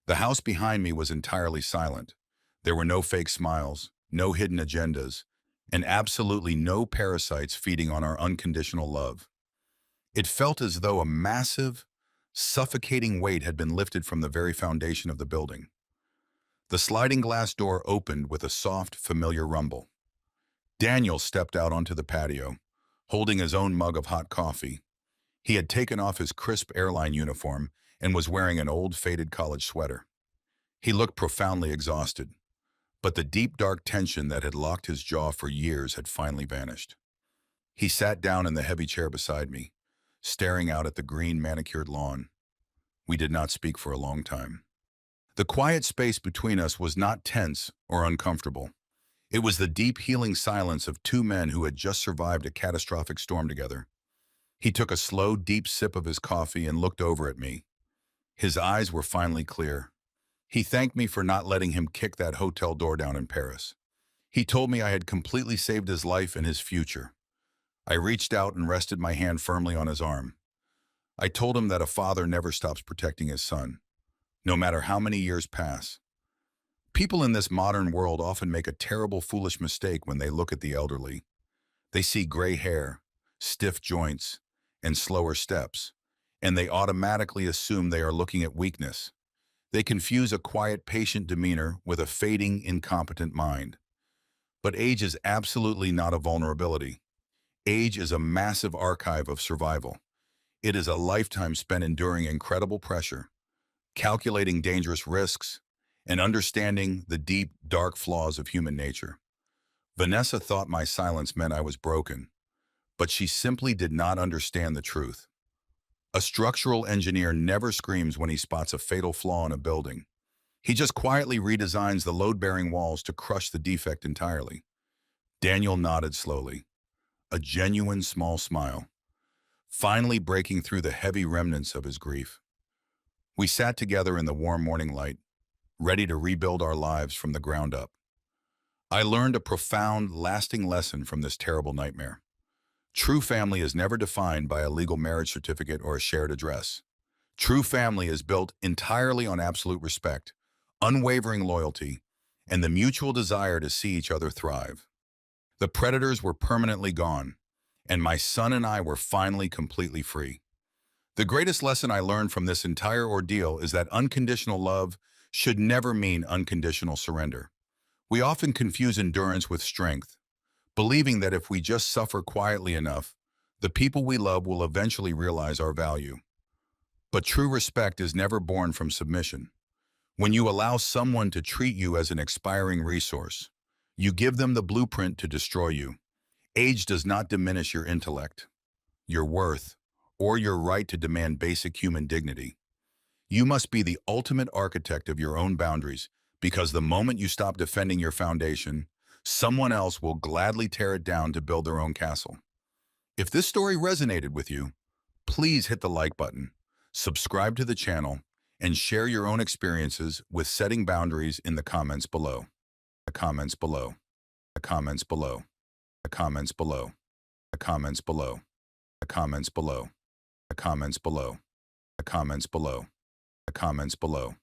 The house behind me was entirely silent. There were no fake smiles, no hidden agendas, and absolutely no parasites feeding on our unconditional love. It felt as though a massive, suffocating weight had been lifted from the very foundation of the building. The sliding glass door opened with a soft, familiar rumble. Daniel stepped out onto the patio, holding his own mug of hot coffee. He had taken off his crisp airline uniform and was wearing an old, faded college sweater. He looked profoundly exhausted, but the deep, dark tension that had locked his jaw for years had finally vanished. He sat down in the heavy chair beside me, staring out at the green, manicured lawn. We did not speak for a long time. The quiet space between us was not tense or uncomfortable. It was the deep healing silence of two men who had just survived a catastrophic storm together. He took a slow, deep sip of his coffee and looked over at me. His eyes were finally clear. He thanked me for not letting him kick that hotel door down in Paris. He told me I had completely saved his life and his future. I reached out and rested my hand firmly on his arm. I told him that a father never stops protecting his son, no matter how many years pass. People in this modern world often make a terrible, foolish mistake when they look at the elderly. They see gray hair, stiff joints, and slower steps, and they automatically assume they are looking at weakness. They confuse a quiet, patient demeanor with a fading, incompetent mind. But age is absolutely not a vulnerability. Age is a massive archive of survival. It is a lifetime spent enduring incredible pressure, calculating dangerous risks, and understanding the deep, dark flaws of human nature. Vanessa thought my silence meant I was broken, but she simply did not understand the truth. A structural engineer never screams when he spots a fatal flaw in a building. He just quietly redesigns the load-bearing walls to crush the defect entirely. Daniel nodded slowly, a genuine small smile, finally breaking through the heavy remnants of his grief. We sat together in the warm morning light, ready to rebuild our lives from the ground up. I learned a profound, lasting lesson from this terrible nightmare. True family is never defined by a legal marriage certificate or a shared address. True family is built entirely on absolute respect, unwavering loyalty, and the mutual desire to see each other thrive. The predators were permanently gone, and my son and I were finally completely free. The greatest lesson I learned from this entire ordeal is that unconditional love should never mean unconditional surrender. We often confuse endurance with strength, believing that if we just suffer quietly enough, the people we love will eventually realize our value. But true respect is never born from submission. When you allow someone to treat you as an expiring resource, you give them the blueprint to destroy you. Age does not diminish your intellect, your worth, or your right to demand basic human dignity. You must be the ultimate architect of your own boundaries, because the moment you stop defending your foundation, someone else will gladly tear it down to build their own castle. If this story resonated with you, please hit the like button, subscribe to the channel, and share your own experiences with setting boundaries in the comments below. The comments below. The comments below. The comments below. The comments below. The comments below. The comments below. The comments below. The comments below.